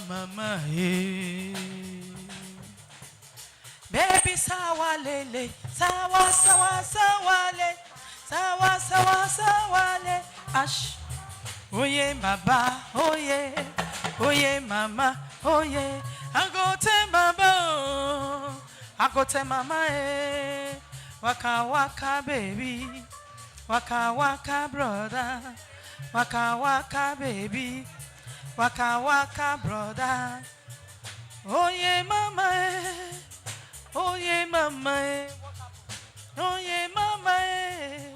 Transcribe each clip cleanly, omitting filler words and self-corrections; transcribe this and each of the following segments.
mama, hey. Baby, sawa lele, sawa, sawa, sawa le, sawa, sawa, sawa le, ash. Oh yeah, baba, oh yeah, mama, oh yeah. I go to mama, I go to mama, eh. Waka waka baby, waka waka brother, waka waka baby, waka waka brother. Oh yeah, mama, eh. Oh yeah, mama, eh. Oh yeah, mama, eh.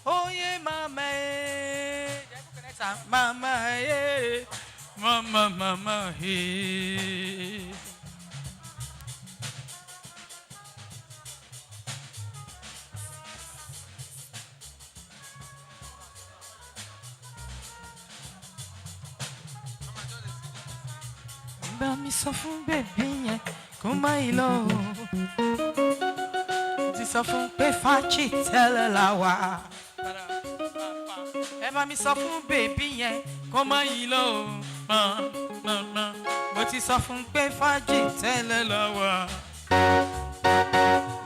Oh yeah, mama, eh. Mama, eh. Mama, mama, eh. Bá mi sọ fún bèbí yẹn kó má yí lọ. Ti sọ fún pé fàájì tẹ́lẹ̀ la wà. Ẹ bá mi sọ fún bèbí yẹn kó má yí lọ. Mo ti sọ fún pé fàájì tẹ́lẹ̀ la wà.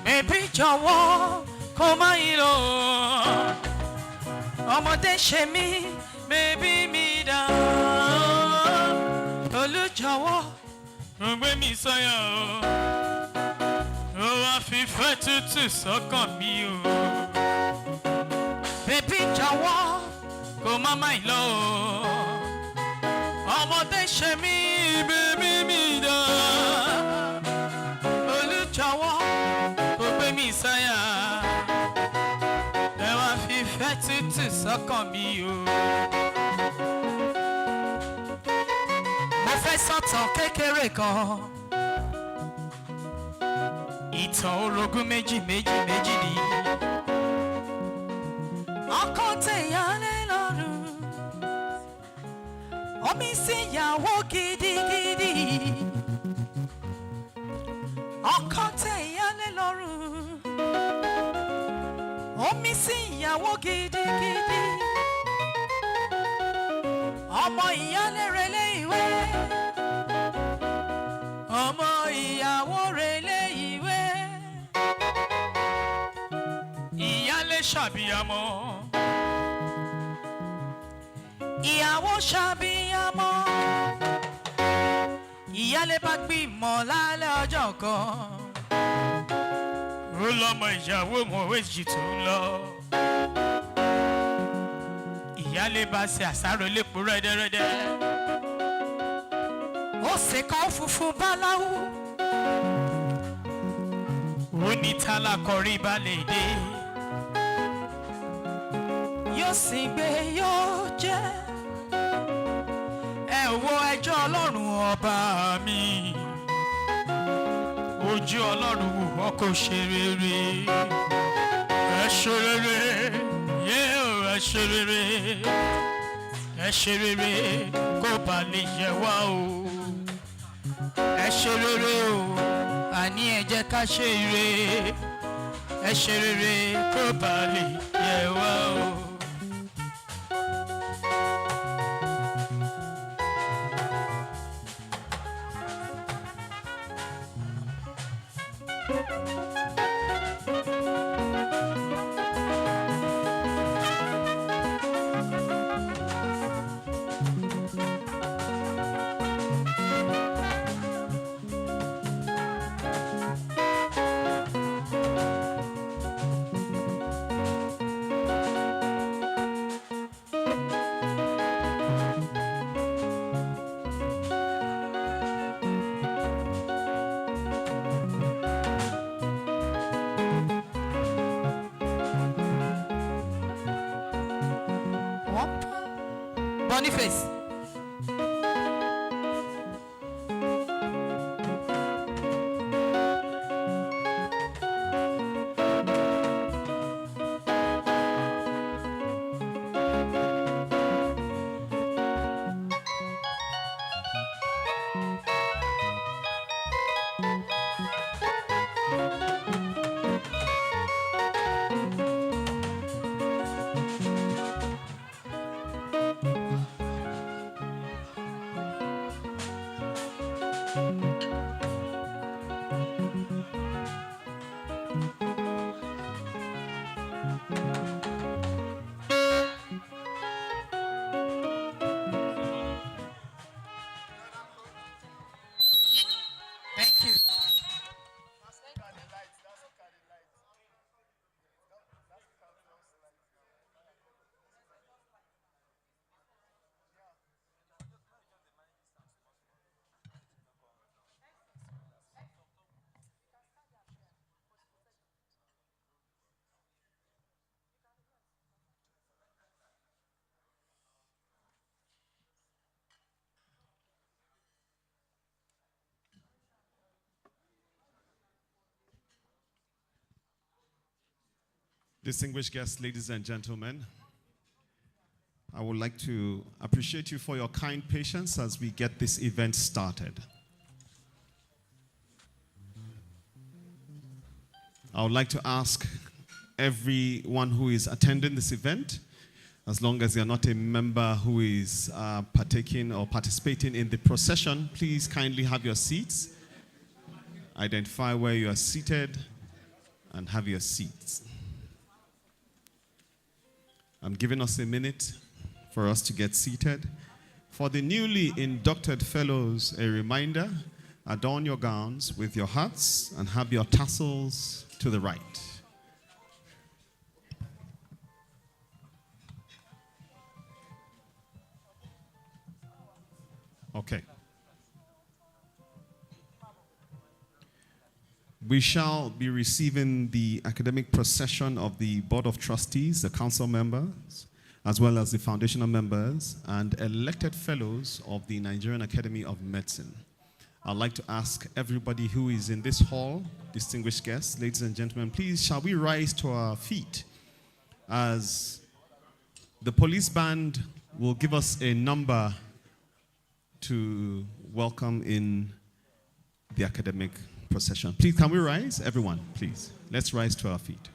Bèbí jọ̀wọ́ kó má yí lọ. Ọmọdé ṣe mí, bèbí mi dá. Olùjọ̀wọ́ gbé mi sọ́yà o, ó wá fífẹ́ tútù sọ́kàn mi o. Bébí jọ̀wọ́ kó má má lọ o, ọmọdé ṣe mí, bébí mi dá. Olùjọ̀wọ́ kó gbé mi sọ́yà, ó wá fífẹ́ tútù sọ́kàn mi o. Sọ̀tàn kékeré kan, ìtàn orogún méjì ni. Ọkọ tẹ̀yálé lọ́rùn, omi sí ìyàwó gidigidi. Ọkọ tẹ̀yálé lọ́rùn, omi sí ìyàwó gidigidi. Ọmọ ìyálé relé ìwé. Ọmọ ìyàwó relé ìwé. Ìyálé ṣàbíyamọ. Ìyàwó ṣàbíyamọ. Ìyálé bá gbìmọ̀ lálẹ́ ọjọ́ kan. Ó lọ́mọ ìyàwó mọ̀wé jì tó ń lọ. Ìyálé bá ṣe àṣàrò lépo rẹ́dẹ́rẹ́dẹ́. Ó ṣe kan funfun báláwú. Ó ní tálákọ̀rí balẹ̀ dé. Yóò sì gbé yóò jẹ́. Ẹ wo ẹjọ́ Ọlọ́run ọba mi. Ojú Ọlọ́run wò kò ṣe rere. Ẹ ṣe rere, yé o ẹ ṣe rere. Ẹ ṣe rere kó bà lè yẹ wá o. Ẹ ṣe rere o, àní ẹ jẹ́ ká ṣe ire. Ẹ ṣe rere kó bà lè yẹ wá o. Boniface. Thank you. Distinguished guests, ladies and gentlemen, I would like to appreciate you for your kind patience as we get this event started. I would like to ask everyone who is attending this event, as long as you're not a member who is partaking or participating in the procession, please kindly have your seats. Identify where you are seated and have your seats. I'm giving us a minute for us to get seated. For the newly inducted fellows, a reminder, adorn your gowns with your hats and have your tassels to the right. Okay. We shall be receiving the academic procession of the Board of Trustees, the council members, as well as the foundational members and elected fellows of the Nigerian Academy of Medicine. I'd like to ask everybody who is in this hall, distinguished guests, ladies and gentlemen, please shall we rise to our feet as the police band will give us a number to welcome in the academic procession. Please, can we rise? Everyone, please. Let's rise to our feet.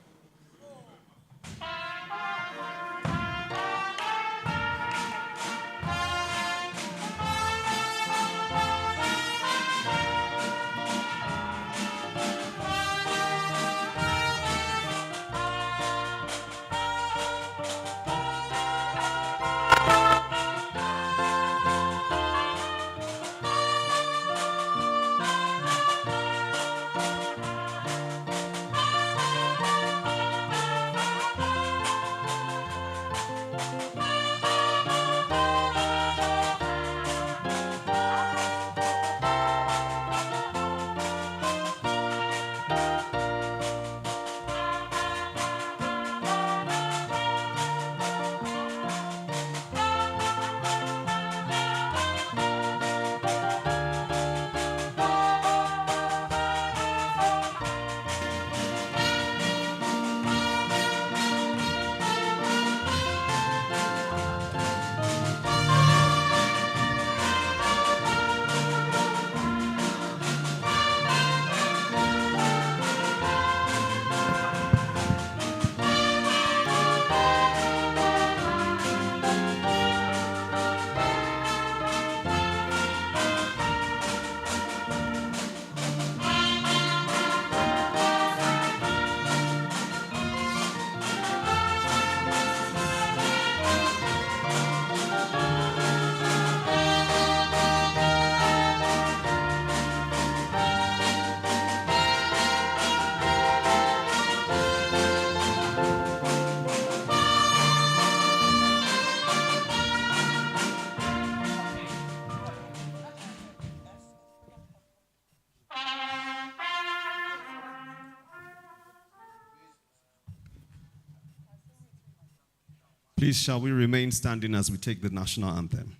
Please, shall we remain standing as we take the national anthem?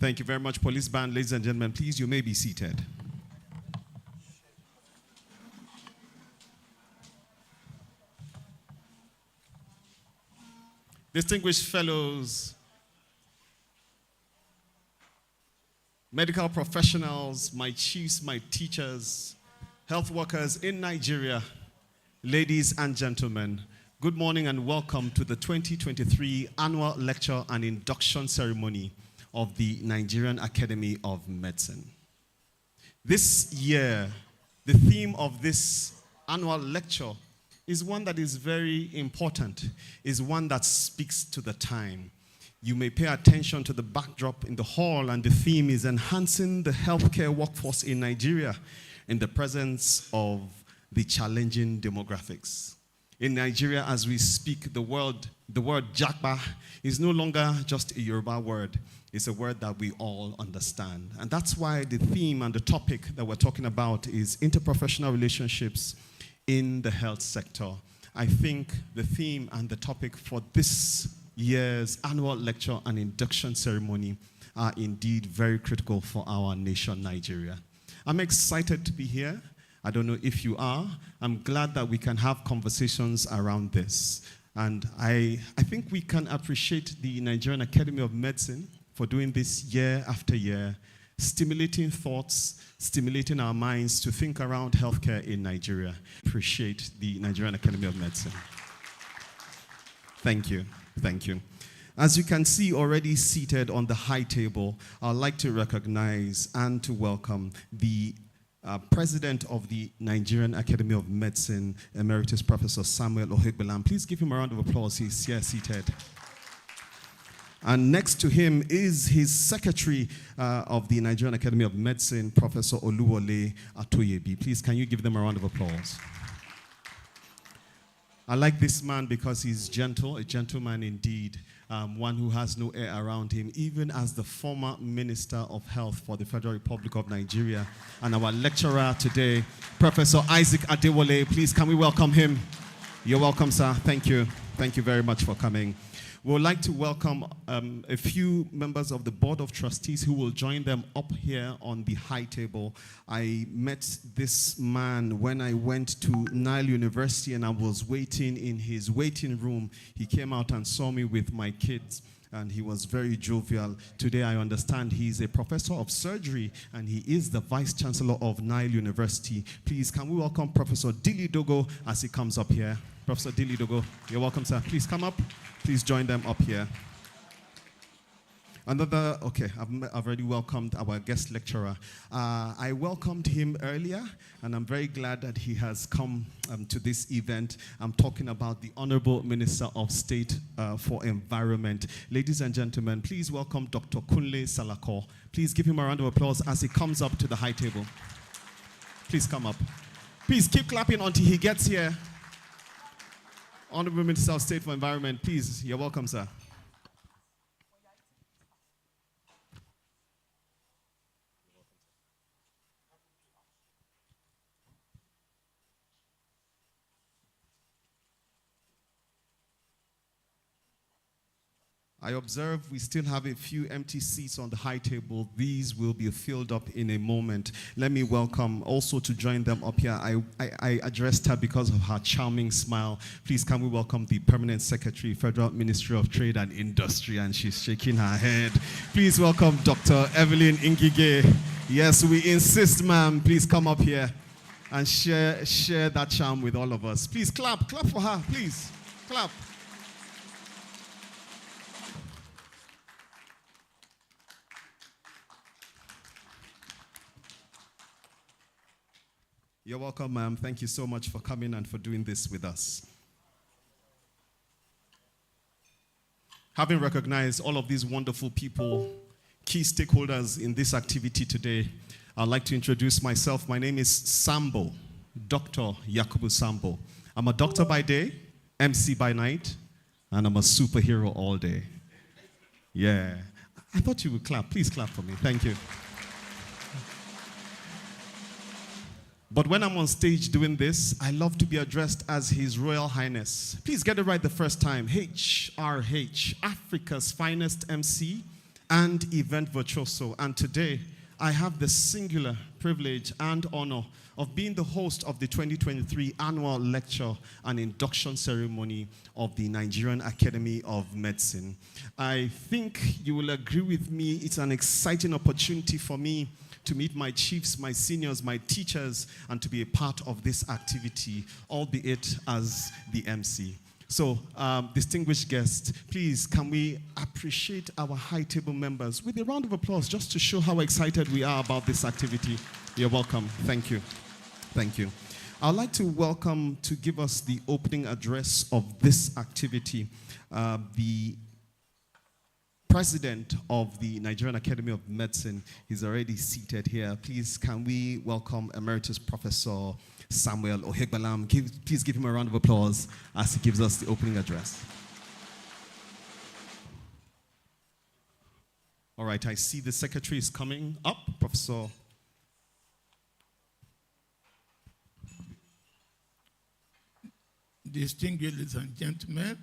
Thank you very much, Police Band. Ladies and gentlemen, please, you may be seated. Distinguished fellows, medical professionals, my chiefs, my teachers, health workers in Nigeria, ladies and gentlemen, good morning and welcome to the 2023 Annual Lecture and Induction Ceremony of the Nigerian Academy of Medicine. This year, the theme of this annual lecture is one that is very important, is one that speaks to the time. You may pay attention to the backdrop in the hall, and the theme is enhancing the healthcare workforce in Nigeria in the presence of the challenging demographics. In Nigeria, as we speak, the word Jagba is no longer just a Yoruba word. It's a word that we all understand. And that's why the theme and the topic that we're talking about is interprofessional relationships in the health sector. I think the theme and the topic for this year's annual lecture and induction ceremony are indeed very critical for our nation, Nigeria. I'm excited to be here. I don't know if you are. I'm glad that we can have conversations around this. And I think we can appreciate the Nigerian Academy of Medicine for doing this year after year, stimulating thoughts, stimulating our minds to think around healthcare in Nigeria. Appreciate the Nigerian Academy of Medicine. Thank you. Thank you. As you can see already seated on the high table, I'd like to recognize and to welcome the President of the Nigerian Academy of Medicine, Emeritus Professor Samuel Ohegbelam. Please give him a round of applause. He's here seated. And next to him is his Secretary of the Nigerian Academy of Medicine, Professor Oluwole Atoyebi. Please, can you give them a round of applause? I like this man because he's gentle, a gentleman indeed, one who has no air around him, even as the former Minister of Health for the Federal Republic of Nigeria. And our lecturer today, Professor Isaac Adewale. Please, can we welcome him? You're welcome, sir. Thank you. Thank you very much for coming. We would like to welcome a few members of the Board of Trustees who will join them up here on the high table. I met this man when I went to Nile University and I was waiting in his waiting room. He came out and saw me with my kids and he was very jovial. Today I understand he's a professor of surgery and he is the Vice Chancellor of Nile University. Please, can we welcome Professor Dili Dogo as he comes up here. Professor Dili Dogo, you're welcome, sir. Please come up. Please join them up here. Okay, I've already welcomed our guest lecturer. I welcomed him earlier, and I'm very glad that he has come to this event. I'm talking about the Honorable Minister of State for Environment. Ladies and gentlemen, please welcome Dr. Kunle Salako. Please give him a round of applause as he comes up to the high table. Please come up. Please keep clapping until he gets here. Honorable Minister of State for Environment, please, you're welcome, sir. I observe we still have a few empty seats on the high table. These will be filled up in a moment. Let me welcome also to join them up here. I addressed her because of her charming smile. Please, can we welcome the Permanent Secretary, Federal Ministry of Trade and Industry, and she's shaking her head. Please welcome Dr. Evelyn Ngige. Yes, we insist, ma'am. Please come up here and share that charm with all of us. Please clap for her, please. Clap. You're welcome, ma'am. Thank you so much for coming and for doing this with us. Having recognized all of these wonderful people, key stakeholders in this activity today, I'd like to introduce myself. My name is Sambo, Dr. Yakubu Sambo. I'm a doctor by day, MC by night, and I'm a superhero all day. Yeah. I thought you would clap. Please clap for me. Thank you. But when I'm on stage doing this, I love to be addressed as His Royal Highness. Please get it right the first time. HRH, Africa's finest MC and event virtuoso. And today, I have the singular privilege and honor of being the host of the 2023 annual lecture and induction ceremony of the Nigerian Academy of Medicine. I think you will agree with me, it's an exciting opportunity for me to meet my chiefs, my seniors, my teachers, and to be a part of this activity, albeit as the MC. So, distinguished guests, please, can we appreciate our high table members with a round of applause just to show how excited we are about this activity? You're welcome. Thank you. Thank you. I'd like to welcome, to give us the opening address of this activity, the president of the Nigerian Academy of Medicine. Is already seated here. Please, can we welcome Emeritus Professor Samuel Ohegbalam. Please give him a round of applause as he gives us the opening address. All right, I see the secretary is coming up, Professor. Distinguished ladies and gentlemen,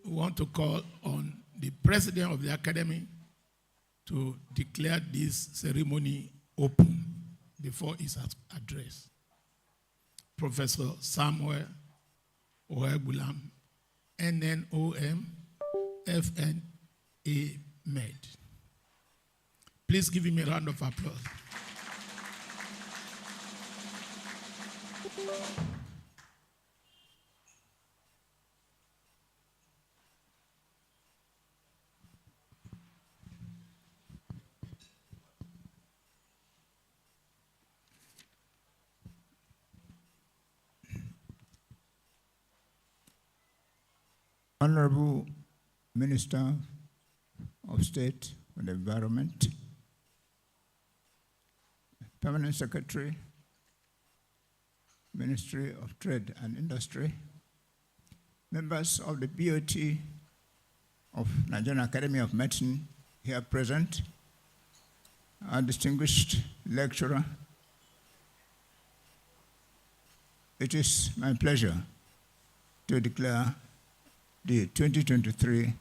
we want to call on the president of the academy to declare this ceremony open before his address. Professor Samuel Ohegbalam, NNOM, FNA Med. Please give him a round of applause. Honorable Minister of State for the Environment, Permanent Secretary, Ministry of Trade and Industry, members of the BOT of Nigerian Academy of Medicine here present, our distinguished lecturer, it is my pleasure to declare the 2023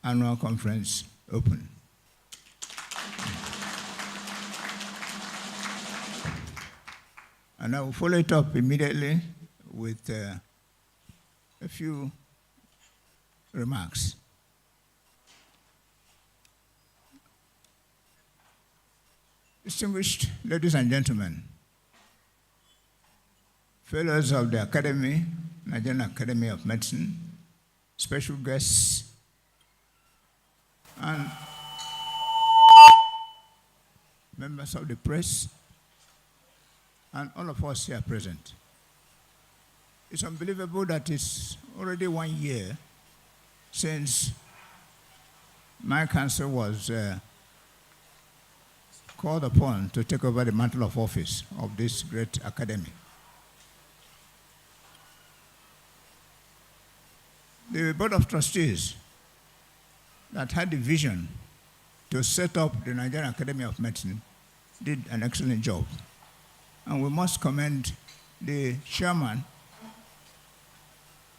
annual conference open. And I will follow it up immediately with a few remarks. Distinguished ladies and gentlemen, fellows of the Academy, Nigerian Academy of Medicine, special guests, and members of the press, and all of us here present. It's unbelievable that it's already 1 year since my council was called upon to take over the mantle of office of this great academy. The Board of Trustees that had the vision to set up the Nigerian Academy of Medicine did an excellent job. And we must commend the chairman,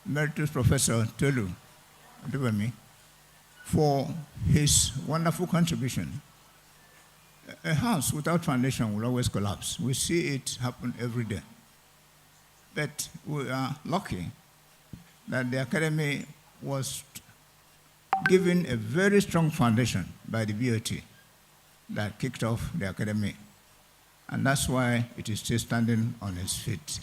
Emeritus Professor Tolu Adubami, for his wonderful contribution. A house without foundation will always collapse. We see it happen every day. But we are lucky that the Academy was given a very strong foundation by the BOT that kicked off the Academy. And that's why it is still standing on its feet.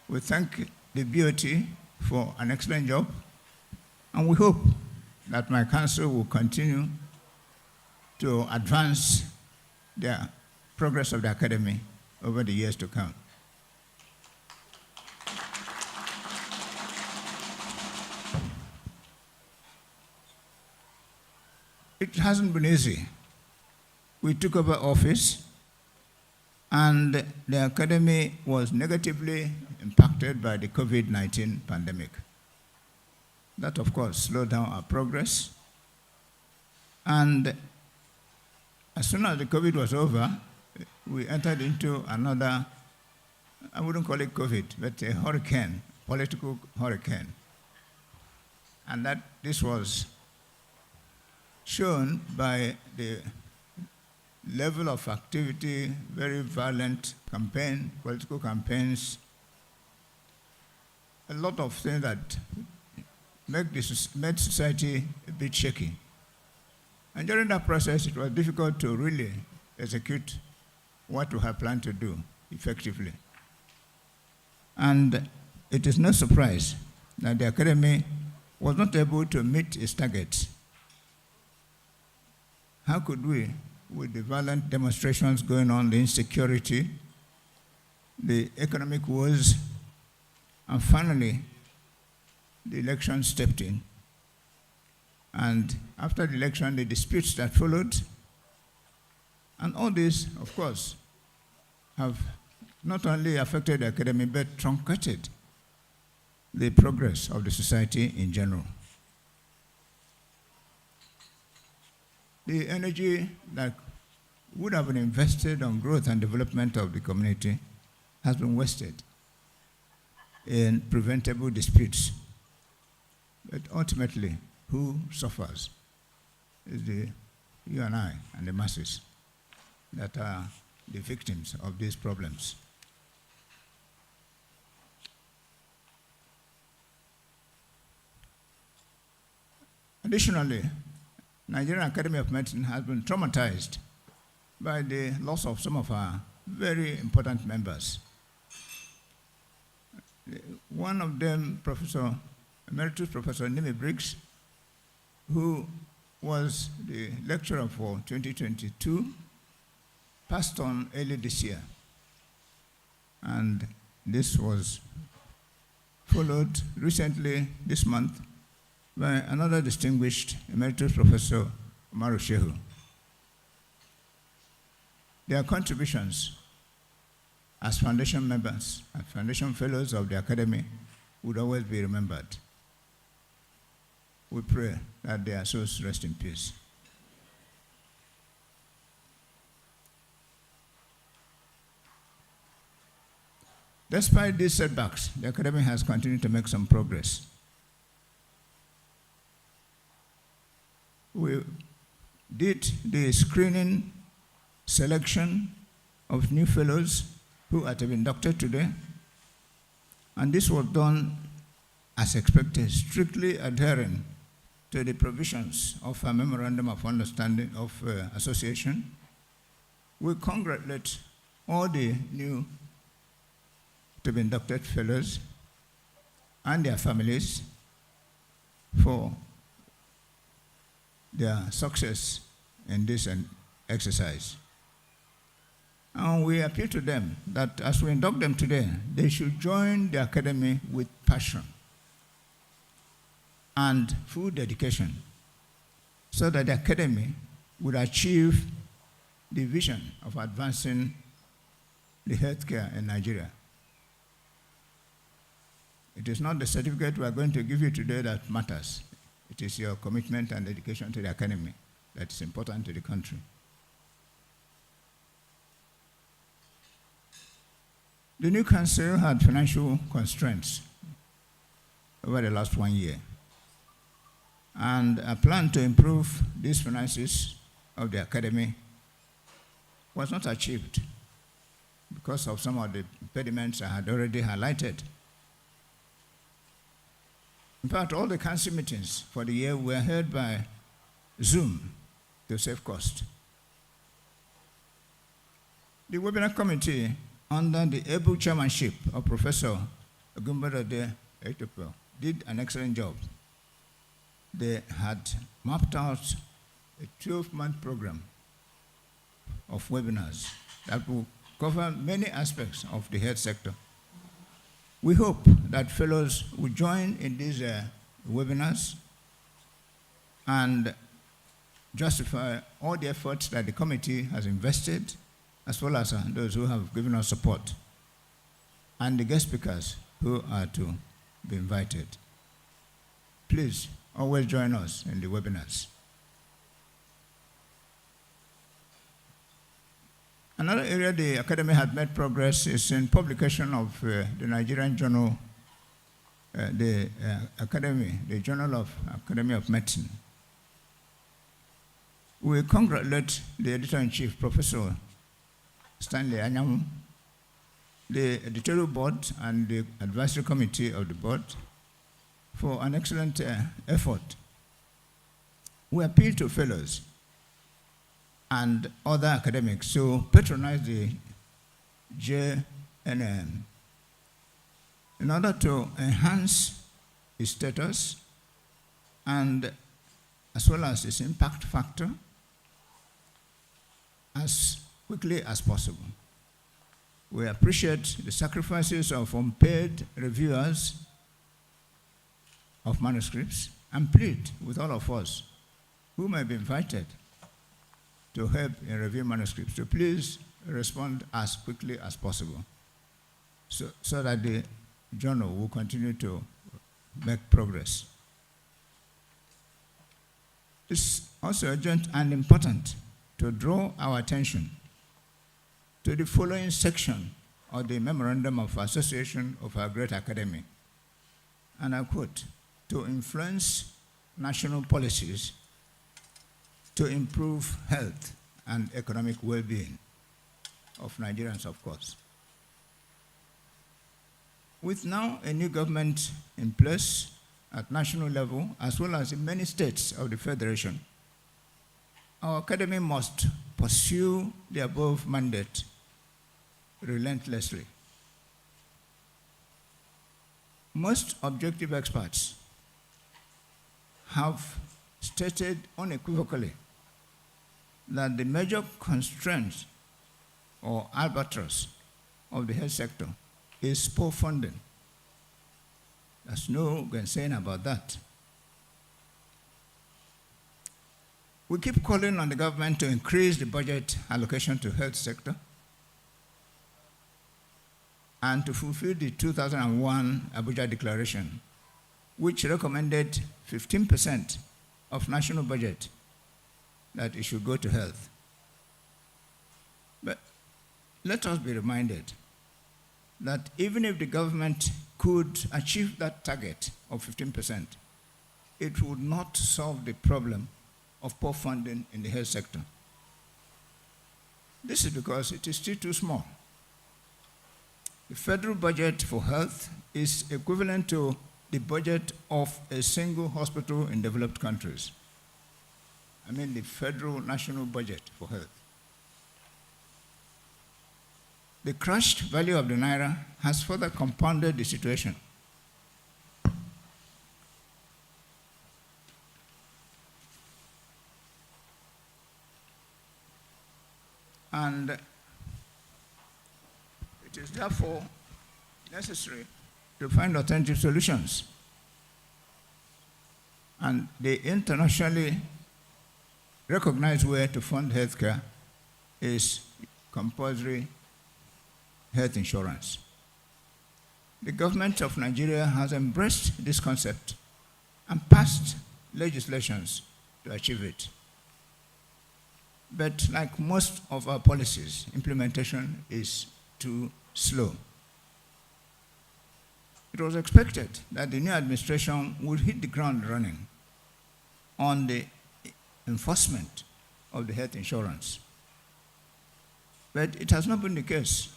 We thank the BOT for an excellent job, and we hope that my council will continue to advance the progress of the Academy over the years to come. It hasn't been easy. We took over office, and the Academy was negatively impacted by the COVID-19 pandemic. That, of course, slowed down our progress. And as soon as the COVID was over, we entered into another, I wouldn't call it COVID, but a hurricane, political hurricane. And that this was shown by the level of activity, very violent campaign, political campaigns, a lot of things that made society a bit shaky. And during that process, it was difficult to really execute what we had planned to do effectively. And it is no surprise that the Academy was not able to meet its targets. How could we, with the violent demonstrations going on, the insecurity, the economic woes, and finally, the election stepped in. And after the election, the disputes that followed, and all this, of course, have not only affected the Academy, but truncated the progress of the society in general. The energy that would have been invested on growth and development of the community has been wasted in preventable disputes. But ultimately, who suffers is you and I and the masses that are the victims of these problems. Additionally, Nigerian Academy of Medicine has been traumatized by the loss of some of our very important members. One of them, Emeritus Professor Nimi Briggs, who was the lecturer for 2022, passed on early this year. And this was followed recently this month by another distinguished Emeritus Professor Umaru Shehu. Their contributions as foundation members and foundation fellows of the Academy would always be remembered. We pray that their souls rest in peace. Despite these setbacks, the Academy has continued to make some progress. We did the screening selection of new fellows who are to be inducted today, and this was done as expected, strictly adhering to the provisions of a memorandum of understanding of association. We congratulate all the new to be inducted fellows and their families for their success in this exercise. And we appeal to them that as we induct them today, they should join the Academy with passion and full dedication so that the Academy would achieve the vision of advancing the healthcare in Nigeria. It is not the certificate we are going to give you today that matters. It is your commitment and dedication to the Academy that is important to the country. The new council had financial constraints over the last 1 year, and a plan to improve these finances of the Academy was not achieved because of some of the impediments I had already highlighted. In fact, all the council meetings for the year were held by Zoom to save cost. The webinar committee, under the able chairmanship of Professor Ogunbodode Etopel, did an excellent job. They had mapped out a 12-month program of webinars that will cover many aspects of the health sector. We hope that fellows will join in these webinars and justify all the efforts that the committee has invested, as well as those who have given us support, and the guest speakers who are to be invited. Please always join us in the webinars. Another area the Academy had made progress is in publication of the Nigerian journal, the Journal of Academy of Medicine. We congratulate the editor-in-chief, Professor Stanley Anyamu, the editorial board, and the advisory committee of the board for an excellent effort. We appeal to fellows and other academics to patronize the JNM in order to enhance its status and as well as its impact factor as quickly as possible. We appreciate the sacrifices of unpaid reviewers of manuscripts and plead with all of us who may be invited to help in review manuscripts to please respond as quickly as possible so that the journal will continue to make progress. It's also urgent and important to draw our attention to the following section of the Memorandum of Association of our great academy. And I quote, to influence national policies to improve health and economic well-being of Nigerians, of course. With now a new government in place at national level, as well as in many states of the Federation, our academy must pursue the above mandate relentlessly. Most objective experts have stated unequivocally that the major constraint or albatross of the health sector is poor funding. There's no saying about that. We keep calling on the government to increase the budget allocation to health sector and to fulfill the 2001 Abuja Declaration, which recommended 15% of national budget that it should go to health. But let us be reminded that even if the government could achieve that target of 15%, it would not solve the problem of poor funding in the health sector. This is because it is still too small. The federal budget for health is equivalent to the budget of a single hospital in developed countries. I mean the federal national budget for health. The crushed value of the naira has further compounded the situation. And it is therefore necessary to find alternative solutions. And the internationally recognized way to fund healthcare is compulsory health insurance. The government of Nigeria has embraced this concept and passed legislations to achieve it. But like most of our policies, implementation is too slow. It was expected that the new administration would hit the ground running on the enforcement of the health insurance. But it has not been the case.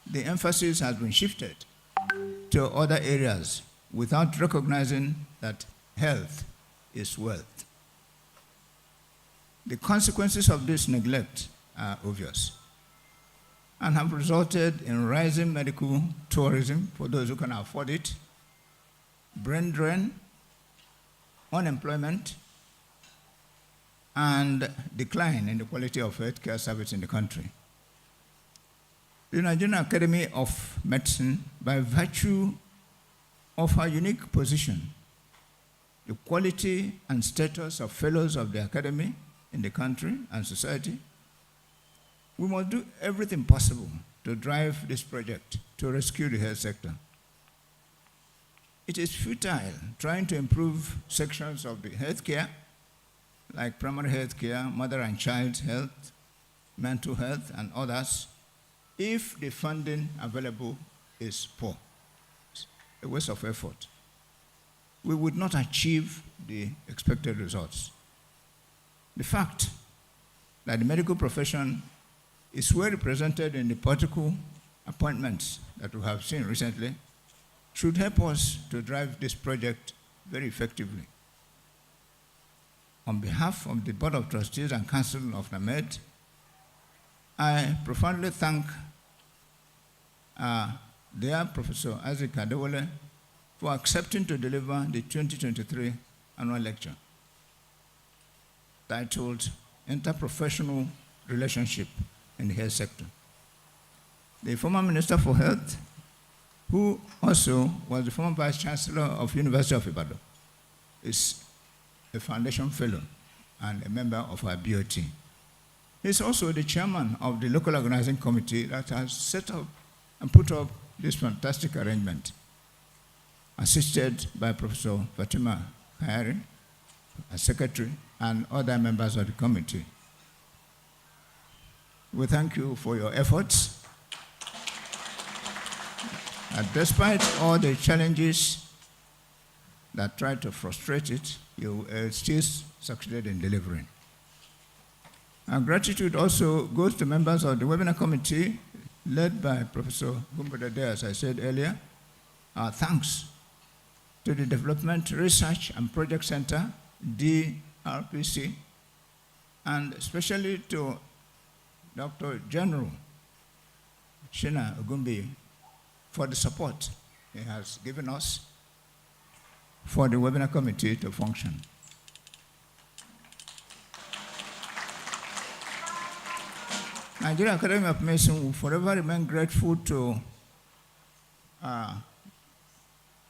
The emphasis has been shifted to other areas without recognizing that health is wealth. The consequences of this neglect are obvious and have resulted in rising medical tourism for those who can afford it, brain drain, unemployment, and decline in the quality of healthcare service in the country. The Nigerian Academy of Medicine, by virtue of her unique position, the quality and status of fellows of the academy in the country and society, we must do everything possible to drive this project to rescue the health sector. It is futile trying to improve sections of the healthcare, like primary health care, mother and child health, mental health, and others, if the funding available is poor. It's a waste of effort. We would not achieve the expected results. The fact that the medical profession is well represented in the political appointments that we have seen recently should help us to drive this project very effectively. On behalf of the Board of Trustees and Council of NAMED, I profoundly thank dear Professor Isaac Adewale for accepting to deliver the 2023 annual lecture titled Interprofessional Relationship in the Health Sector. The former Minister for Health, who also was the former Vice Chancellor of University of Ibadan, is a foundation fellow and a member of our BOT. He's also the chairman of the local organizing committee that has set up and put up this fantastic arrangement, assisted by Professor Fatima Kayari, as secretary, and other members of the committee. We thank you for your efforts. And despite all the challenges that try to frustrate it, you still succeeded in delivering. Our gratitude also goes to members of the webinar committee led by Professor Gumbadade, as I said earlier. Our thanks to the Development Research and Project Center, DRPC, and especially to Dr. General Shina Ogumbi for the support he has given us for the webinar committee to function. Nigeria Academy of Medicine will forever remain grateful to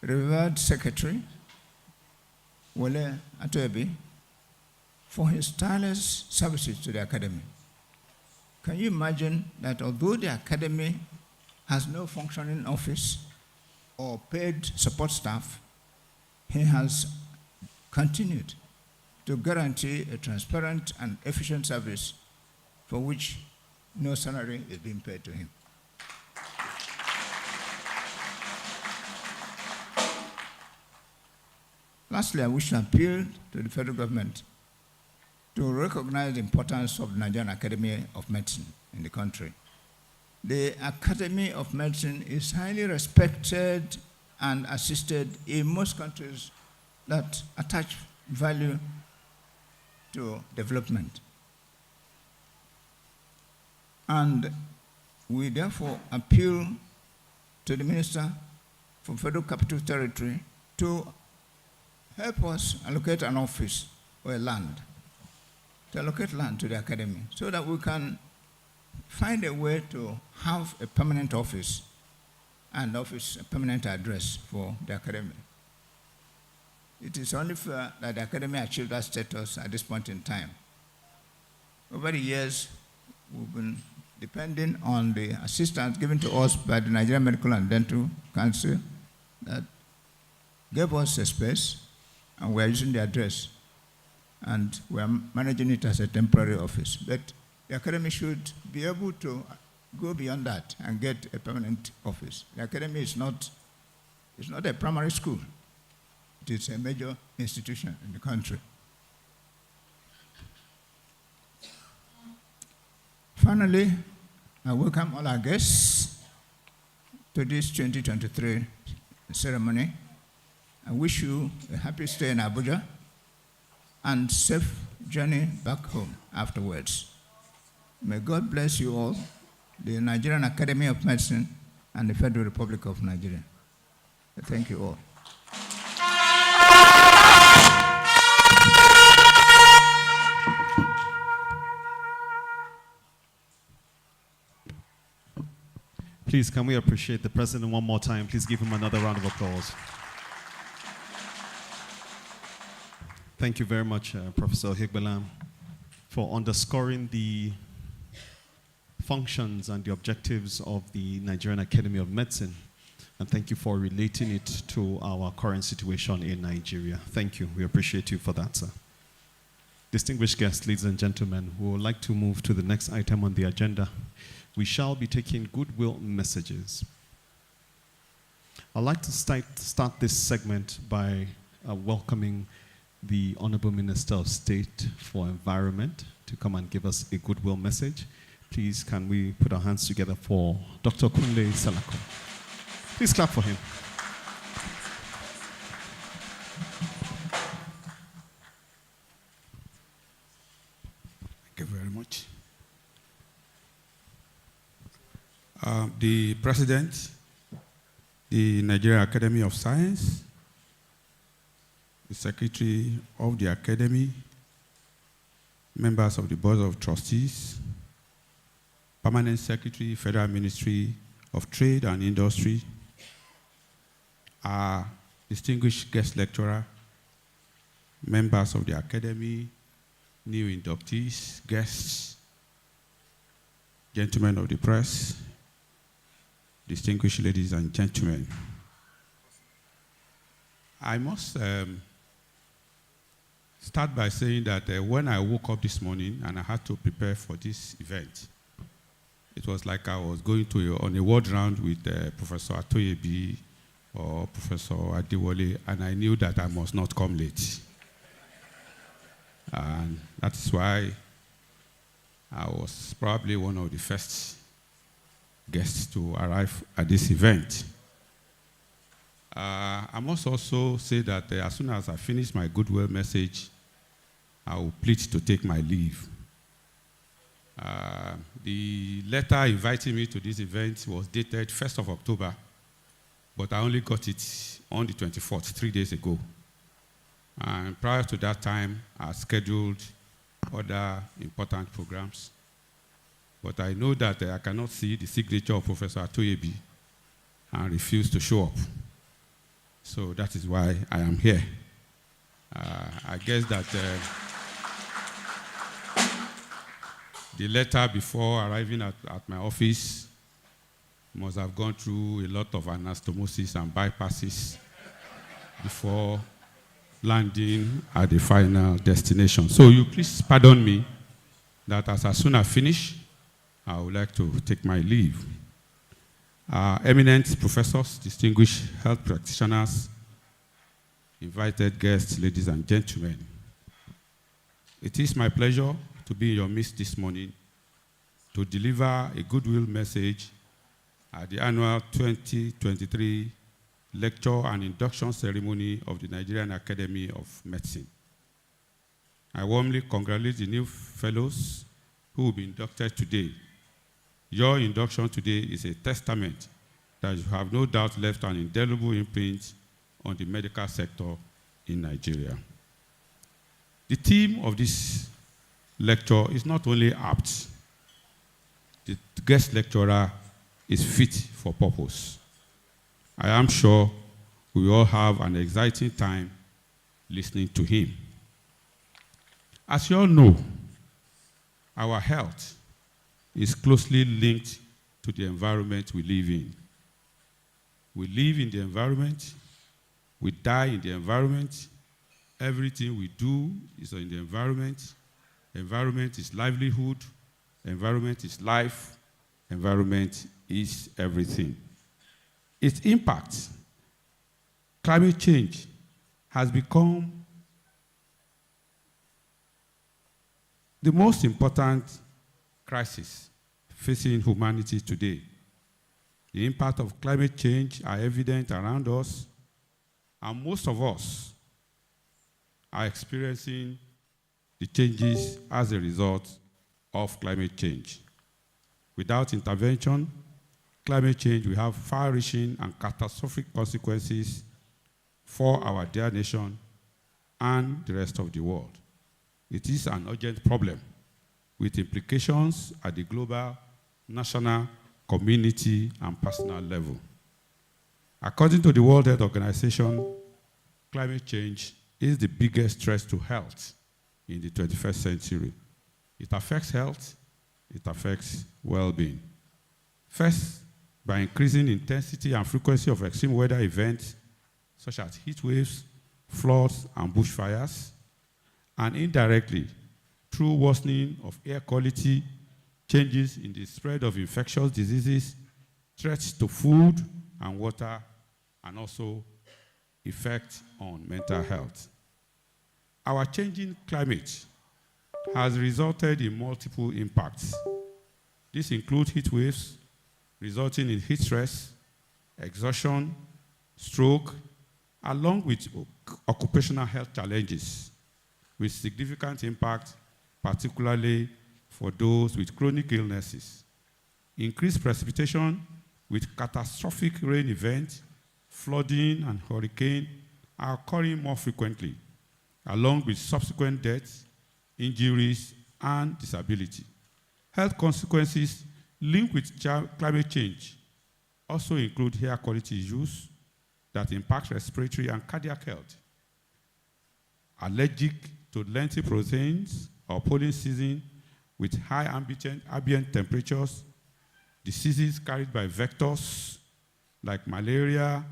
revered Secretary Wole Atoebi for his tireless services to the Academy. Can you imagine that although the Academy has no functioning office or paid support staff, he has continued to guarantee a transparent and efficient service for which no salary is being paid to him. Lastly, I wish to appeal to the federal government to recognize the importance of the Nigerian Academy of Medicine in the country. The Academy of Medicine is highly respected and assisted in most countries that attach value to development. And we therefore appeal to the Minister for Federal Capital Territory to help us allocate an office or a land, to allocate land to the Academy so that we can find a way to have a permanent office and a permanent address for the Academy. It is only fair that the Academy achieved that status at this point in time. Over the years, we've been depending on the assistance given to us by the Nigerian Medical and Dental Council that gave us a space, and we are using the address, and we are managing it as a temporary office. But the Academy should be able to go beyond that and get a permanent office. The Academy is not a primary school. It is a major institution in the country. Finally, I welcome all our guests to this 2023 ceremony. I wish you a happy stay in Abuja and safe journey back home afterwards. May God bless you all, the Nigerian Academy of Medicine and the Federal Republic of Nigeria. Thank you all. Please, can we appreciate the President one more time? Please give him another round of applause. Thank you very much, Professor Higbelam, for underscoring the functions and the objectives of the Nigerian Academy of Medicine. And thank you for relating it to our current situation in Nigeria. Thank you. We appreciate you for that, sir. Distinguished guests, ladies and gentlemen, we would like to move to the next item on the agenda. We shall be taking goodwill messages. I'd like to start this segment by welcoming the Honorable Minister of State for Environment to come and give us a goodwill message. Please, can we put our hands together for Dr. Kunle Salako? Please clap for him. Thank you very much. The President, the Nigerian Academy of Science, the Secretary of the Academy, members of the Board of Trustees, Permanent Secretary, Federal Ministry of Trade and Industry, our distinguished guest lecturer, members of the Academy, new inductees, guests, gentlemen of the press, distinguished ladies and gentlemen. I must start by saying that when I woke up this morning and I had to prepare for this event, it was like I was going on a word round with Professor Atoyebi or Professor Adewale, and I knew that I must not come late. And that's why I was probably one of the first guests to arrive at this event. I must also say that as soon as I finish my goodwill message, I will plead to take my leave. The letter inviting me to this event was dated 1st of October, but I only got it on the 24th, 3 days ago. And prior to that time, I scheduled other important programs. But I know that I cannot see the signature of Professor Atoyebi and refuse to show up. So that is why I am here. I guess that the letter before arriving at my office must have gone through a lot of anastomosis and bypasses before landing at the final destination. So you please pardon me that as soon as I finish, I would like to take my leave. Eminent professors, distinguished health practitioners, invited guests, ladies and gentlemen. It is my pleasure to be in your midst this morning to deliver a goodwill message at the annual 2023 lecture and induction ceremony of the Nigerian Academy of Medicine. I warmly congratulate the new fellows who will be inducted today. Your induction today is a testament that you have no doubt left an indelible imprint on the medical sector in Nigeria. The theme of this lecture is not only apt, the guest lecturer is fit for purpose. I am sure we will all have an exciting time listening to him. As you all know, our health is closely linked to the environment we live in. We live in the environment, we die in the environment, everything we do is in the environment. Environment is livelihood, environment is life, environment is everything. Its impact, climate change, has become the most important crisis facing humanity today. The impact of climate change are evident around us, and most of us are experiencing the changes as a result of climate change. Without intervention, climate change will have far-reaching and catastrophic consequences for our dear nation and the rest of the world. It is an urgent problem with implications at the global, national, community, and personal level. According to the World Health Organization, climate change is the biggest threat to health in the 21st century. It affects health, it affects well-being. First, by increasing intensity and frequency of extreme weather events, such as heat waves, floods, and bushfires, and indirectly, through worsening of air quality, changes in the spread of infectious diseases, threats to food and water, and also effect on mental health. Our changing climate has resulted in multiple impacts. This includes heat waves, resulting in heat stress, exhaustion, stroke, along with occupational health challenges, with significant impact, particularly for those with chronic illnesses. Increased precipitation with catastrophic rain events, flooding, and hurricane are occurring more frequently, along with subsequent deaths, injuries, and disability. Health consequences linked with climate change also include air quality issues that impact respiratory and cardiac health, allergic to lengthy proteins or pollen season with high ambient temperatures, diseases carried by vectors like malaria,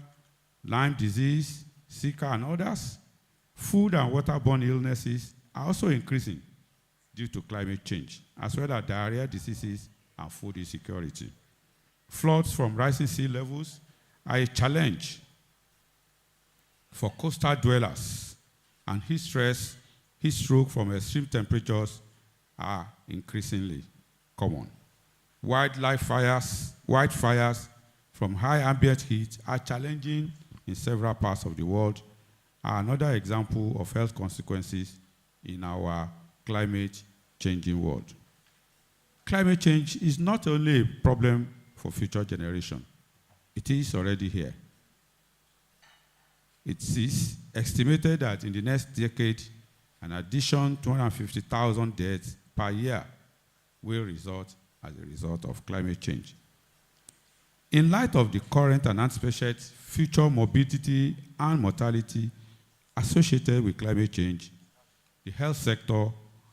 Lyme disease, Zika, and others. Food and waterborne illnesses are also increasing due to climate change, as well as diarrhea diseases and food insecurity. Floods from rising sea levels are a challenge for coastal dwellers, and heat stress, heat stroke from extreme temperatures are increasingly common. Wildfires from high ambient heat are challenging in several parts of the world, are another example of health consequences in our climate changing world. Climate change is not only a problem for future generations, it is already here. It is estimated that in the next decade, an additional 250,000 deaths per year will result as a result of climate change. In light of the current and unexpected future morbidity and mortality associated with climate change, the health sector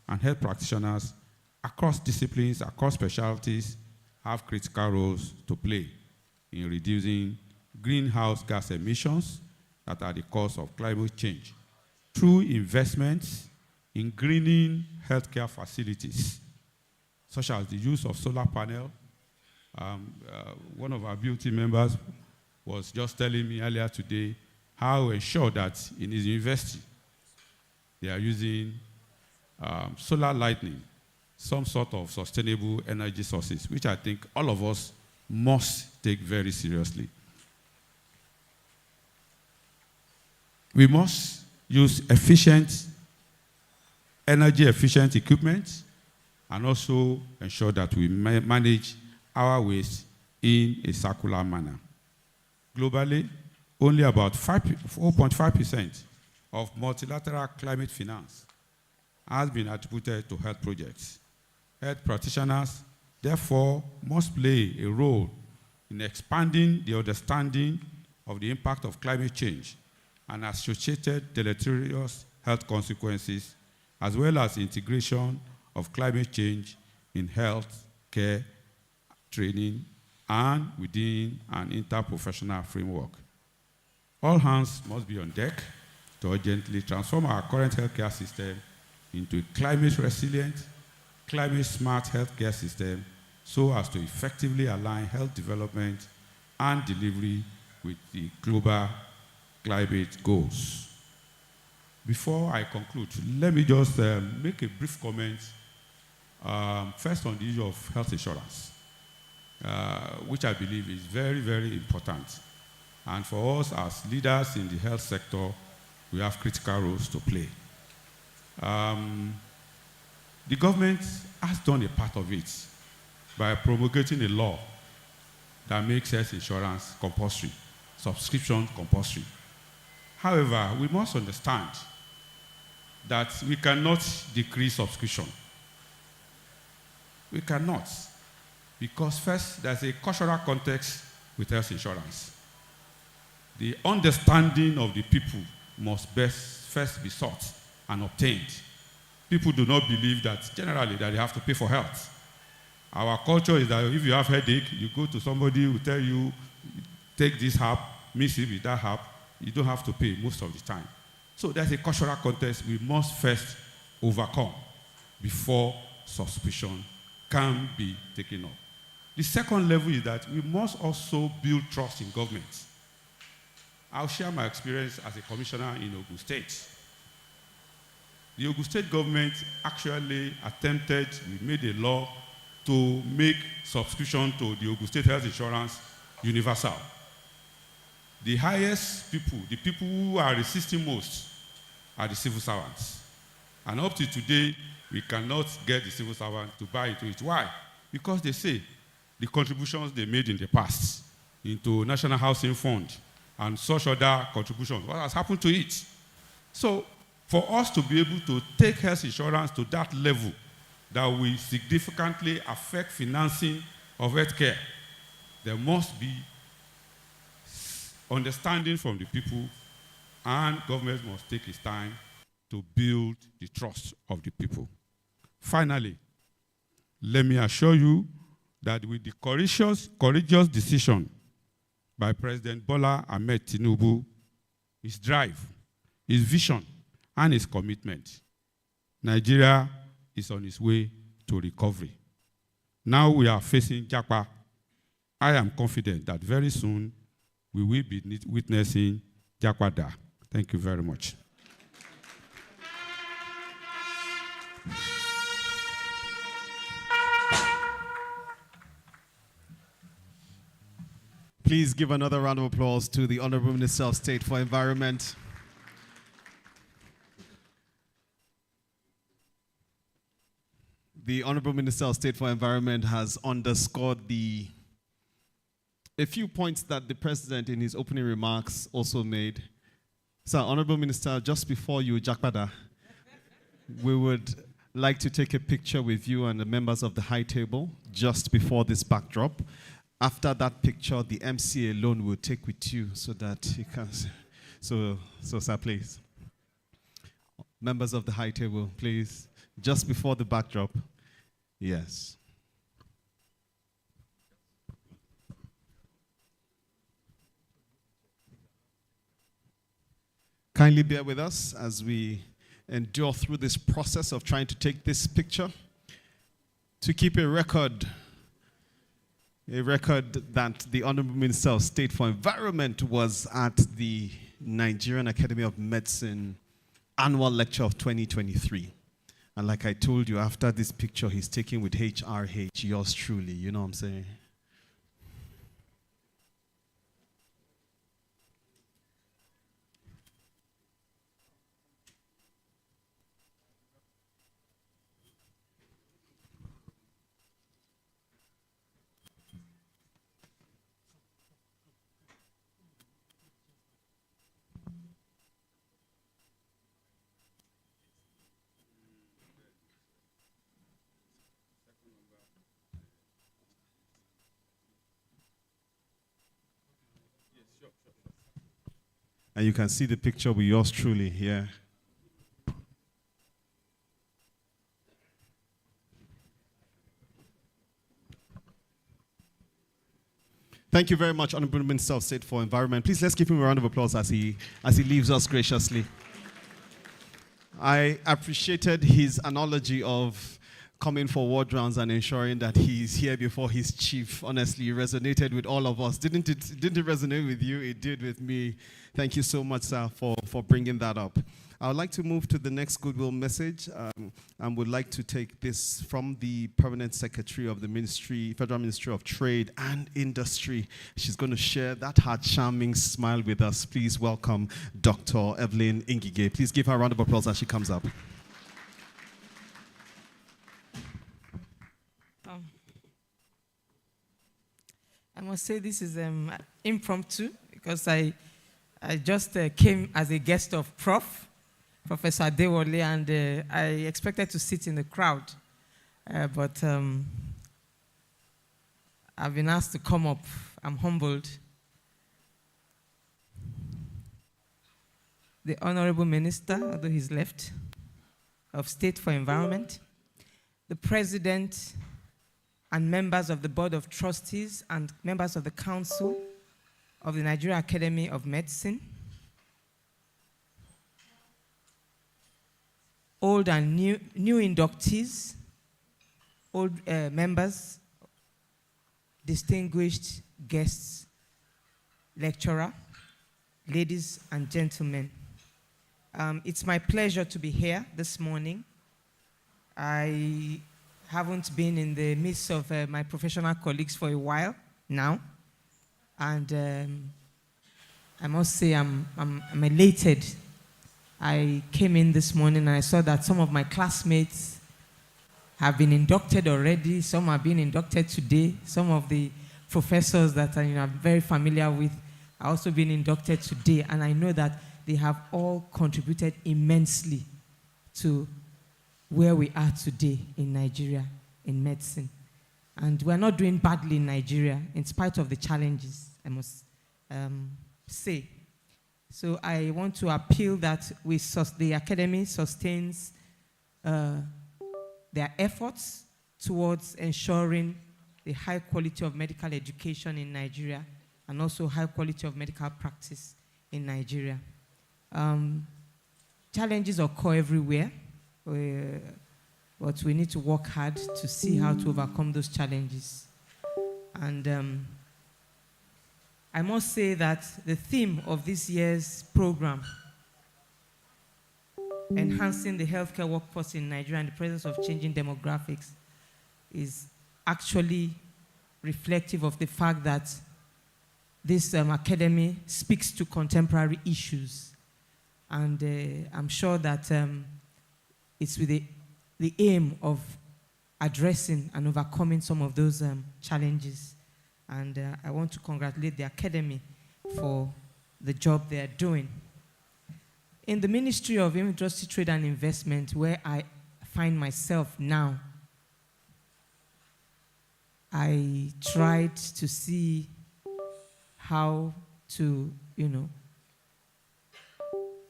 and health practitioners across disciplines, across specialties, have critical roles to play in reducing greenhouse gas emissions that are the cause of climate change through investments in greening healthcare facilities, such as the use of solar panel. One of our beauty members was just telling me earlier today how we ensure that in his university they are using solar lighting, some sort of sustainable energy sources, which I think all of us must take very seriously. We must use energy efficient equipment, and also ensure that we manage our waste in a circular manner. Globally, only about 4.5% of multilateral climate finance has been attributed to health projects. Health practitioners, therefore, must play a role in expanding the understanding of the impact of climate change and associated deleterious health consequences, as well as integration of climate change in health care training and within an interprofessional framework. All hands must be on deck to urgently transform our current healthcare system into a climate-resilient, climate-smart healthcare system so as to effectively align health development and delivery with the global climate goals. Before I conclude, let me just make a brief comment, first on the issue of health insurance, which I believe is very, very important. And for us as leaders in the health sector, we have critical roles to play. The government has done a part of it by promulgating a law that makes health insurance compulsory, subscription compulsory. However, we must understand that we cannot decrease subscription. We cannot, because first, there's a cultural context with health insurance. The understanding of the people must first be sought and obtained. People do not believe that generally that they have to pay for health. Our culture is that if you have headache, you go to somebody who will tell you, take this herb, mix it with that herb. You don't have to pay most of the time. So there's a cultural context we must first overcome before suspicion can be taken up. The second level is that we must also build trust in government. I'll share my experience as a commissioner in Ogun State. The Ogun State government actually attempted, we made a law to make subscription to the Ogun State Health Insurance universal. The highest people, the people who are resisting most, are the civil servants. And up to today, we cannot get the civil servants to buy into it. Why? Because they say the contributions they made in the past into National Housing Fund and such other contributions, what has happened to it? So, for us to be able to take health insurance to that level that will significantly affect financing of healthcare, there must be understanding from the people, and government must take its time to build the trust of the people. Finally, let me assure you that with the courageous decision by President Bola Ahmed Tinubu, his drive, his vision, and his commitment, Nigeria is on its way to recovery. Now we are facing Japa. I am confident that very soon we will be witnessing Jakwada. Thank you very much. Please give another round of applause to the Honorable Minister of State for Environment. The Honorable Minister of State for Environment has underscored a few points that the President in his opening remarks also made. So, Honorable Minister, just before you, Jakpada, we would like to take a picture with you and the members of the high table just before this backdrop. After that picture, the MC alone will take with you so that he can. So, sir, please. Members of the high table, please. Just before the backdrop. Yes. Kindly bear with us as we endure through this process of trying to take this picture to keep a record that the Honorable Minister of State for Environment was at the Nigerian Academy of Medicine annual lecture of 2023. And like I told you, after this picture, he's taking with HRH, yours truly, you know what I'm saying? And you can see the picture with yours truly here. Thank you very much, Honorable Minister of State for Environment. Please let's give him a round of applause as he leaves us graciously. I appreciated his analogy of coming for ward rounds and ensuring that he's here before his chief. Honestly, it resonated with all of us. Didn't it resonate with you? It did with me. Thank you so much, sir, for bringing that up. I would like to move to the next goodwill message and would like to take this from the Permanent Secretary of the Federal Ministry of Trade and Industry. She's going to share that heart-charming smile with us. Please welcome Dr. Evelyn Ngige. Please give her a round of applause as she comes up. I must say this is impromptu because I just came as a guest of Professor Adewale, and I expected to sit in the crowd, but I've been asked to come up. I'm humbled. The Honorable Minister, although he's left, of State for Environment, the President and members of the Board of Trustees and members of the Council of the Nigerian Academy of Medicine, old and new inductees, old members, distinguished guests, lecturer, ladies and gentlemen. It's my pleasure to be here this morning. I haven't been in the midst of my professional colleagues for a while now. And I must say I'm elated. I came in this morning and I saw that some of my classmates have been inducted already. Some are being inducted today. Some of the professors that I'm very familiar with are also being inducted today. And I know that they have all contributed immensely to where we are today in Nigeria, in medicine. And we're not doing badly in Nigeria, in spite of the challenges, I must say. So I want to appeal that the Academy sustains their efforts towards ensuring the high quality of medical education in Nigeria and also high quality of medical practice in Nigeria. Challenges occur everywhere, but we need to work hard to see how to overcome those challenges. And I must say that the theme of this year's program, enhancing the healthcare workforce in Nigeria in the presence of changing demographics, is actually reflective of the fact that this academy speaks to contemporary issues. And I'm sure that it's with the aim of addressing and overcoming some of those challenges. And I want to congratulate the Academy for the job they are doing. In the Ministry of Industry, Trade and Investment, where I find myself now, I tried to see how to,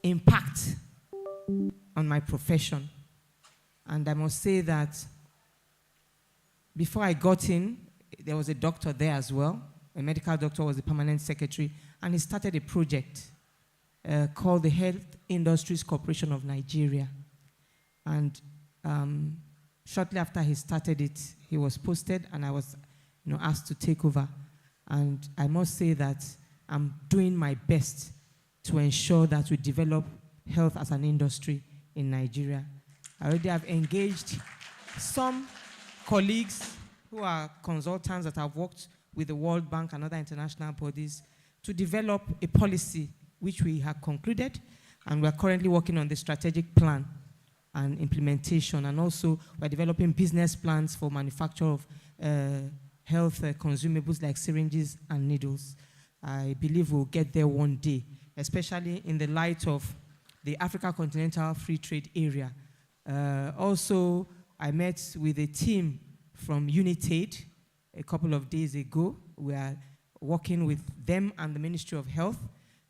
impact on my profession. And I must say that before I got in, there was a doctor there as well. A medical doctor was the permanent secretary, and he started a project called the Health Industries Corporation of Nigeria. And shortly after he started it, he was posted, and I was asked to take over. And I must say that I'm doing my best to ensure that we develop health as an industry in Nigeria. I already have engaged some colleagues who are consultants that have worked with the World Bank and other international bodies to develop a policy which we have concluded, and we're currently working on the strategic plan and implementation, and also we're developing business plans for manufacture of health consumables like syringes and needles. I believe we'll get there one day, especially in the light of the Africa Continental Free Trade Area. Also, I met with a team from UNITAID a couple of days ago. We are working with them and the Ministry of Health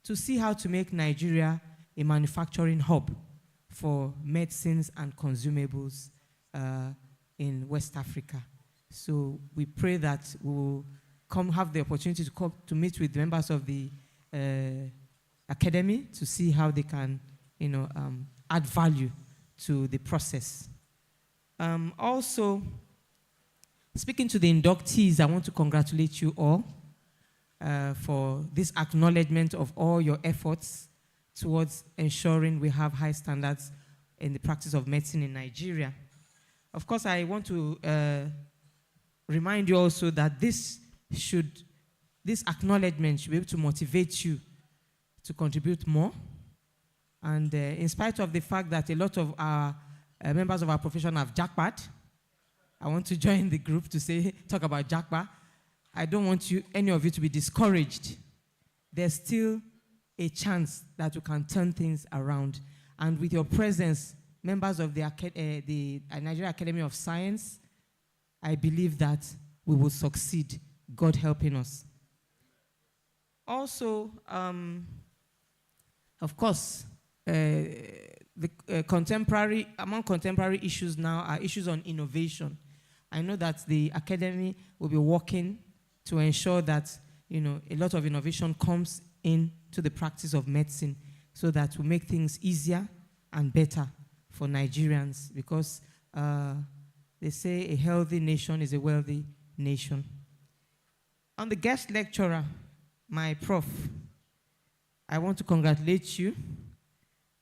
to see how to make Nigeria a manufacturing hub for medicines and consumables in West Africa. So we pray that we will have the opportunity to meet with members of the Academy to see how they can add value to the process. Also, speaking to the inductees, I want to congratulate you all for this acknowledgement of all your efforts towards ensuring we have high standards in the practice of medicine in Nigeria. Of course, I want to remind you also that this acknowledgement should be able to motivate you to contribute more. And in spite of the fact that a lot of our members of our profession have jackpot, I want to join the group to talk about jackpot. I don't want any of you to be discouraged. There's still a chance that you can turn things around. And with your presence, members of the Nigeria Academy of Science, I believe that we will succeed, God helping us. Also, of course, among contemporary issues now are issues on innovation. I know that the Academy will be working to ensure that a lot of innovation comes into the practice of medicine, so that we make things easier and better for Nigerians, because they say a healthy nation is a wealthy nation. On the guest lecturer, my prof, I want to congratulate you.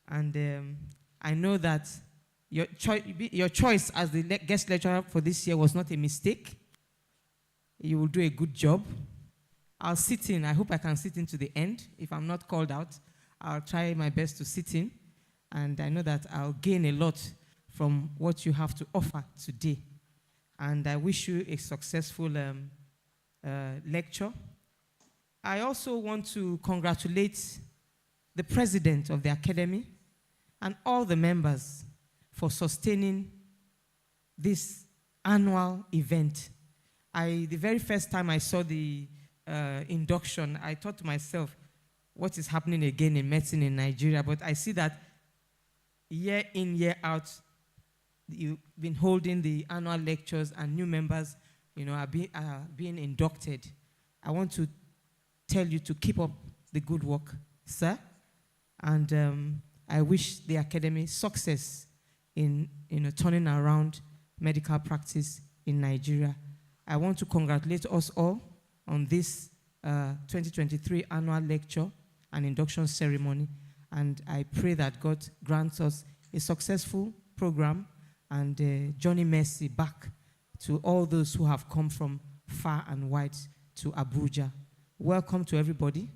And I know that your choice as the guest lecturer for this year was not a mistake. You will do a good job. I'll sit in. I hope I can sit in to the end. If I'm not called out, I'll try my best to sit in. And I know that I'll gain a lot from what you have to offer today. And I wish you a successful lecture. I also want to congratulate the president of the academy and all the members for sustaining this annual event. The very first time I saw the induction, I thought to myself, what is happening again in medicine in Nigeria? But I see that year in, year out, you've been holding the annual lectures and new members, are being inducted. I want to tell you to keep up the good work, sir. And I wish the academy success in turning around medical practice in Nigeria. I want to congratulate us all on this 2023 annual lecture and induction ceremony. And I pray that God grants us a successful program and journey mercy back to all those who have come from far and wide to Abuja. Welcome to everybody.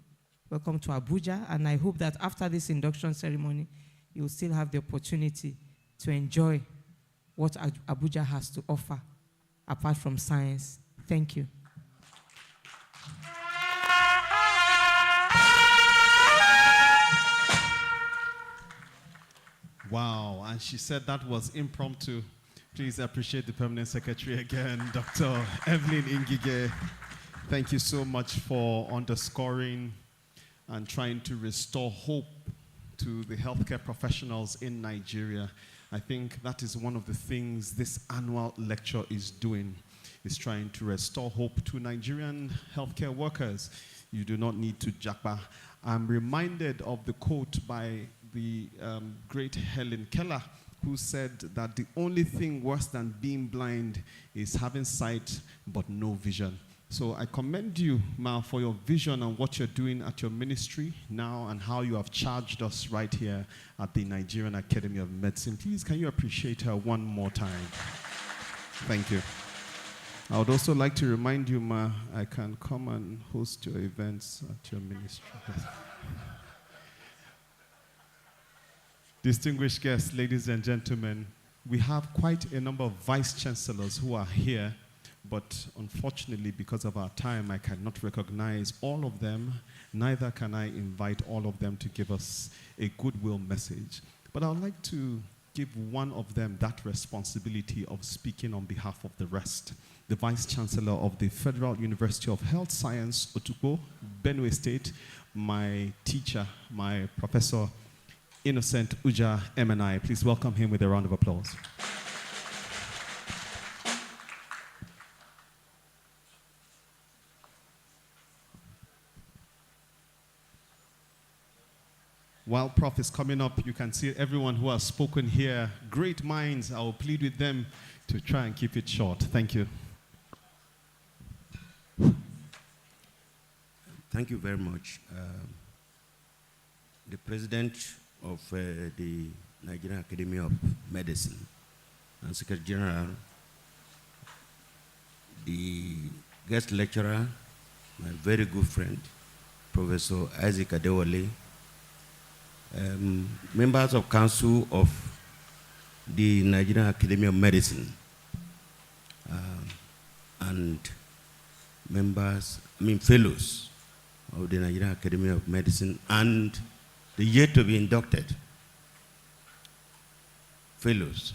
Welcome to Abuja. And I hope that after this induction ceremony, you will still have the opportunity to enjoy what Abuja has to offer, apart from science. Thank you. Wow, and she said that was impromptu. Please appreciate the permanent secretary again, Dr. Evelyn Ingige. Thank you so much for underscoring and trying to restore hope to the healthcare professionals in Nigeria. I think that is one of the things this annual lecture is doing, is trying to restore hope to Nigerian healthcare workers. You do not need to japa. I'm reminded of the quote by the great Helen Keller, who said that the only thing worse than being blind is having sight but no vision. So I commend you, Ma, for your vision and what you're doing at your ministry now and how you have charged us right here at the Nigerian Academy of Medicine. Please, can you appreciate her one more time? Thank you. I would also like to remind you, Ma, I can come and host your events at your ministry. Distinguished guests, ladies and gentlemen, we have quite a number of vice chancellors who are here, but unfortunately, because of our time, I cannot recognize all of them. Neither can I invite all of them to give us a goodwill message. But I would like to give one of them that responsibility of speaking on behalf of the rest. The Vice Chancellor of the Federal University of Health Science, Otukpo, Benue State, my teacher, my Professor Innocent Uja MNI. Please welcome him with a round of applause. While Prof is coming up, you can see everyone who has spoken here. Great minds. I will plead with them to try and keep it short. Thank you. Thank you very much. The President of the Nigerian Academy of Medicine and Secretary General, the guest lecturer, my very good friend, Professor Isaac Adewale, members of Council of the Nigerian Academy of Medicine, and fellows of the Nigerian Academy of Medicine, and the yet to be inducted fellows.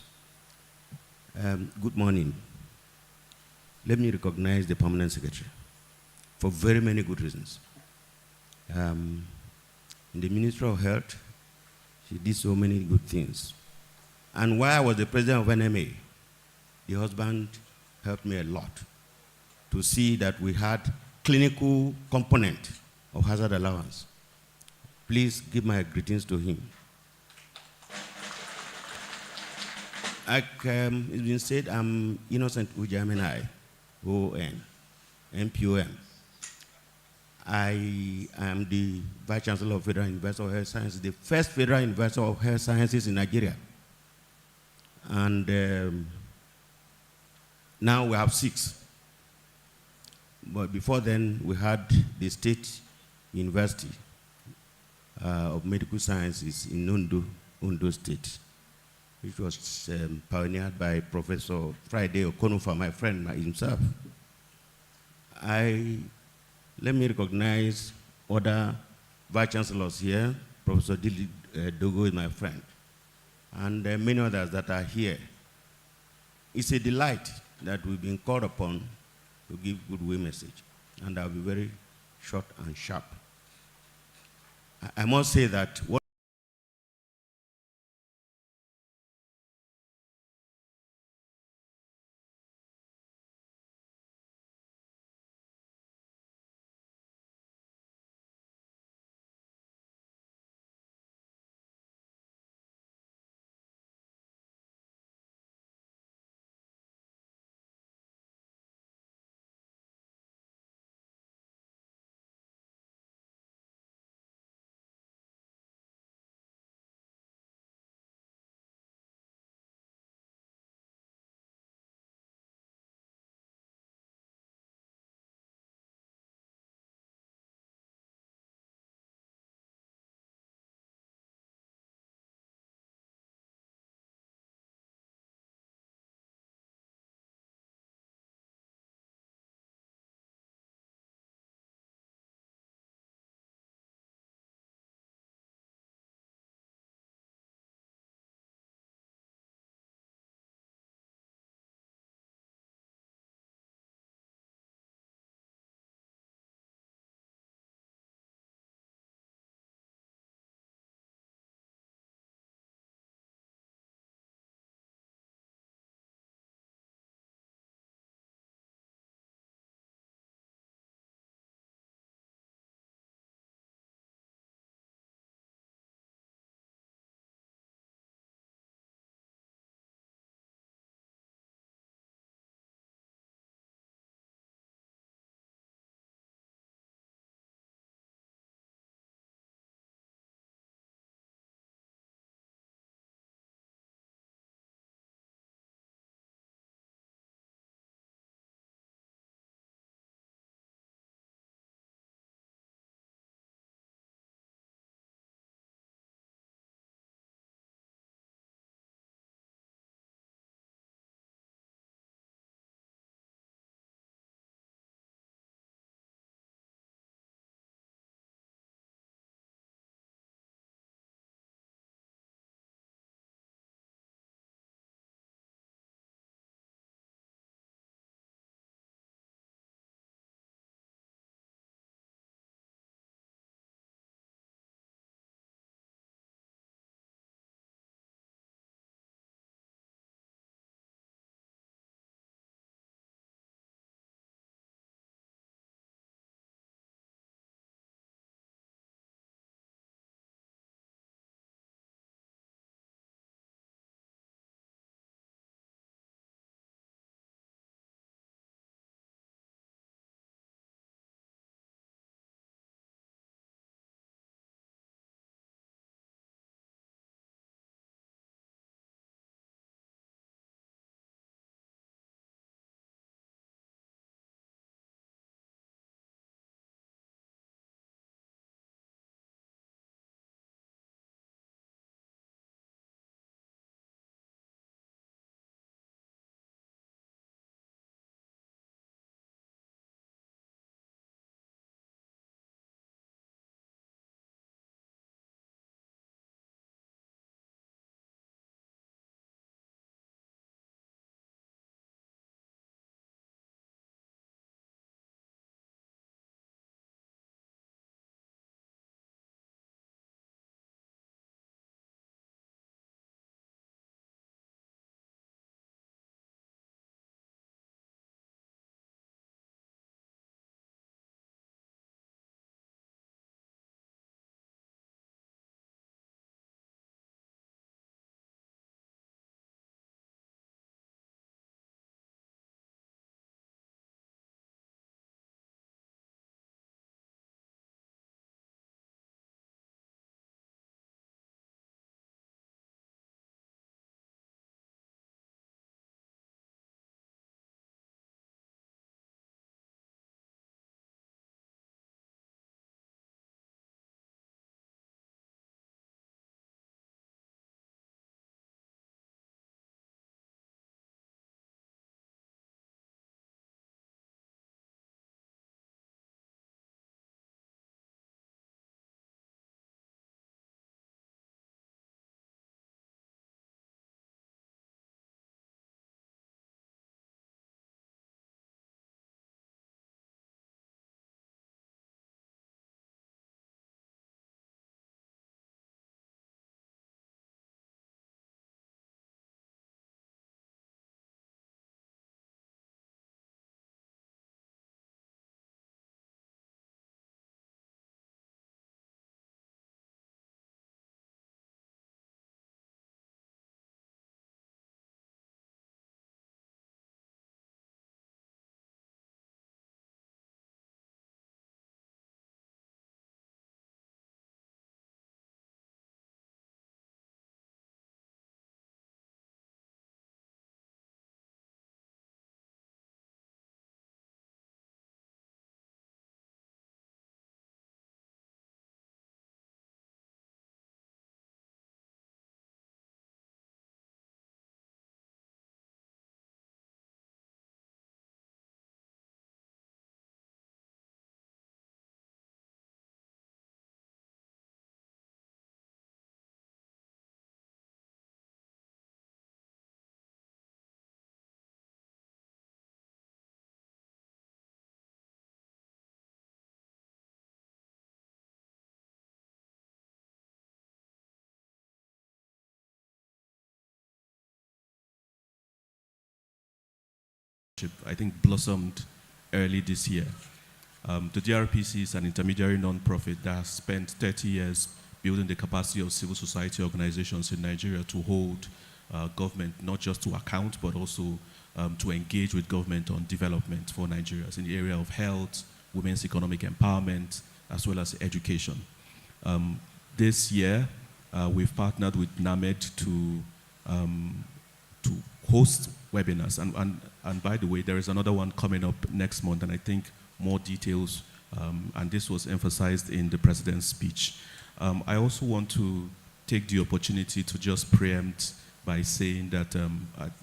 Good morning. Let me recognize the permanent secretary for very many good reasons. In the Ministry of Health, she did so many good things. And while I was the president of NMA, the husband helped me a lot to see that we had clinical component of hazard allowance. Please give my greetings to him. Like it's been said, I'm Innocent Uja MNI, ON, MPOM. I am the Vice Chancellor of Federal University of Health Sciences, the first Federal University of Health Sciences in Nigeria. And now we have 6. But before then, we had the State University of Medical Sciences in Ondo State, which was pioneered by Professor Friday Okonufa, my friend himself. Let me recognize other Vice Chancellors here. Professor Dili Dogo is my friend, and many others that are here. It's a delight that we've been called upon to give goodwill message, and I'll be very short and sharp. I must say that what partnership, I think, blossomed early this year. The DRPC is an intermediary non-profit that has spent 30 years building the capacity of civil society organizations in Nigeria to hold government, not just to account, but also to engage with government on development for Nigerians in the area of health, women's economic empowerment, as well as education. This year, we've partnered with NAMED to host webinars. And by the way, there is another one coming up next month, and I think more details, and this was emphasized in the president's speech. I also want to take the opportunity to just preempt by saying that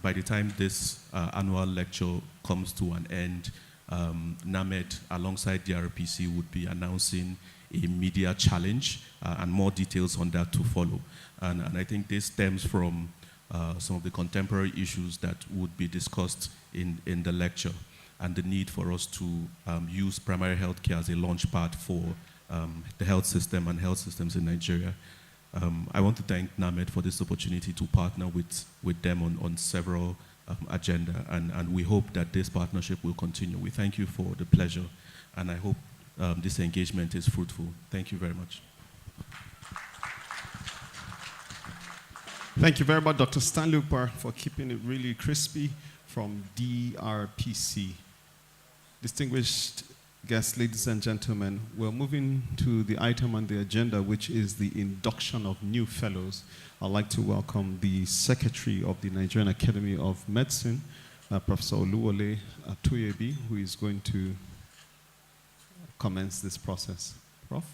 by the time this annual lecture comes to an end, NAMED, alongside the RPC, would be announcing a media challenge, and more details on that to follow. And I think this stems from some of the contemporary issues that would be discussed in the lecture, and the need for us to use primary health care as a launch pad for the health system and health systems in Nigeria. I want to thank NAMED for this opportunity to partner with them on several agenda, and we hope that this partnership will continue. We thank you for the pleasure, and I hope this engagement is fruitful. Thank you very much. Thank you very much, Dr. Stanley Upar, for keeping it really crispy from DRPC. Distinguished guests, ladies and gentlemen, we're moving to the item on the agenda, which is the induction of new fellows. I'd like to welcome the Secretary of the Nigerian Academy of Medicine, Professor Oluwole Atoyebi, who is going to commence this process. Prof?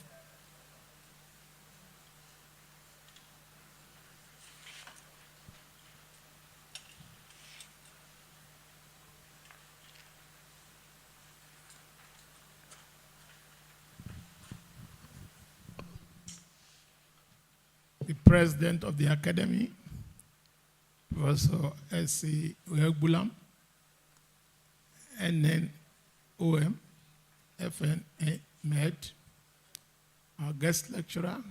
The president of the academy, Professor S.C. Uegbulam, NNOM, FNA Med, our guest lecturer,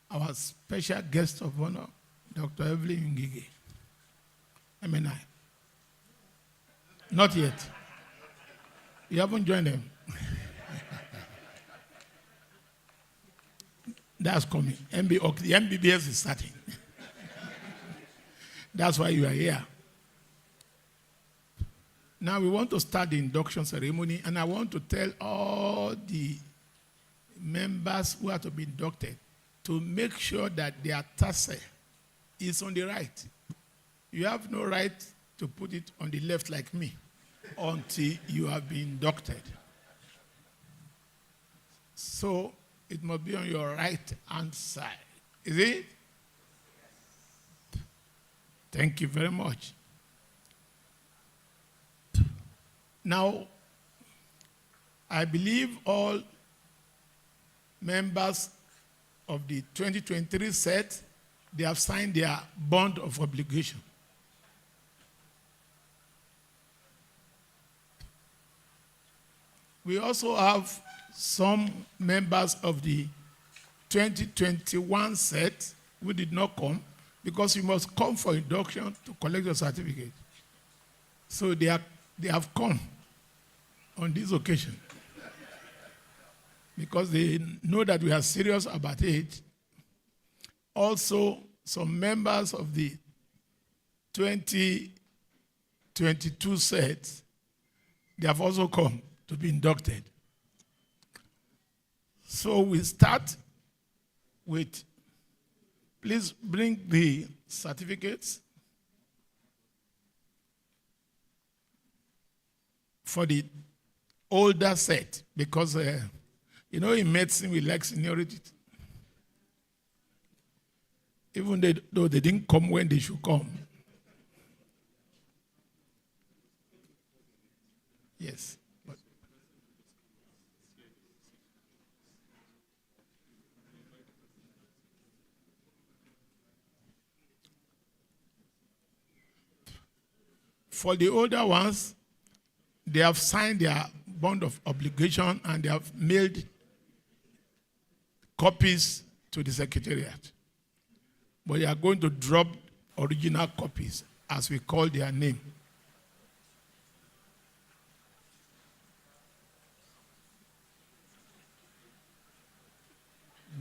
our special guest of honor, Dr. Evelyn Ngige, MNI. Not yet. You haven't joined them. That's coming. The MBBS is starting. That's why you are here. Now we want to start the induction ceremony, and I want to tell all the members who are to be inducted to make sure that their tassel is on the right. You have no right to put it on the left like me until you have been inducted. So it must be on your right hand side. Is it? Thank you very much. Now, I believe all members of the 2023 set, they have signed their bond of obligation. We also have some members of the 2021 set who did not come because you must come for induction to collect your certificate. So they have come on this occasion because they know that we are serious about it. Also, some members of the 2022 set, they have also come to be inducted. So we start with, please bring the certificates for the older set, because you know in medicine we like seniority. Even though they didn't come when they should come. Yes. But for the older ones, they have signed their bond of obligation and they have mailed copies to the secretariat. But they are going to drop original copies, as we call their name.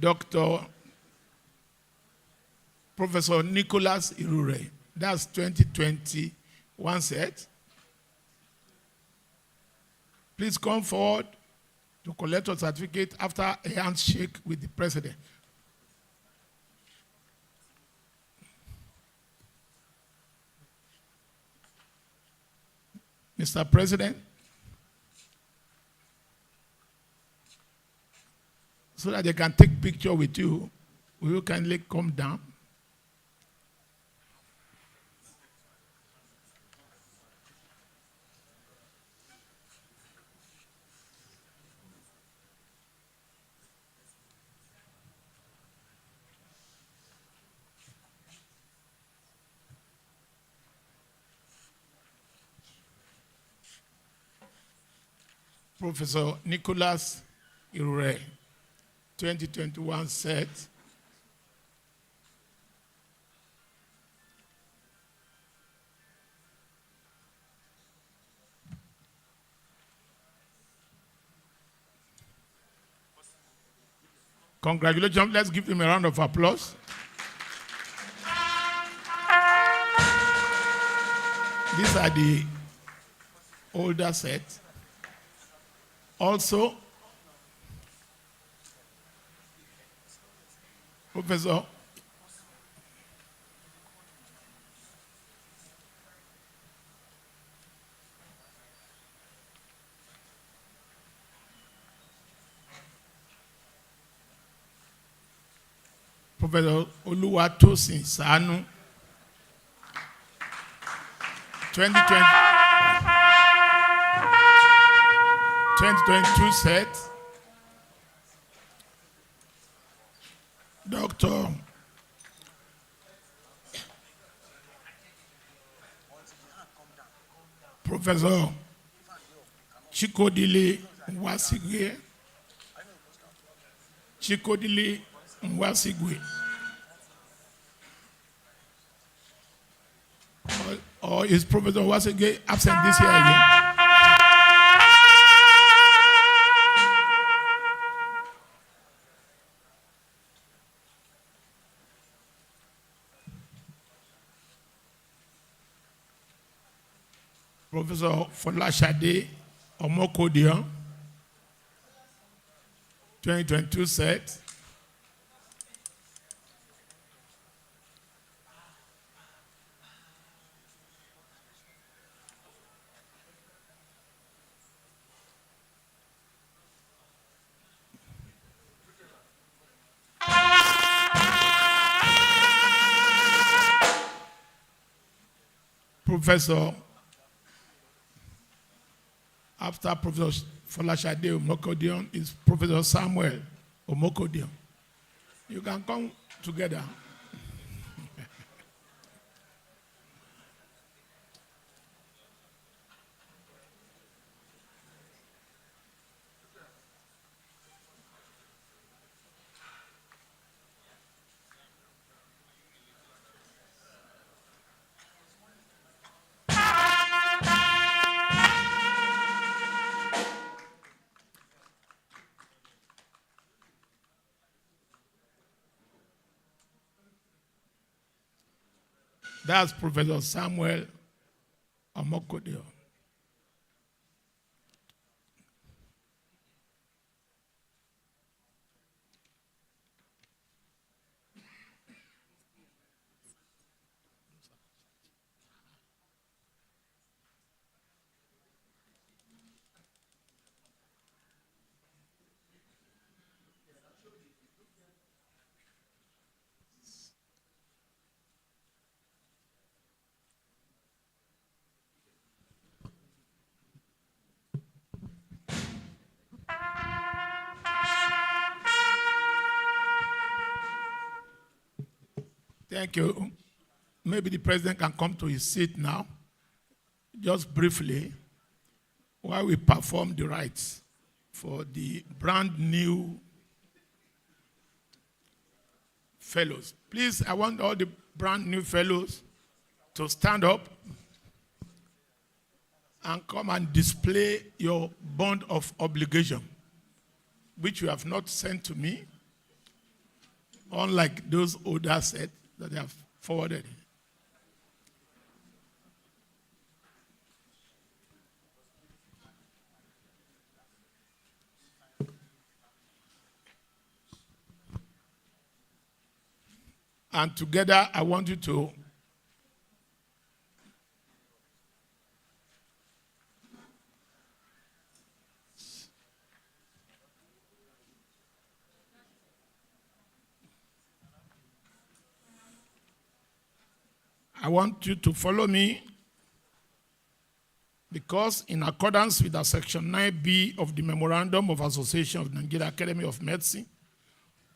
Dr. Professor Nicholas Irure. That's 2021 set. Please come forward to collect your certificate after a handshake with the president. Mr. President, so that they can take picture with you, will you kindly come down? Professor Nicholas Irure, 2021 set. Congratulations. Let's give him a round of applause. These are the older sets. Also, Professor Oluwatosin Sanu, 2022 set. Dr. Professor Chikodili Nwasigwe. Chikodili Nwasigwe. Or is Professor Nwasigwe absent this year again? Professor Folashade Omokodion, 2022 set. Professor, after Professor Folashade Omokodion is Professor Samuel Omokodion. You can come together. That's Professor Samuel Omokodion. Thank you. Maybe the president can come to his seat now, just briefly, while we perform the rites for the brand new fellows. Please, I want all the brand new fellows to stand up and come and display your bond of obligation, which you have not sent to me. unlike those older sets that they have forwarded. And together, I want you to follow me, because in accordance with the section 9B of the Memorandum of Association of Nigeria Academy of Medicine,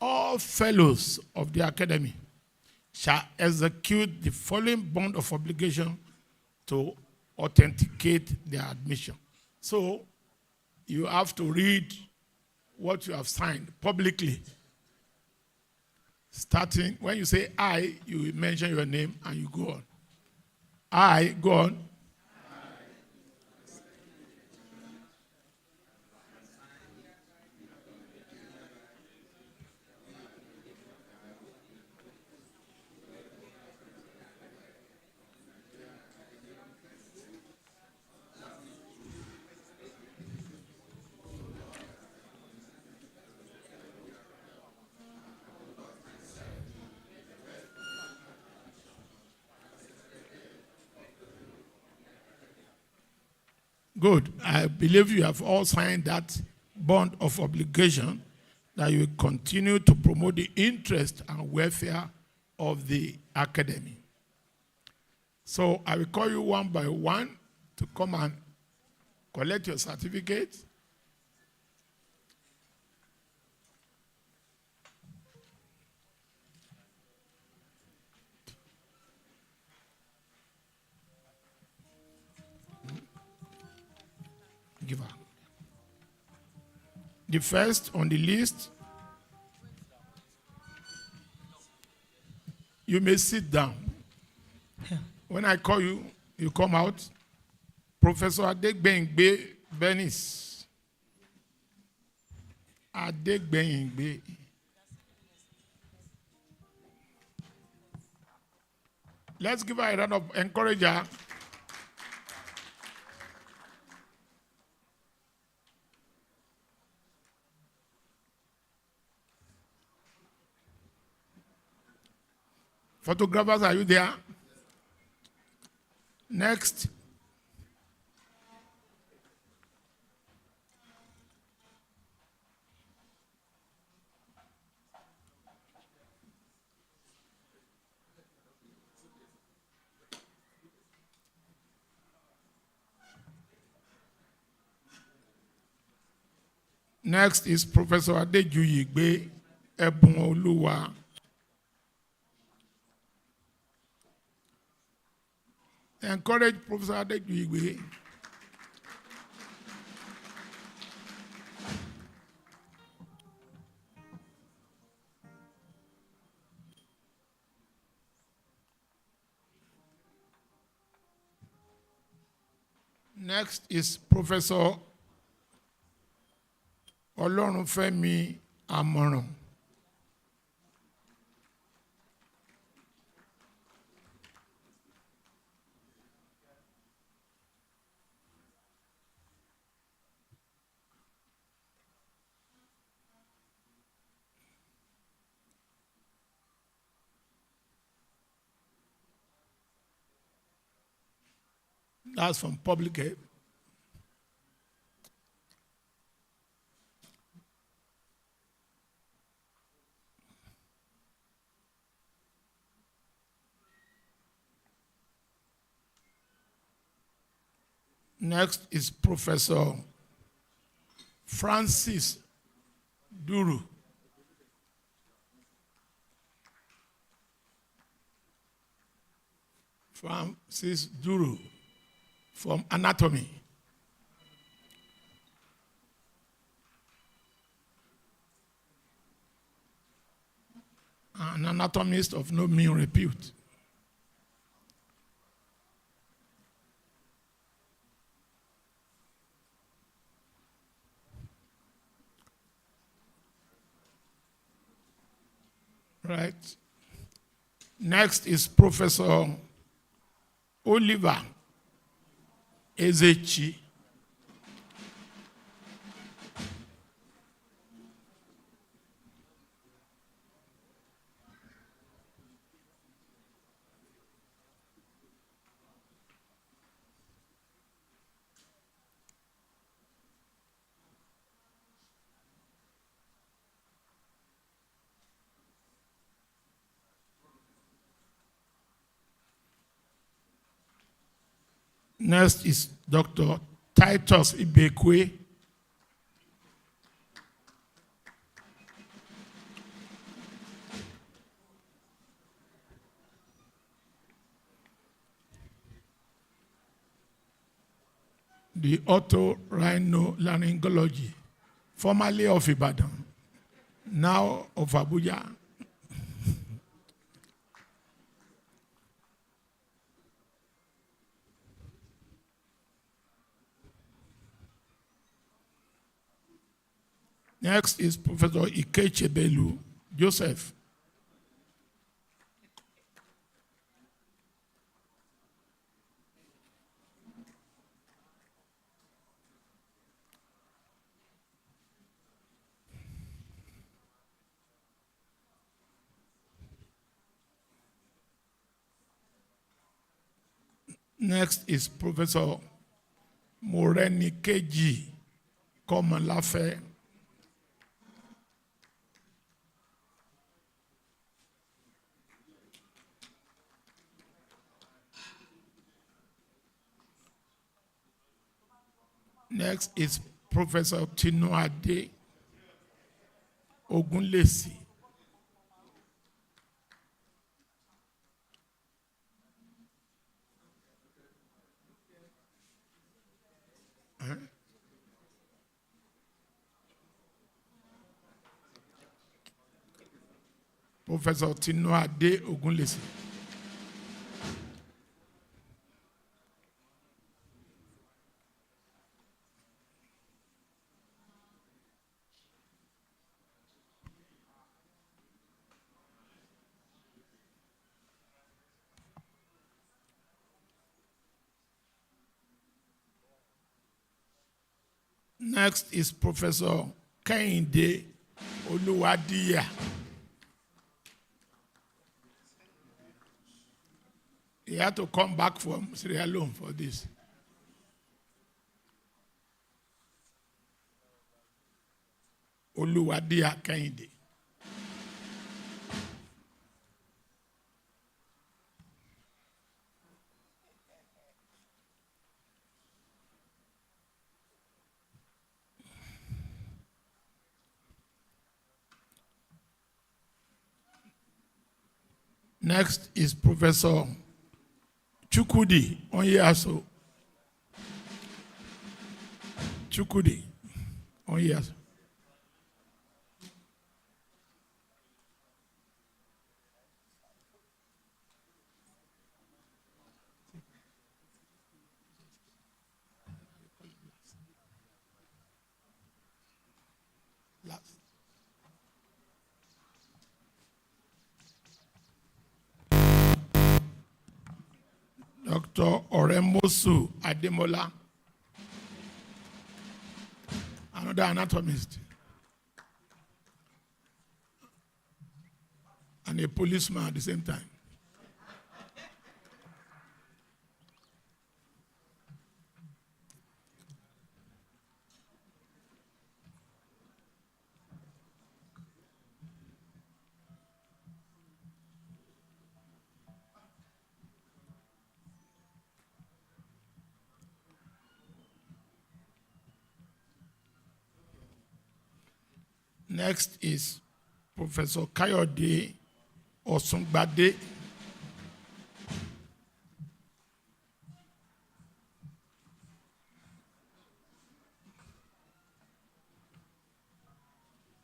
all fellows of the academy shall execute the following bond of obligation to authenticate their admission. So you have to read what you have signed publicly. Starting, when you say I, you will mention your name and you go on. I, go on. Good. I believe you have all signed that bond of obligation that you will continue to promote the interest and welfare of the academy. So I will call you one by one to come and collect your certificate. Give her. The first on the list, you may sit down. When I call you, you come out. Professor Adegbengbe Benis. Adegbengbe. Let's give her a round of encouragement. Photographers, are you there? Next. Next is Professor Adejuyigbe Ebunoluwa. Encourage Professor Adejuyigbe. Next is Professor Olorunfemi Amoran. That's from public aid. Next is Professor Francis Duru. Francis Duru from anatomy. An anatomist of no mean repute. Right. Next is Professor Oliver Ezechi. Next is Dr. Titus Ibekwe. The otorhinolaryngology, formerly of Ibadan, now of Abuja. Next is Professor Ikechebelu Joseph. Next is Professor Morenikeji Komalafe. Next is Professor Tinuade Ogunlesi. Professor Tinuade Ogunlesi. Next is Professor Kehinde Oluwadiya. He had to come back from Sierra Leone for this. Oluwadiya Kehinde. Next is Professor Chukudi Onyeaso. Chukudi Onyeaso. Dr. Oremosu Ademola, another anatomist, and a policeman at the same time. Next is Professor Kayode Osungbade.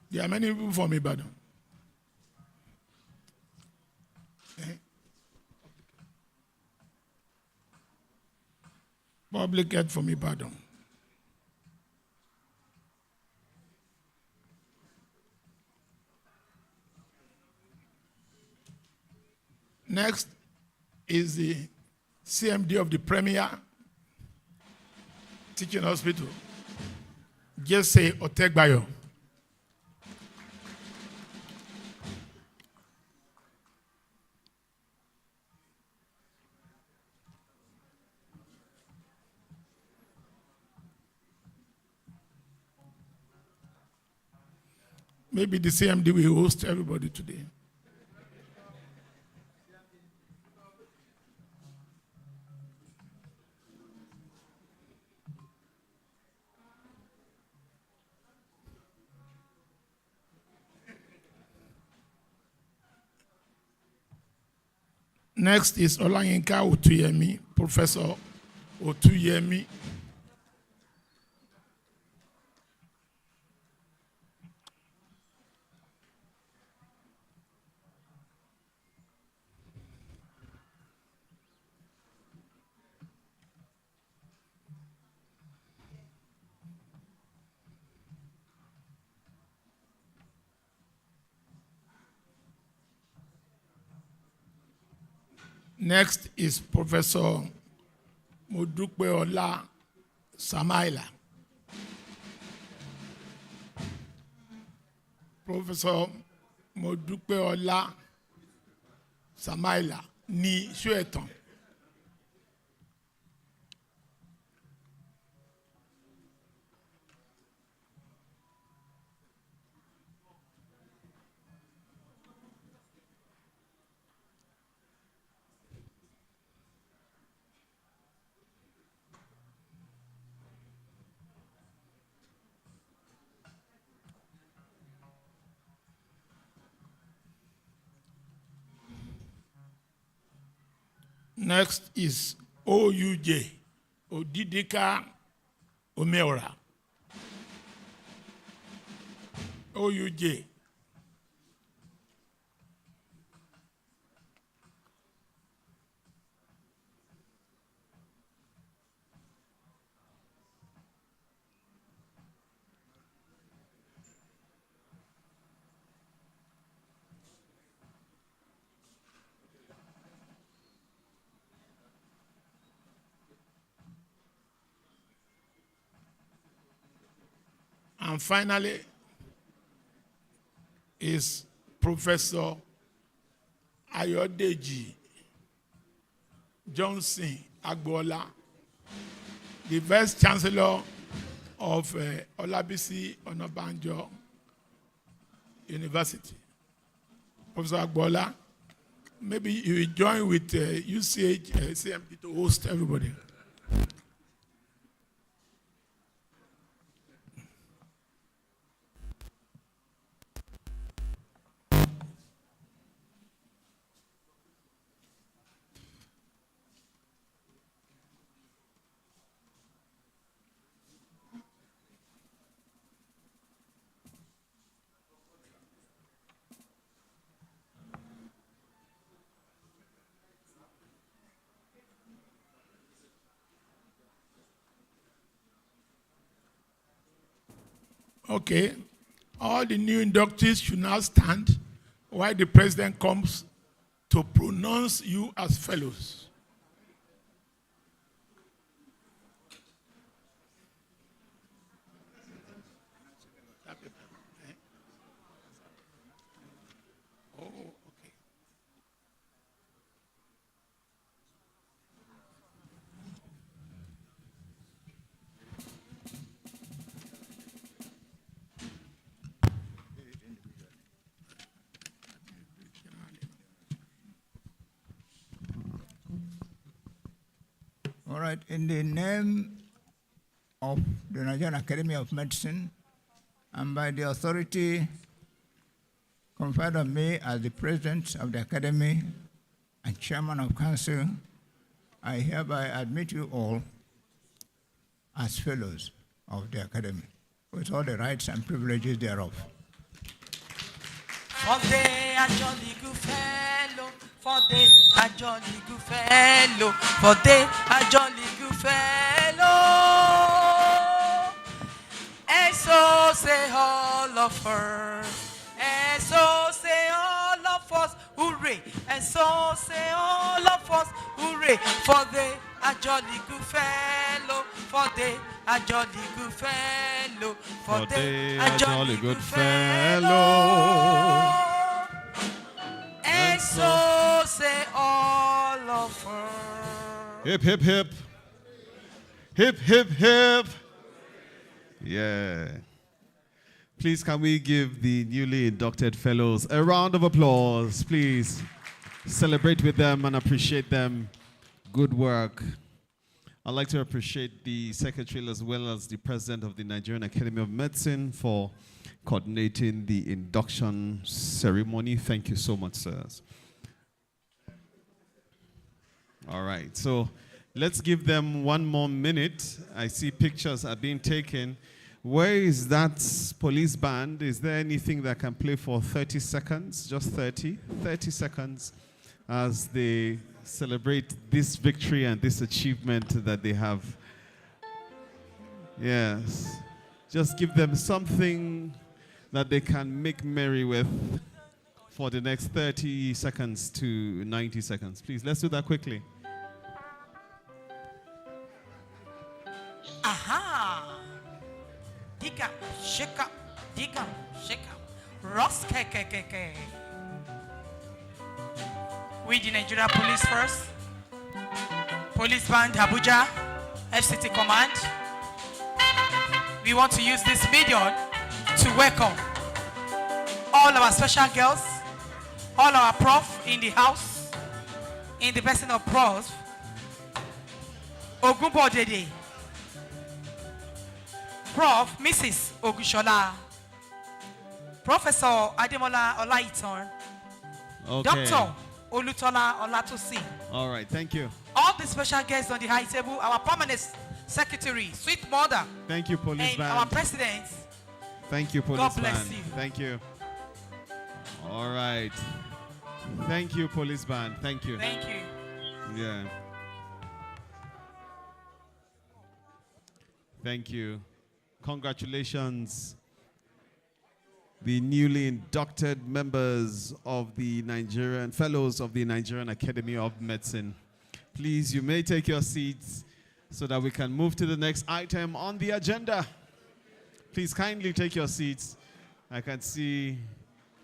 There are many people from Ibadan. Public head from Ibadan. Next is the CMD of the Premier Teaching Hospital, Jesse Otegbayo. Maybe the CMD will host everybody today. Next is Olayinka Otuyemi, Professor Otuyemi. Next is Professor Modupeola Samaila. Professor Modupeola Samaila ní Sueton. Next is OUJ, Odidika Omeora. OUJ. And finally is Professor Ayodeji Johnson Agbola, the Vice Chancellor of Olabisi Onabanjo University. Professor Agbola, maybe you will join with UCH CMD to host everybody. Okay, all the new inductees should now stand while the president comes to pronounce you as fellows. Oh, okay. All right, in the name of the Nigerian Academy of Medicine and by the authority conferred on me as the president of the Academy and chairman of council, I hereby admit you all as fellows of the Academy with all the rights and privileges thereof. For they are jolly good fellow, for they are jolly good fellow, for they are jolly good fellow. And so say all of us, and so say all of us, hooray. And so say all of us, hooray, for they are jolly good fellow, for they are jolly good fellow, for they are jolly good fellow. And so say all of us. Hip, hip, hip. Hip, hip, hip. Yeah. Please, can we give the newly inducted fellows a round of applause, please? Celebrate with them and appreciate them. Good work. I'd like to appreciate the secretary as well as the president of the Nigerian Academy of Medicine for coordinating the induction ceremony. Thank you so much, sirs. All right, so let's give them 1 more minute. I see pictures are being taken. Where is that police band? Is there anything that can play for 30 seconds? Just 30 seconds as they celebrate this victory and this achievement that they have. Yes. Just give them something that they can make merry with for the next 30 seconds to 90 seconds. Please, let's do that quickly. Aha! Dig up, shake up, dig up, shake up. Ross KKKK. We the Nigeria Police Force, Police Band Abuja, FCT Command. We want to use this medium to welcome all our special girls, all our prof in the house, in the person of Prof. Ogunbodede, Prof. Mrs. Ogushola, Professor Ademola Olaitan, Okay. Dr. Olutola Olatosi. All right, thank you. All the special guests on the high table, our permanent secretary, sweet mother, Thank you, police and band. our president. Thank you, police God bless band. you. Thank you. All right. Thank you, police band. Thank you. Thank you. Yeah. Thank you. Congratulations, the newly inducted members of the Nigerian Fellows of the Nigerian Academy of Medicine. Please, you may take your seats so that we can move to the next item on the agenda. Please kindly take your seats. I can see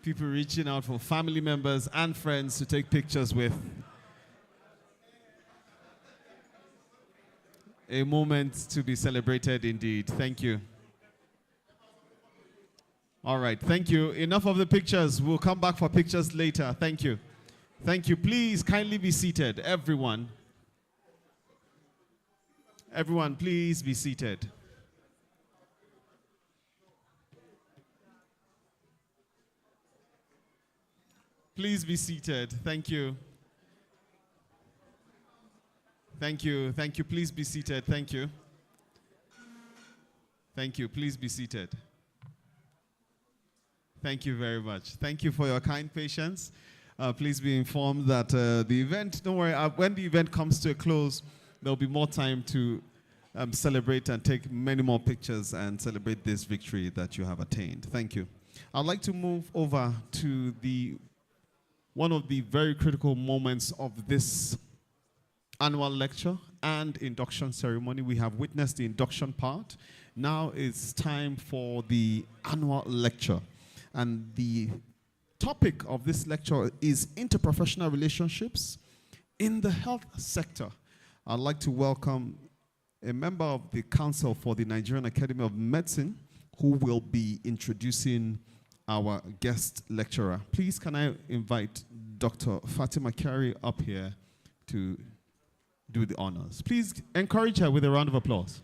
people reaching out for family members and friends to take pictures with. A moment to be celebrated indeed. Thank you. All right, thank you. Enough of the pictures. We'll come back for pictures later. Thank you. Thank you. Please kindly be seated, everyone. Everyone, please be seated. Please be seated. Thank you. Thank you. Thank you. Please be seated. Thank you. Thank you. Please be seated. Thank you very much. Thank you for your kind patience. Please be informed that the event, don't worry, when the event comes to a close, there'll be more time to celebrate and take many more pictures and celebrate this victory that you have attained. Thank you. I'd like to move over to one of the very critical moments of this annual lecture and induction ceremony. We have witnessed the induction part. Now it's time for the annual lecture. And the topic of this lecture is interprofessional relationships in the health sector. I'd like to welcome a member of the Council for the Nigerian Academy of Medicine who will be introducing our guest lecturer. Please, can I invite Dr. Fatima Kari up here to do the honors. Please encourage her with a round of applause.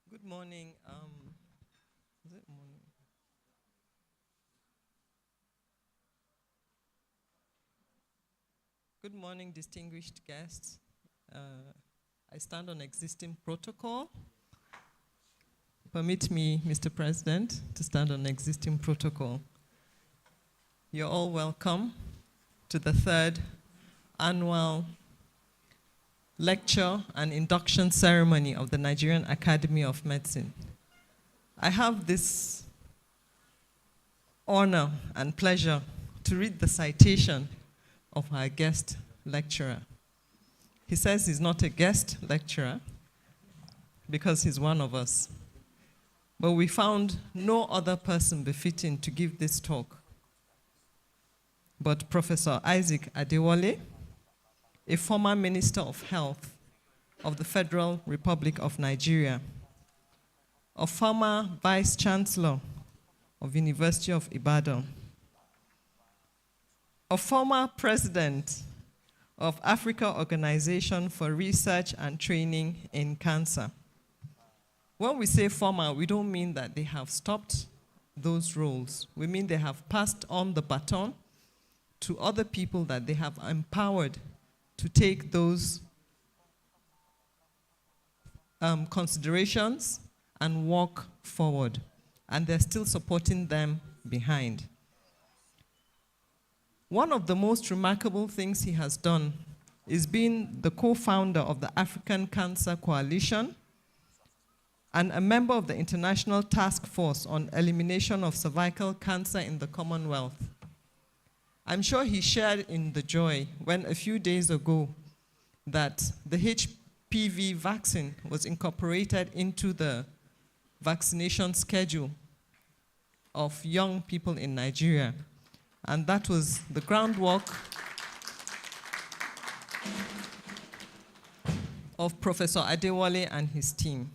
Good morning. Is it morning? Good morning, distinguished guests. I stand on existing protocol. Permit me, Mr. President, to stand on existing protocol. You're all welcome to the 3rd annual lecture and induction ceremony of the Nigerian Academy of Medicine. I have this honor and pleasure to read the citation of our guest lecturer. He says he's not a guest lecturer because he's one of us. But we found no other person befitting to give this talk but Professor Isaac Adewale, a former Minister of Health of the Federal Republic of Nigeria, a former Vice Chancellor of University of Ibadan, a former President of Africa Organization for Research and Training in Cancer. When we say former, we don't mean that they have stopped those roles. We mean they have passed on the baton to other people that they have empowered to take those considerations and walk forward. And they're still supporting them behind. One of the most remarkable things he has done is being the co-founder of the African Cancer Coalition and a member of the International Task Force on Elimination of Cervical Cancer in the Commonwealth. I'm sure he shared in the joy when a few days ago that the HPV vaccine was incorporated into the vaccination schedule of young people in Nigeria. And that was the groundwork of Professor Adewale and his team.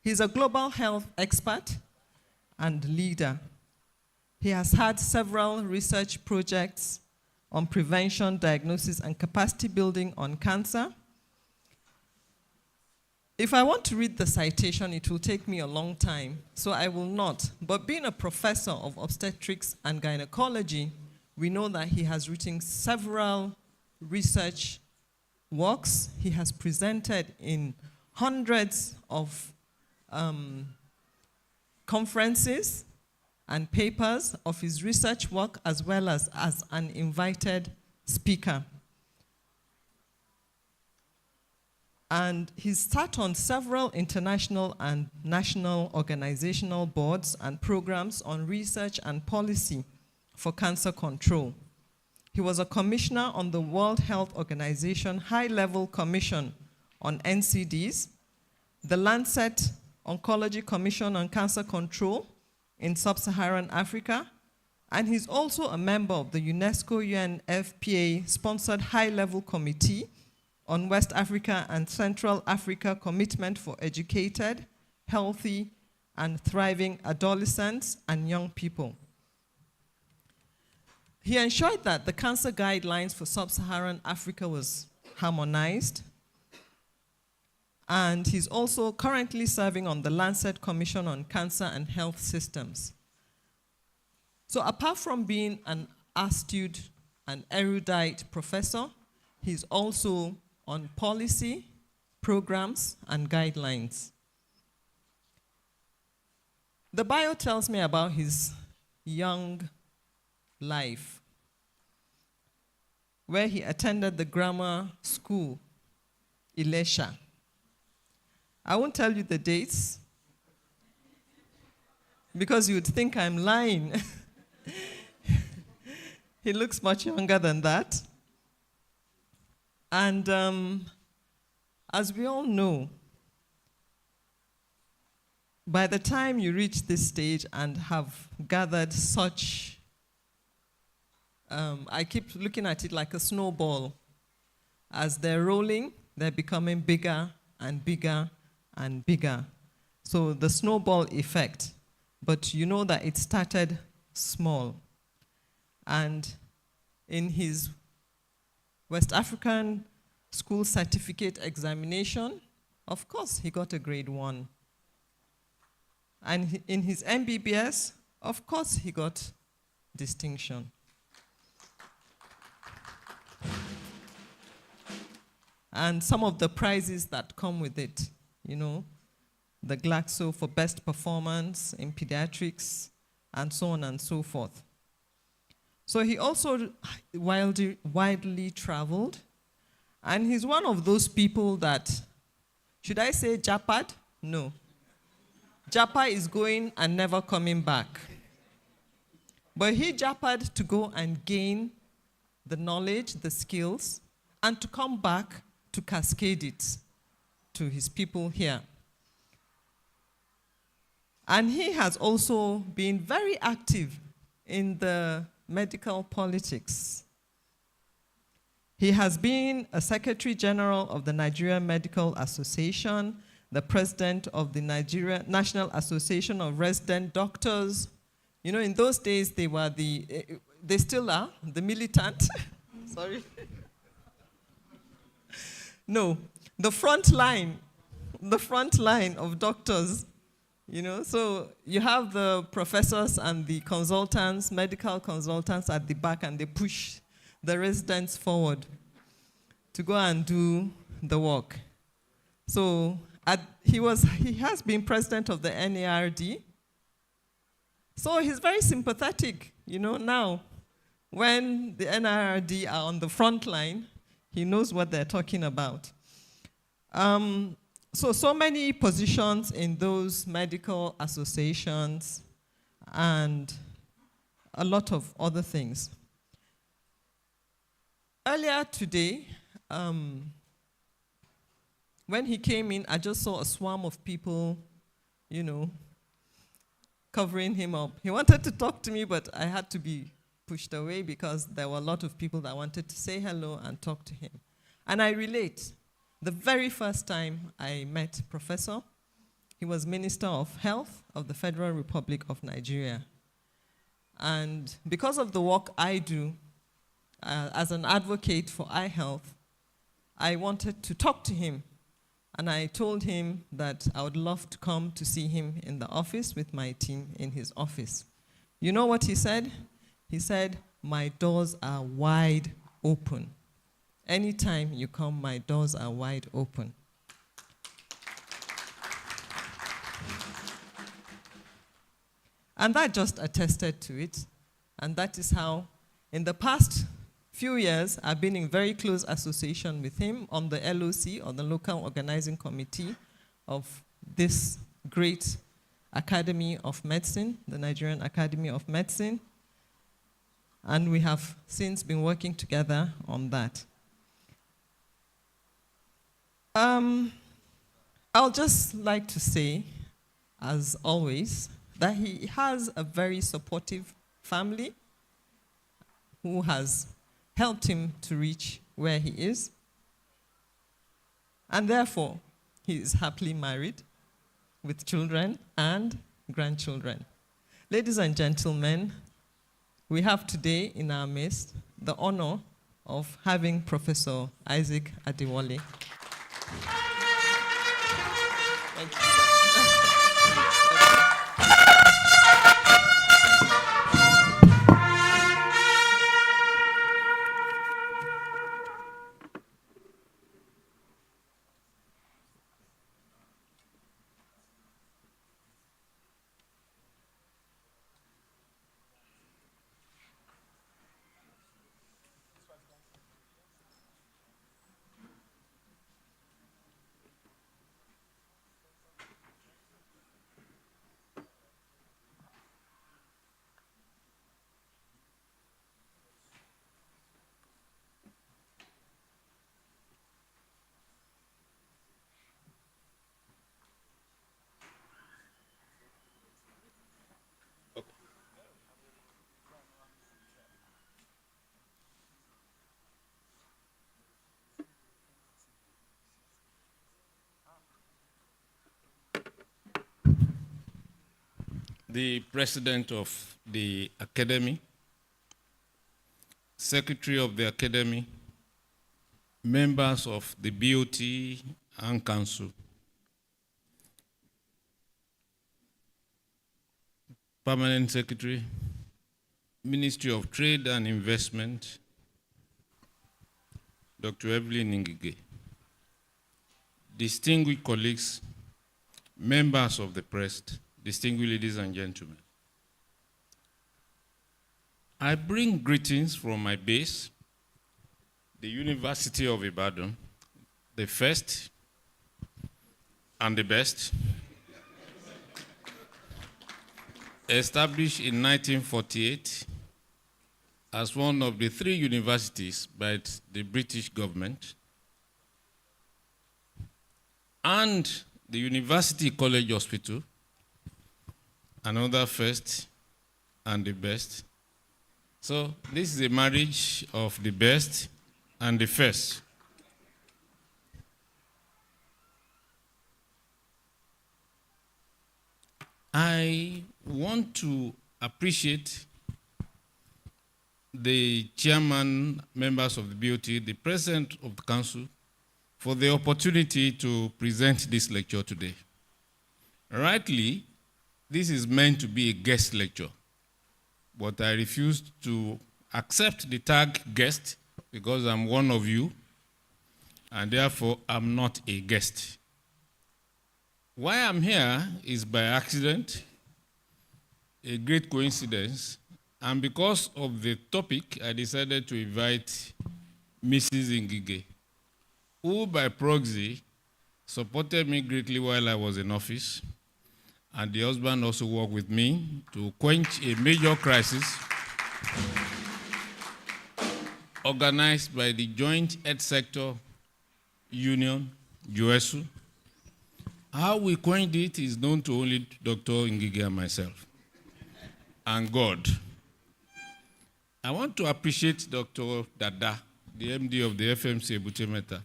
He's a global health expert and leader. He has had several research projects on prevention, diagnosis, and capacity building on cancer. If I want to read the citation, it will take me a long time, so I will not. But being a professor of obstetrics and gynecology, we know that he has written several research works. He has presented in hundreds of conferences and papers of his research work, as well as an invited speaker. And he's sat on several international and national organizational boards and programs on research and policy for cancer control. He was a commissioner on the World Health Organization High-Level Commission on NCDs, the Lancet Oncology Commission on Cancer Control in Sub-Saharan Africa, and he's also a member of the UNESCO UNFPA-sponsored High-Level Committee on West Africa and Central Africa Commitment for Educated, Healthy, and Thriving Adolescents and Young People. He ensured that the cancer guidelines for Sub-Saharan Africa was harmonized, and he's also currently serving on the Lancet Commission on Cancer and Health Systems. So apart from being an astute and erudite professor, he's also on policy, programs, and guidelines. The bio tells me about his young life, where he attended the grammar school, Ilesha. I won't tell you the dates, because you would think I'm lying. He looks much younger than that. And as we all know, by the time you reach this stage and have gathered such, I keep looking at it like a snowball. As they're rolling, they're becoming bigger and bigger and bigger. So the snowball effect. But you know that it started small. And in his West African school certificate examination, of course, he got a grade 1. And in his MBBS, of course, he got distinction. And some of the prizes that come with it, you know, the Glaxo for best performance in pediatrics, and so on and so forth. So he also widely traveled. And he's one of those people that, should I say Japad? No. Japa is going and never coming back. But he Japad to go and gain the knowledge, the skills, and to come back to cascade it to his people here. And he has also been very active in the medical politics. He has been a Secretary General of the Nigerian Medical Association, the President of the Nigeria National Association of Resident Doctors. You know, in those days, they were they still are, the militant. Sorry. No, the front line of doctors. You know, so you have the professors and the consultants, medical consultants at the back, and they push the residents forward to go and do the work. So he has been president of the NARD. So he's very sympathetic, you know, now. When the NARD are on the front line, he knows what they're talking about. So many positions in those medical associations and a lot of other things. Earlier today, when he came in, I just saw a swarm of people, you know, covering him up. He wanted to talk to me, but I had to be pushed away because there were a lot of people that wanted to say hello and talk to him. And I relate. The very first time I met Professor, he was Minister of Health of the Federal Republic of Nigeria. And because of the work I do as an advocate for eye health, I wanted to talk to him. And I told him that I would love to come to see him in the office with my team in his office. You know what he said? He said, "My doors are wide open. Anytime you come, my doors are wide open." And that just attested to it. And that is how, in the past few years, I've been in very close association with him on the LOC, or the Local Organizing Committee of this great Academy of Medicine, the Nigerian Academy of Medicine. And we have since been working together on that. I'll just like to say, as always, that he has a very supportive family who has helped him to reach where he is. And therefore, he is happily married with children and grandchildren. Ladies and gentlemen, we have today in our midst the honor of having Professor Isaac Adewale. Thank you. The President of the Academy, Secretary of the Academy, members of the BOT and Council, Permanent Secretary, Ministry of Trade and Investment, Dr. Evelyn Ngige, distinguished colleagues, members of the press, distinguished ladies and gentlemen. I bring greetings from my base, the University of Ibadan, the first and the best, established in 1948 as one of the 3 universities by the British government, and the University College Hospital, another first and the best. So this is a marriage of the best and the first. I want to appreciate the chairman, members of the BOT, the president of the council, for the opportunity to present this lecture today. Rightly, this is meant to be a guest lecture, but I refused to accept the tag guest because I'm one of you, and therefore I'm not a guest. Why I'm here is by accident, a great coincidence, and because of the topic, I decided to invite Mrs. Ngige, who by proxy supported me greatly while I was in office, and the husband also worked with me to quench a major crisis organized by the Joint Health Sector Union, JOESU. How we quenched it is known to only Dr. Ngige and myself, and God. I want to appreciate Dr. Dada, the MD of the FMC Ebute Metta,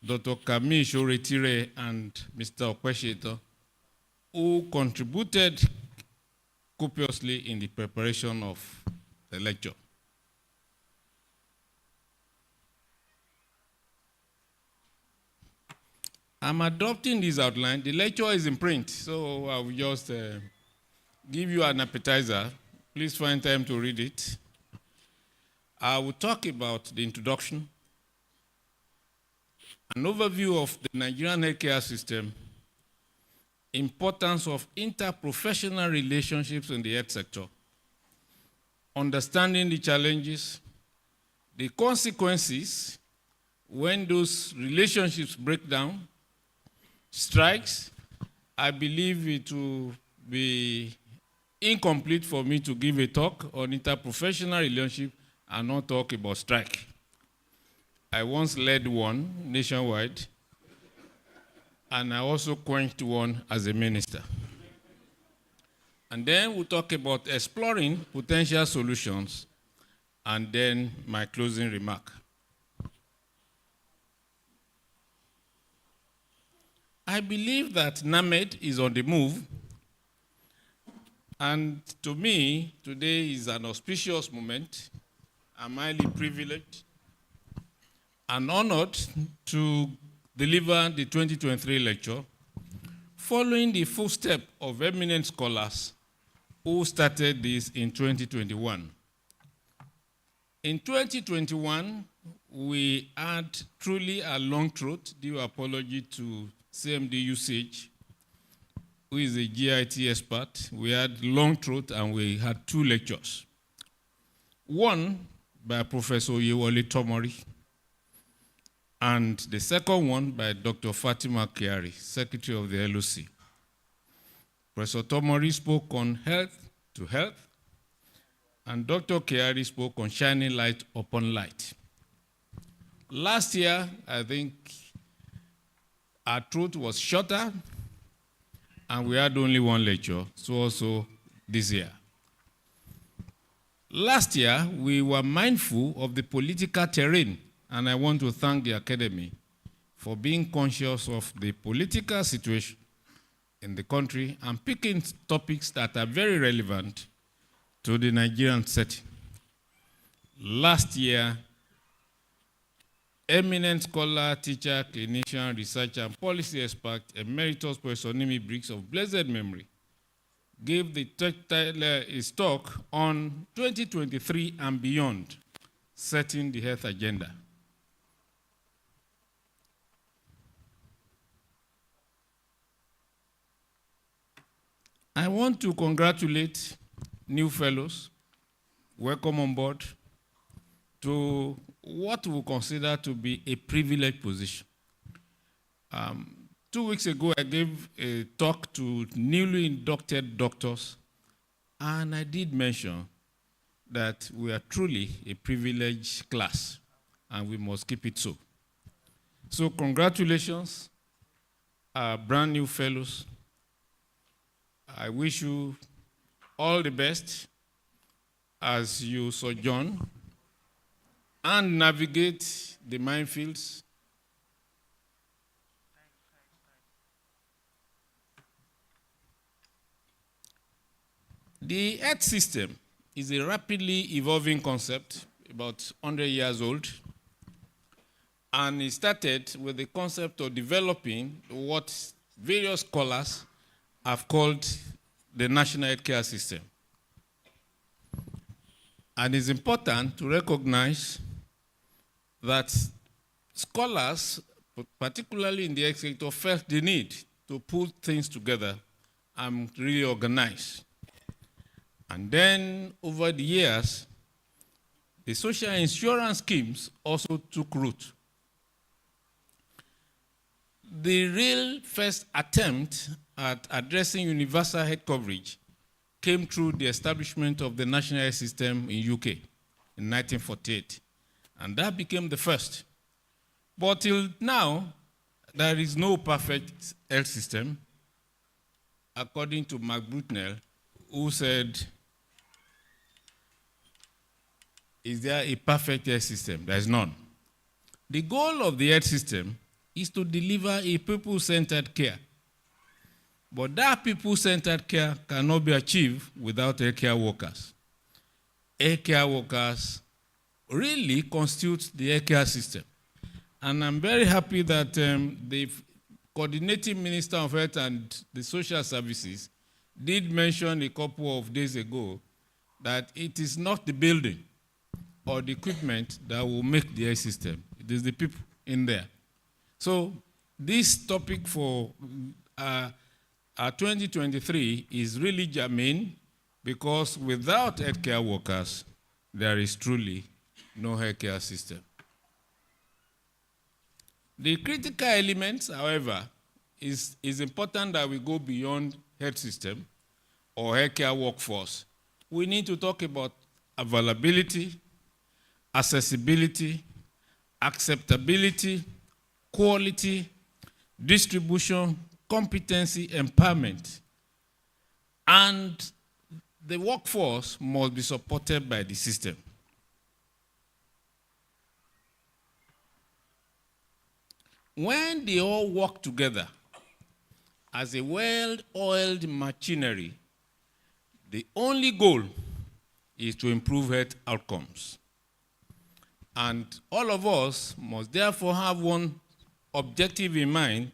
Dr. Kami Shoretire and Mr. Okwesheto, who contributed copiously in the preparation of the lecture. I'm adopting this outline. The lecture is in print, so I will just give you an appetizer. Please find time to read it. I will talk about the introduction, an overview of the Nigerian healthcare system, importance of interprofessional relationships in the health sector, understanding the challenges, the consequences when those relationships break down, strikes. I believe it will be incomplete for me to give a talk on interprofessional relationship and not talk about strike. I once led one nationwide, and I also quenched one as a minister. And then we'll talk about exploring potential solutions, and then my closing remark. I believe that NAMED is on the move, and to me, today is an auspicious moment. I'm highly privileged and honored to deliver the 2023 lecture, following the footsteps of eminent scholars who started this in 2021. In 2021, we had truly a long throat, due apology to CMD usage, who is a GIT expert. We had long throat and we had 2 lectures. One by Professor Oyewole Tomori, and the second one by Dr. Fatima Kiari, Secretary of the LOC. Professor Tomori spoke on health to health, and Dr. Kiari spoke on shining light upon light. Last year, I think our throat was shorter, and we had only 1 lecture, so also this year. Last year, we were mindful of the political terrain, and I want to thank the Academy for being conscious of the political situation in the country and picking topics that are very relevant to the Nigerian setting. Last year, eminent scholar, teacher, clinician, researcher, and policy expert, Emeritus Professor Nimi Briggs of blessed memory, gave his talk on 2023 and beyond, setting the health agenda. I want to congratulate new fellows welcome on board to what we consider to be a privileged position. 2 weeks ago, I gave a talk to newly inducted doctors, and I did mention that we are truly a privileged class, and we must keep it so. So congratulations, brand new fellows. I wish you all the best as you sojourn and navigate the minefields. The Earth system is a rapidly evolving concept, about 100 years old, and it started with the concept of developing what various scholars have called the national healthcare system. And it's important to recognize that scholars, particularly in the health sector, felt the need to put things together and really organize. And then, over the years, the social insurance schemes also took root. The real first attempt at addressing universal health coverage came through the establishment of the national health system in UK in 1948. And that became the first. But till now, there is no perfect health system, according to Mark Brutnell, who said, is there a perfect health system? There is none. The goal of the health system is to deliver a people-centered care. But that people-centered care cannot be achieved without healthcare workers. Healthcare workers really constitute the healthcare system. And I'm very happy that the coordinating Minister of Health and the Social Services did mention a couple of days ago that it is not the building or the equipment that will make the health system. It is the people in there. So this topic for 2023 is really germane, because without healthcare workers, there is truly no healthcare system. The critical elements, however, is important that we go beyond health system or healthcare workforce. We need to talk about availability, accessibility, acceptability, quality, distribution, competency, empowerment. And the workforce must be supported by the system. When they all work together as a well-oiled machinery, the only goal is to improve health outcomes. And all of us must therefore have one objective in mind,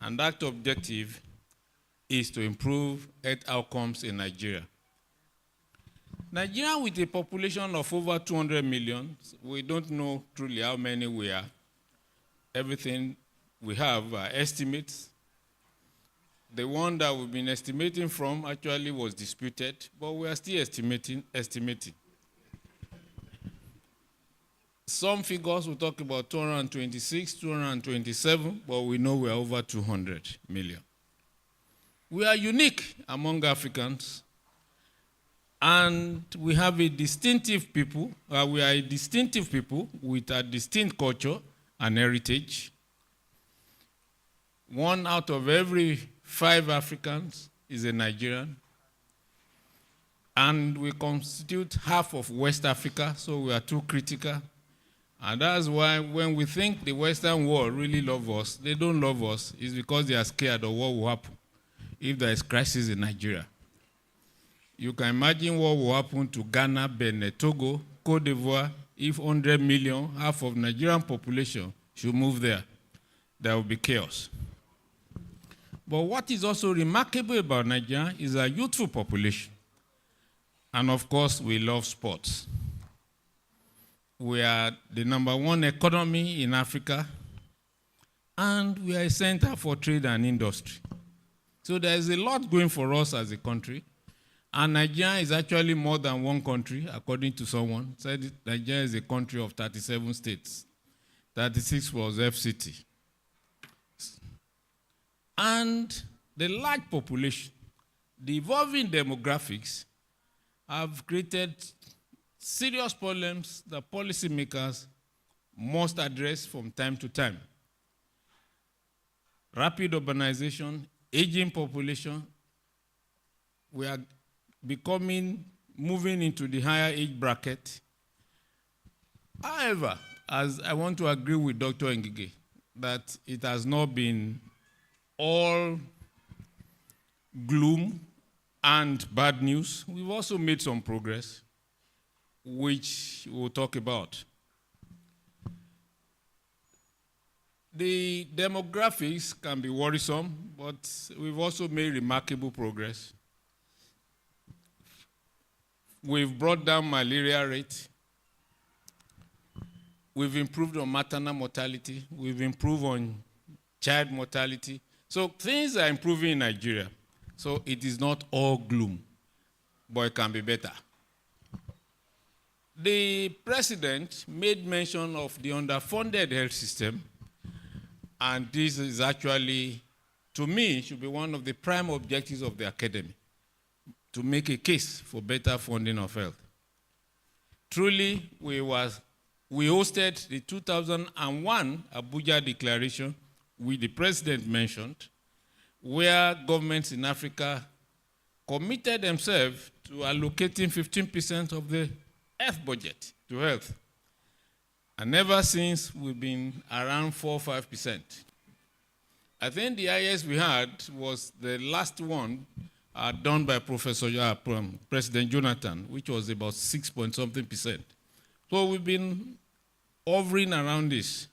and that objective is to improve health outcomes in Nigeria. Nigeria, with a population of over 200 million, we don't know truly how many we are. Everything we have are estimates. The one that we've been estimating from actually was disputed, but we are still estimating. Some figures will talk about 226, 227, but we know we are over 200 million. We are unique among Africans, and we have a distinctive people. We are a distinctive people with a distinct culture and heritage. 1 out of every 5 Africans is a Nigerian. And we constitute half of West Africa, so we are too critical. And that's why when we think the Western world really loves us, they don't love us. It's because they are scared of what will happen if there is crisis in Nigeria. You can imagine what will happen to Ghana, Benin, Togo, Cote d'Ivoire, if 100 million, half of Nigerian population, should move there. There will be chaos. But what is also remarkable about Nigeria is our youthful population. And of course, we love sports. We are the #1 economy in Africa, and we are a center for trade and industry. So there is a lot going for us as a country, And Nigeria is actually more than one country, according to someone. Said Nigeria is a country of 37 states. 36 was FCT. And the large population, the evolving demographics have created serious problems that policymakers must address from time to time. Rapid urbanization, aging population, we are moving into the higher age bracket. However, as I want to agree with Dr. Ngige, that it has not been all gloom and bad news. We've also made some progress, which we'll talk about. The demographics can be worrisome, but we've also made remarkable progress. We've brought down malaria rate. We've improved on maternal mortality. We've improved on child mortality. So things are improving in Nigeria. So it is not all gloom, but it can be better. The president made mention of the underfunded health system, and this is actually, to me, should be one of the prime objectives of the academy, to make a case for better funding of health. Truly, we hosted the 2001 Abuja Declaration, which the president mentioned, where governments in Africa committed themselves to allocating 15% of the health budget to health. And ever since, we've been around 4 or 5%. I think the highest we had was the last one done by President Jonathan, which was about 6-point-something%. So we've been hovering around this.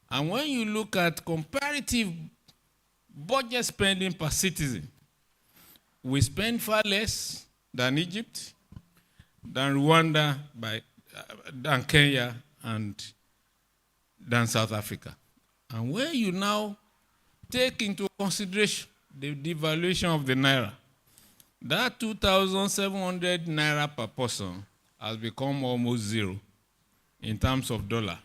And when you look at comparative budget spending per citizen, we spend far less than Egypt, than Rwanda, than Kenya, and than South Africa. And when you now take into consideration the devaluation of the naira, that 2,700 naira per person has become almost zero in terms of dollar.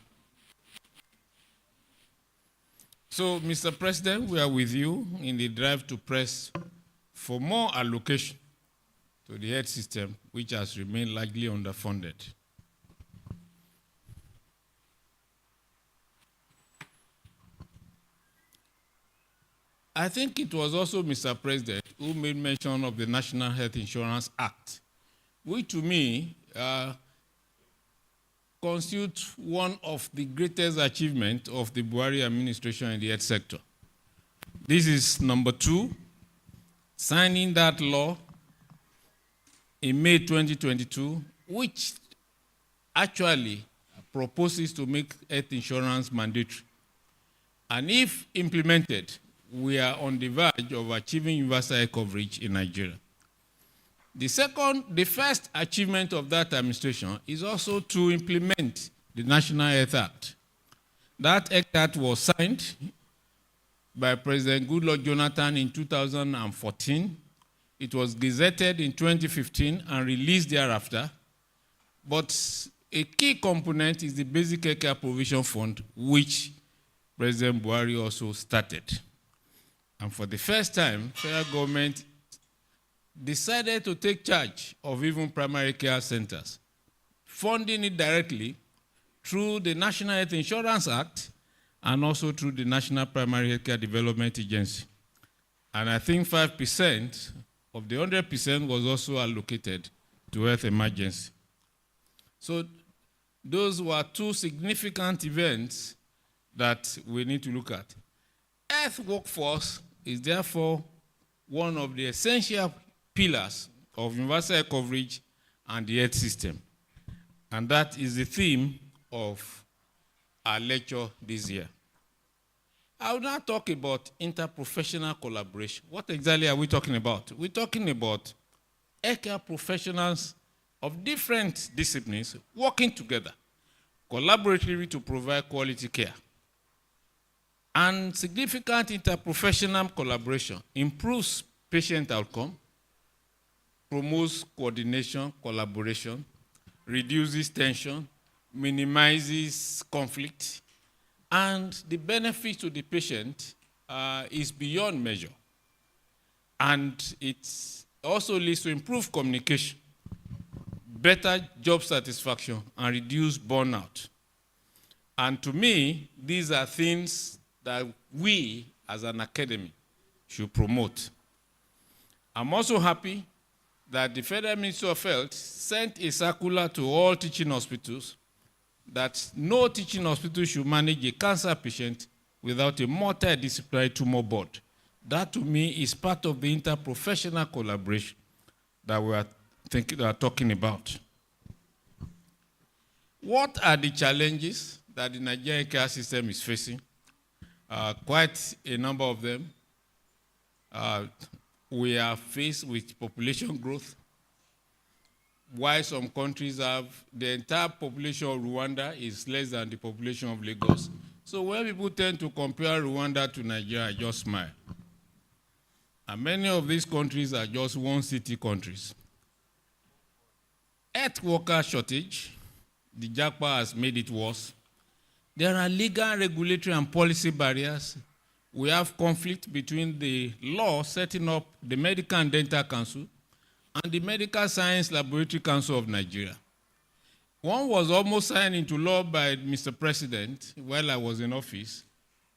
So, Mr. President, we are with you in the drive to press for more allocation to the health system, which has remained largely underfunded. I think it was also Mr. President who made mention of the National Health Insurance Act, which to me constitutes one of the greatest achievements of the Buhari administration in the health sector. This is number 2, signing that law in May 2022, which actually proposes to make health insurance mandatory. And if implemented, we are on the verge of achieving universal health coverage in Nigeria. The first achievement of that administration is also to implement the National Health Act. That Act was signed by President Goodluck Jonathan in 2014. It was gazetted in 2015 and released thereafter. But a key component is the Basic Health Care Provision Fund, which President Buhari also started. And for the first time, federal government decided to take charge of even primary care centers, funding it directly through the National Health Insurance Act and also through the National Primary Health Care Development Agency. And I think 5% of the 100% was also allocated to health emergency. So those were 2 significant events that we need to look at. Health workforce is therefore one of the essential pillars of universal health coverage and the health system. And that is the theme of our lecture this year. I will now talk about interprofessional collaboration. What exactly are we talking about? We're talking about healthcare professionals of different disciplines working together collaboratively to provide quality care. And significant interprofessional collaboration improves patient outcome, promotes coordination, collaboration, reduces tension, minimizes conflict, and the benefit to the patient is beyond measure. And it also leads to improved communication, better job satisfaction, and reduced burnout. And to me, these are things that we, as an academy, should promote. I'm also happy that the Federal Ministry of Health sent a circular to all teaching hospitals that no teaching hospital should manage a cancer patient without a multidisciplinary tumor board. That, to me, is part of the interprofessional collaboration that we are talking about. What are the challenges that the Nigerian care system is facing? Quite a number of them. We are faced with population growth. While some countries have, the entire population of Rwanda is less than the population of Lagos. So when people tend to compare Rwanda to Nigeria, I just smile. And many of these countries are just one-city countries. Health worker shortage, the JACPA has made it worse. There are legal, regulatory, and policy barriers. We have conflict between the law setting up the Medical and Dental Council and the Medical Science Laboratory Council of Nigeria. One was almost signed into law by Mr. President while I was in office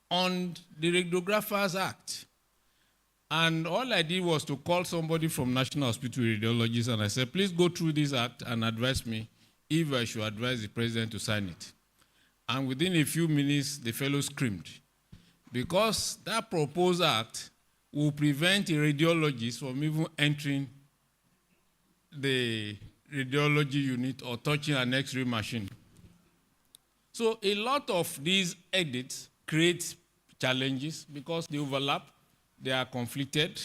on the Radiographers Act. And all I did was to call somebody from National Hospital Radiologists, and I said, please go through this act and advise me if I should advise the president to sign it. And within a few minutes, the fellow screamed, because that proposed act will prevent a radiologist from even entering the radiology unit or touching an X-ray machine. So a lot of these edits create challenges because they overlap, they are conflicted,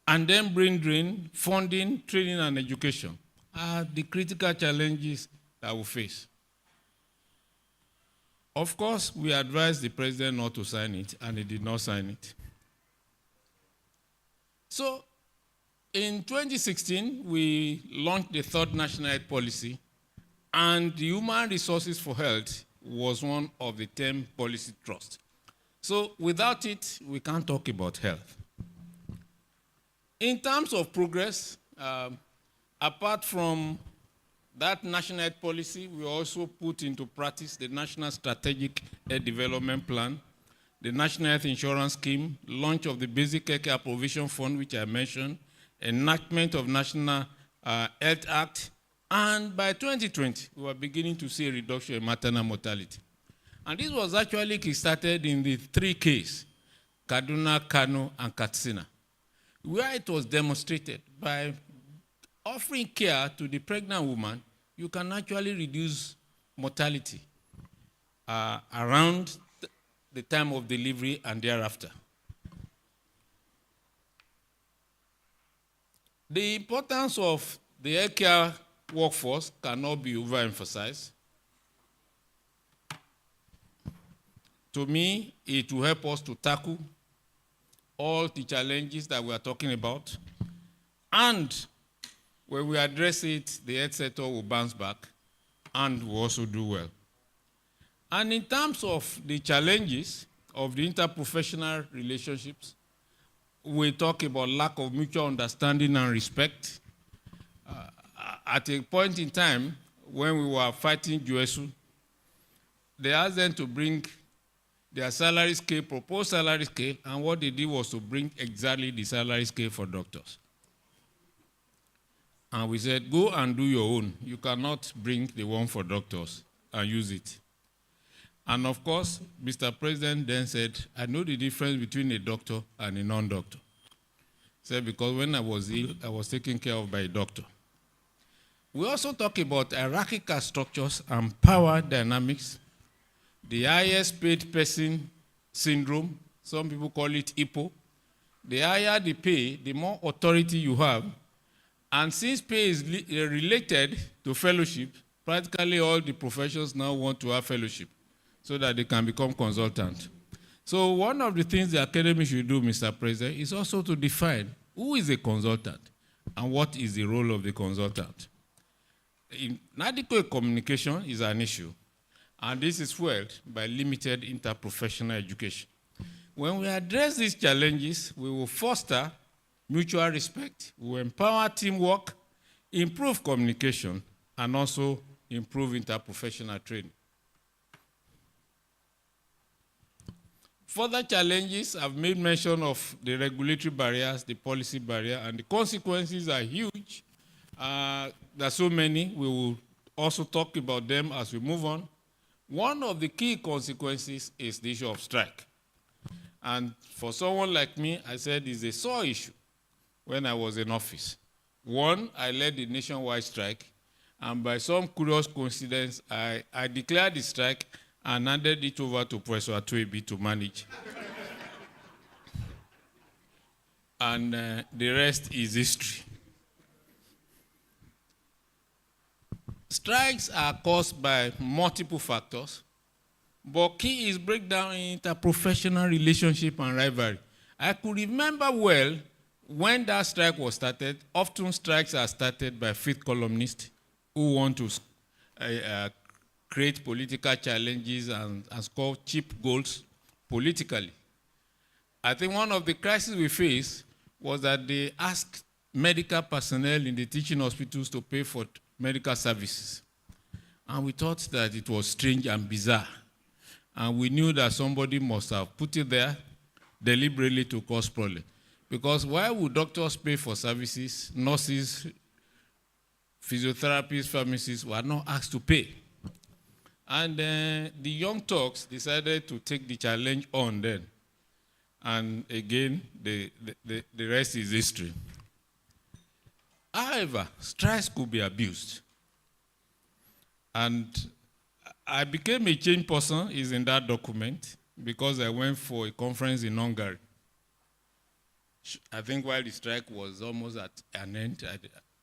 and then brain drain, funding, training, and education are the critical challenges that we face. Of course, we advised the president not to sign it, and he did not sign it. So, in 2016, we launched the third national health policy, and the human resources for health was one of the 10 policy trusts. So, without it, we can't talk about health. In terms of progress, apart from that national health policy, we also put into practice the National Strategic Health Development Plan, the National Health Insurance Scheme, launch of the Basic Care Provision Fund, which I mentioned, enactment of National Health Act, and by 2020, we were beginning to see a reduction in maternal mortality. And this was actually kickstarted in the 3 Ks, Kaduna, Kano, and Katsina, where it was demonstrated by offering care to the pregnant woman, you can actually reduce mortality around the time of delivery and thereafter. The importance of the healthcare workforce cannot be overemphasized. To me, it will help us to tackle all the challenges that we are talking about, and when we address it, the health sector will bounce back and will also do well. And in terms of the challenges of the interprofessional relationships, we talk about lack of mutual understanding and respect. At a point in time, when we were fighting GUESU, they asked them to bring their salary scale, proposed salary scale, and what they did was to bring exactly the salary scale for doctors. And we said, go and do your own. You cannot bring the one for doctors and use it. And of course, Mr. President then said, I know the difference between a doctor and a non-doctor. He said, because when I was ill, I was taken care of by a doctor. We also talk about hierarchical structures and power dynamics, the highest paid person syndrome, some people call it HIPPO. The higher the pay, the more authority you have. And since pay is related to fellowship, practically all the professions now want to have fellowship so that they can become consultants. So one of the things the academy should do, Mr. President, is also to define who is a consultant and what is the role of the consultant. Inadequate communication is an issue, and this is fueled by limited interprofessional education. When we address these challenges, we will foster mutual respect, we will empower teamwork, improve communication, and also improve interprofessional training. Further challenges, I've made mention of the regulatory barriers, the policy barrier, and the consequences are huge. There are so many. We will also talk about them as we move on. One of the key consequences is the issue of strike. And for someone like me, I said it's a sore issue when I was in office. One, I led the nationwide strike, and by some curious coincidence, I declared the strike and handed it over to Professor Atuebi to manage. And the rest is history. Strikes are caused by multiple factors, but key is breakdown in interprofessional relationship and rivalry. I could remember well when that strike was started. Often strikes are started by fifth columnists who want to create political challenges and score cheap goals politically. I think one of the crises we faced was that they asked medical personnel in the teaching hospitals to pay for medical services. And we thought that it was strange and bizarre. And we knew that somebody must have put it there deliberately to cause problems. Because why would doctors pay for services, nurses, physiotherapists, pharmacists were not asked to pay? And the young Turks decided to take the challenge on then. And again, the rest is history. However, strikes could be abused. And I became a change person, is in that document, because I went for a conference in Hungary. I think while the strike was almost at an end,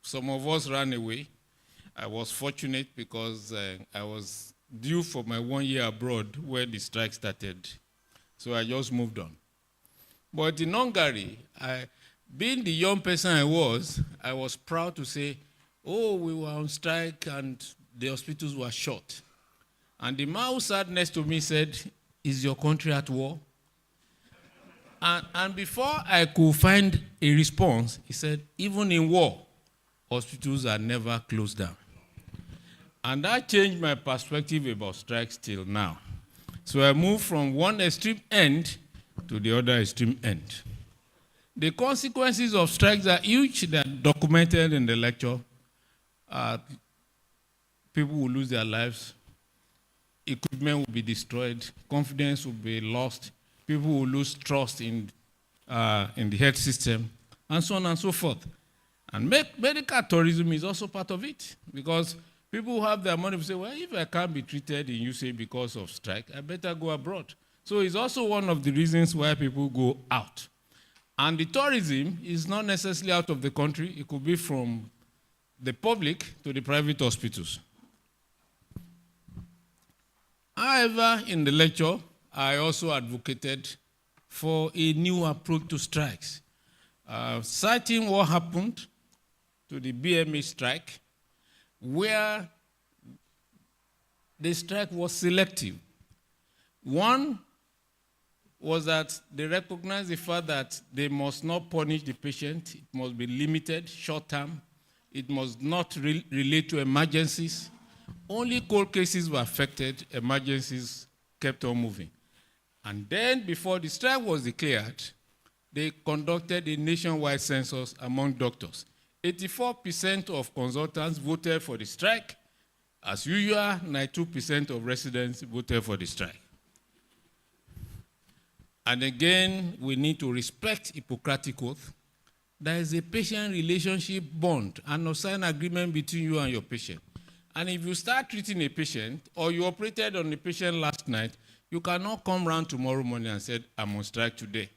some of us ran away. I was fortunate because I was due for my 1 year abroad where the strike started. So I just moved on. But in Hungary, being the young person I was proud to say, oh, we were on strike and the hospitals were shut. And the man who sat next to me said, is your country at war? And before I could find a response, he said, even in war, hospitals are never closed down. And that changed my perspective about strikes till now. So I moved from one extreme end to the other extreme end. The consequences of strikes are huge. They are documented in the lecture. People will lose their lives. Equipment will be destroyed. Confidence will be lost. People will lose trust in the health system, and so on and so forth. And medical tourism is also part of it, because people who have their money will say, well, if I can't be treated in USA because of strike, I better go abroad. So it's also one of the reasons why people go out. And the tourism is not necessarily out of the country. It could be from the public to the private hospitals. However, in the lecture, I also advocated for a new approach to strikes. Citing what happened to the BMA strike, where the strike was selective. One was that they recognized the fact that they must not punish the patient. It must be limited, short-term. It must not relate to emergencies. Only cold cases were affected. Emergencies kept on moving. And then, before the strike was declared, they conducted a nationwide census among doctors. 84% of consultants voted for the strike. As usual, 92% of residents voted for the strike. And again, we need to respect Hippocratic Oath. There is a patient relationship bond and a signed agreement between you and your patient. And if you start treating a patient, or you operated on a patient last night, you cannot come around tomorrow morning and say, I'm on strike today.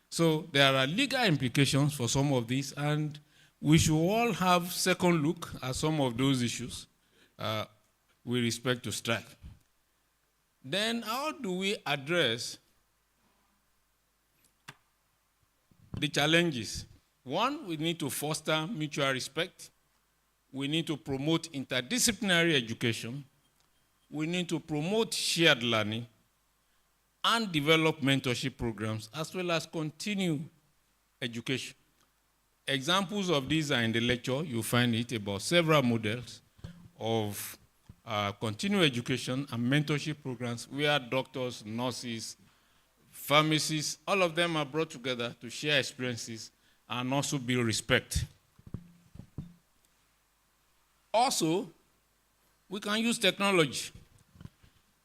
So there are legal implications for some of these, and we should all have second look at some of those issues with respect to strike. Then how do we address the challenges One, we need to foster mutual respect. We need to promote interdisciplinary education. We need to promote shared learning and develop mentorship programs, as well as continue education. Examples of these are in the lecture. You'll find it about several models of continuing education and mentorship programs where doctors, nurses, pharmacists, all of them are brought together to share experiences and also build respect. Also, we can use technology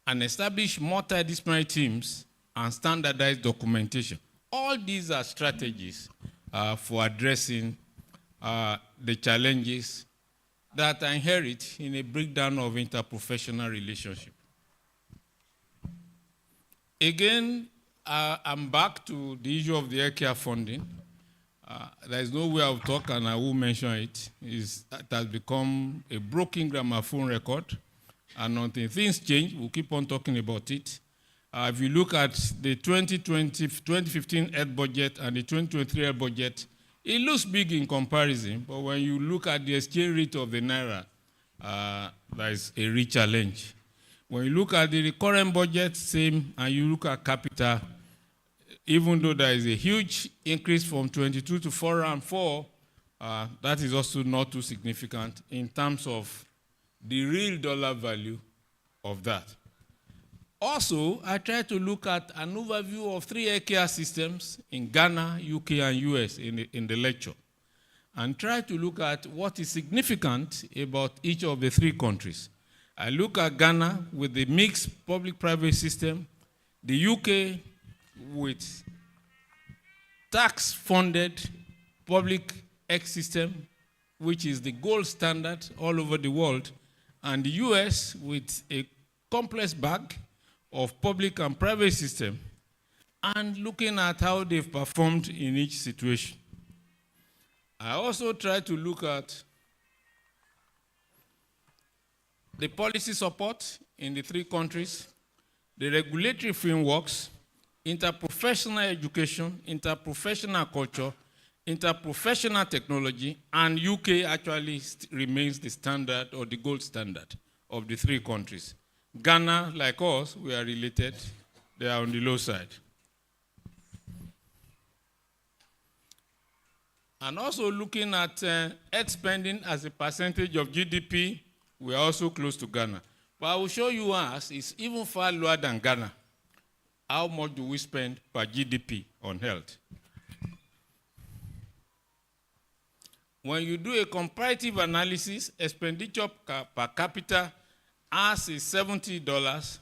and establish multidisciplinary teams and standardize documentation. All these are strategies for addressing the challenges that are inherent in a breakdown of interprofessional relationship. Again, I'm back to the issue of the healthcare funding. There is no way I'll talk, and I will mention it. It has become a broken gramophone record, and until things change, we'll keep on talking about it. If you look at the 2015 health budget and the 2023 health budget, it looks big in comparison, but when you look at the exchange rate of the Naira, there is a real challenge. When you look at the recurrent budget, same, and you look at capita, even though there is a huge increase from 22 to 404, that is also not too significant in terms of the real dollar value of that. Also, I tried to look at an overview of 3 healthcare systems in Ghana, UK, and US in the lecture, and try to look at what is significant about each of the 3 countries. I look at Ghana with the mixed public-private system, the UK with tax-funded public health system, which is the gold standard all over the world, and the US with a complex bag of public and private system, and looking at how they've performed in each situation. I also try to look at the policy support in the 3 countries, the regulatory frameworks, interprofessional education, interprofessional culture, interprofessional technology, and UK actually remains the standard or the gold standard of the 3 countries. Ghana, like us, we are related. They are on the low side. And also looking at health spending as a percentage of GDP, we are also close to Ghana. But I will show you us, it's even far lower than Ghana. How much do we spend per GDP on health? When you do a comparative analysis, expenditure per capita, ours is $70,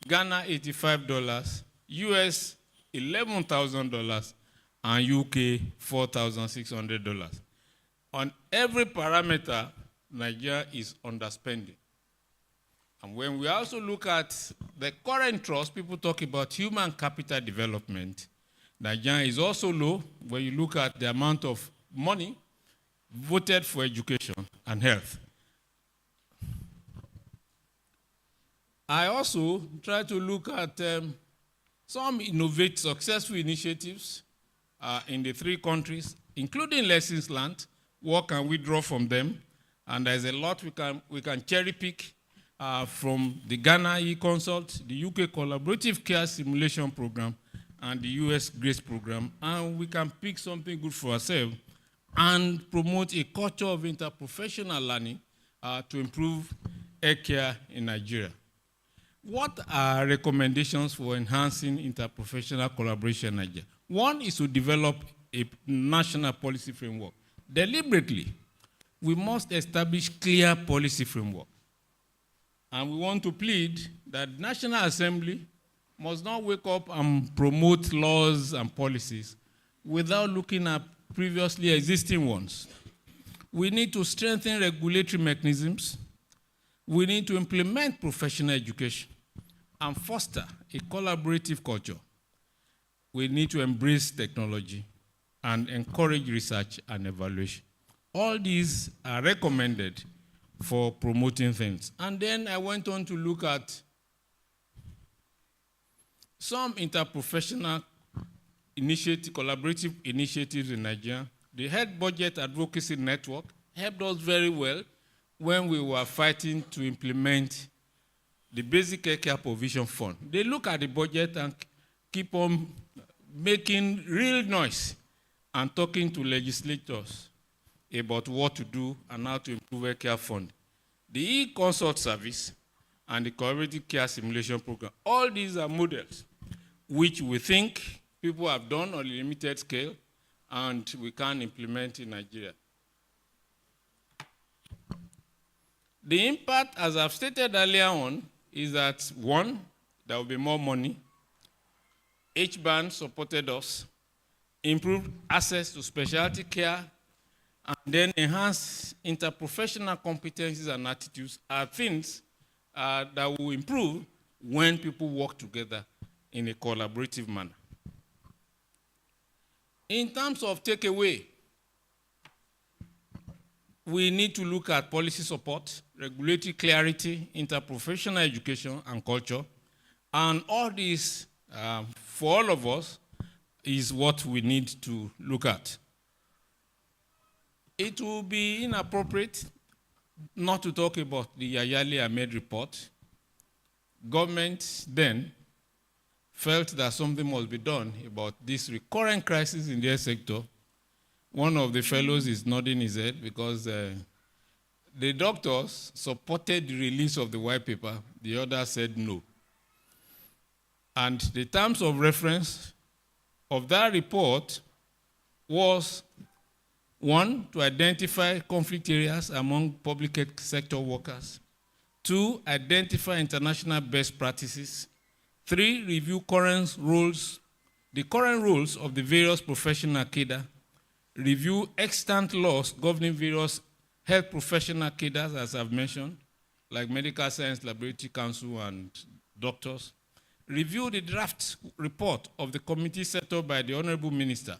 Ghana $85, US $11,000, and UK $4,600. On every parameter, Nigeria is underspending. And when we also look at the current trust, people talk about human capital development. Nigeria is also low when you look at the amount of money voted for education and health. I also try to look at some successful initiatives in the 3 countries, including lessons learned. What can we draw from them? And there's a lot we can cherry pick from the Ghana e-consult, the UK collaborative care simulation program, and the US GRACE program. And we can pick something good for ourselves and promote a culture of interprofessional learning to improve healthcare in Nigeria. What are recommendations for enhancing interprofessional collaboration in Nigeria? One is to develop a national policy framework. Deliberately, we must establish clear policy framework. And we want to plead that the National Assembly must not wake up and promote laws and policies without looking at previously existing ones. We need to strengthen regulatory mechanisms. We need to implement professional education and foster a collaborative culture. We need to embrace technology and encourage research and evaluation. All these are recommended for promoting things. And then I went on to look at some interprofessional collaborative initiatives in Nigeria. The Health Budget Advocacy Network helped us very well when we were fighting to implement the Basic Care Provision Fund. They look at the budget and keep on making real noise and talking to legislators about what to do and how to improve a care fund. The e-consult service and the collaborative care simulation program, all these are models which we think people have done on a limited scale and we can implement in Nigeria. The impact, as I've stated earlier on, is that one, there will be more money. H-band supported us, improved access to specialty care, and then enhance interprofessional competencies and attitudes are things that will improve when people work together in a collaborative manner. In terms of takeaway, we need to look at policy support, regulatory clarity, interprofessional education and culture, and all this, for all of us, is what we need to look at. It will be inappropriate not to talk about the Yayali Ahmed report. Government then felt that something must be done about this recurrent crisis in the health sector. One of the fellows is nodding his head because the doctors supported the release of the white paper. The other said no. And the terms of reference of that report was, one, to identify conflict areas among public sector workers. Two, identify international best practices. Three, review the current rules of the various professional cadre. Review extant laws governing various health professional cadres, as I've mentioned, like Medical Science Laboratory Council and doctors. Review the draft report of the committee set up by the Honorable Minister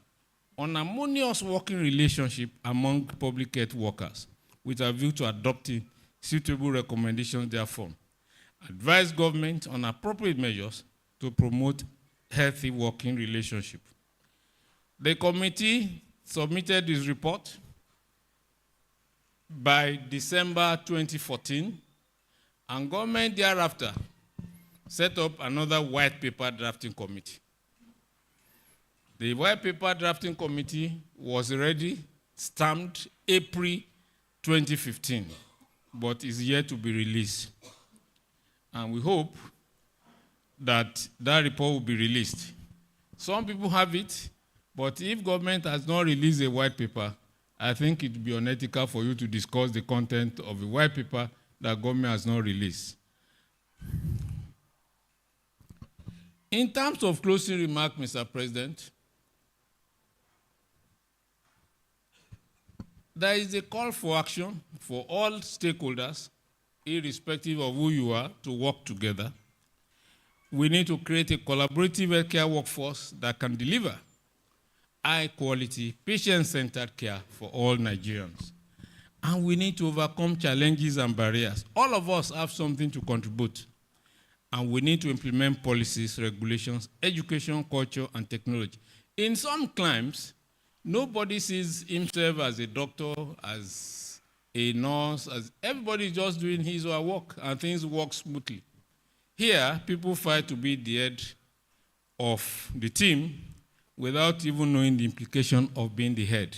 on harmonious working relationship among public health workers, with a view to adopting suitable recommendations therefrom. Advise government on appropriate measures to promote healthy working relationship. The committee submitted this report by December 2014, and government thereafter set up another white paper drafting committee. The white paper drafting committee was already stamped April 2015, but is yet to be released. And we hope that that report will be released. Some people have it, but if government has not released a white paper, I think it would be unethical for you to discuss the content of a white paper that government has not released. In terms of closing remark, Mr. President, there is a call for action for all stakeholders, irrespective of who you are, to work together. We need to create a collaborative healthcare workforce that can deliver high-quality, patient-centered care for all Nigerians. And we need to overcome challenges and barriers. All of us have something to contribute. And we need to implement policies, regulations, education, culture, and technology. In some climes, nobody sees himself as a doctor, as a nurse, as everybody is just doing his or her work, and things work smoothly. Here, people fight to be the head of the team without even knowing the implication of being the head.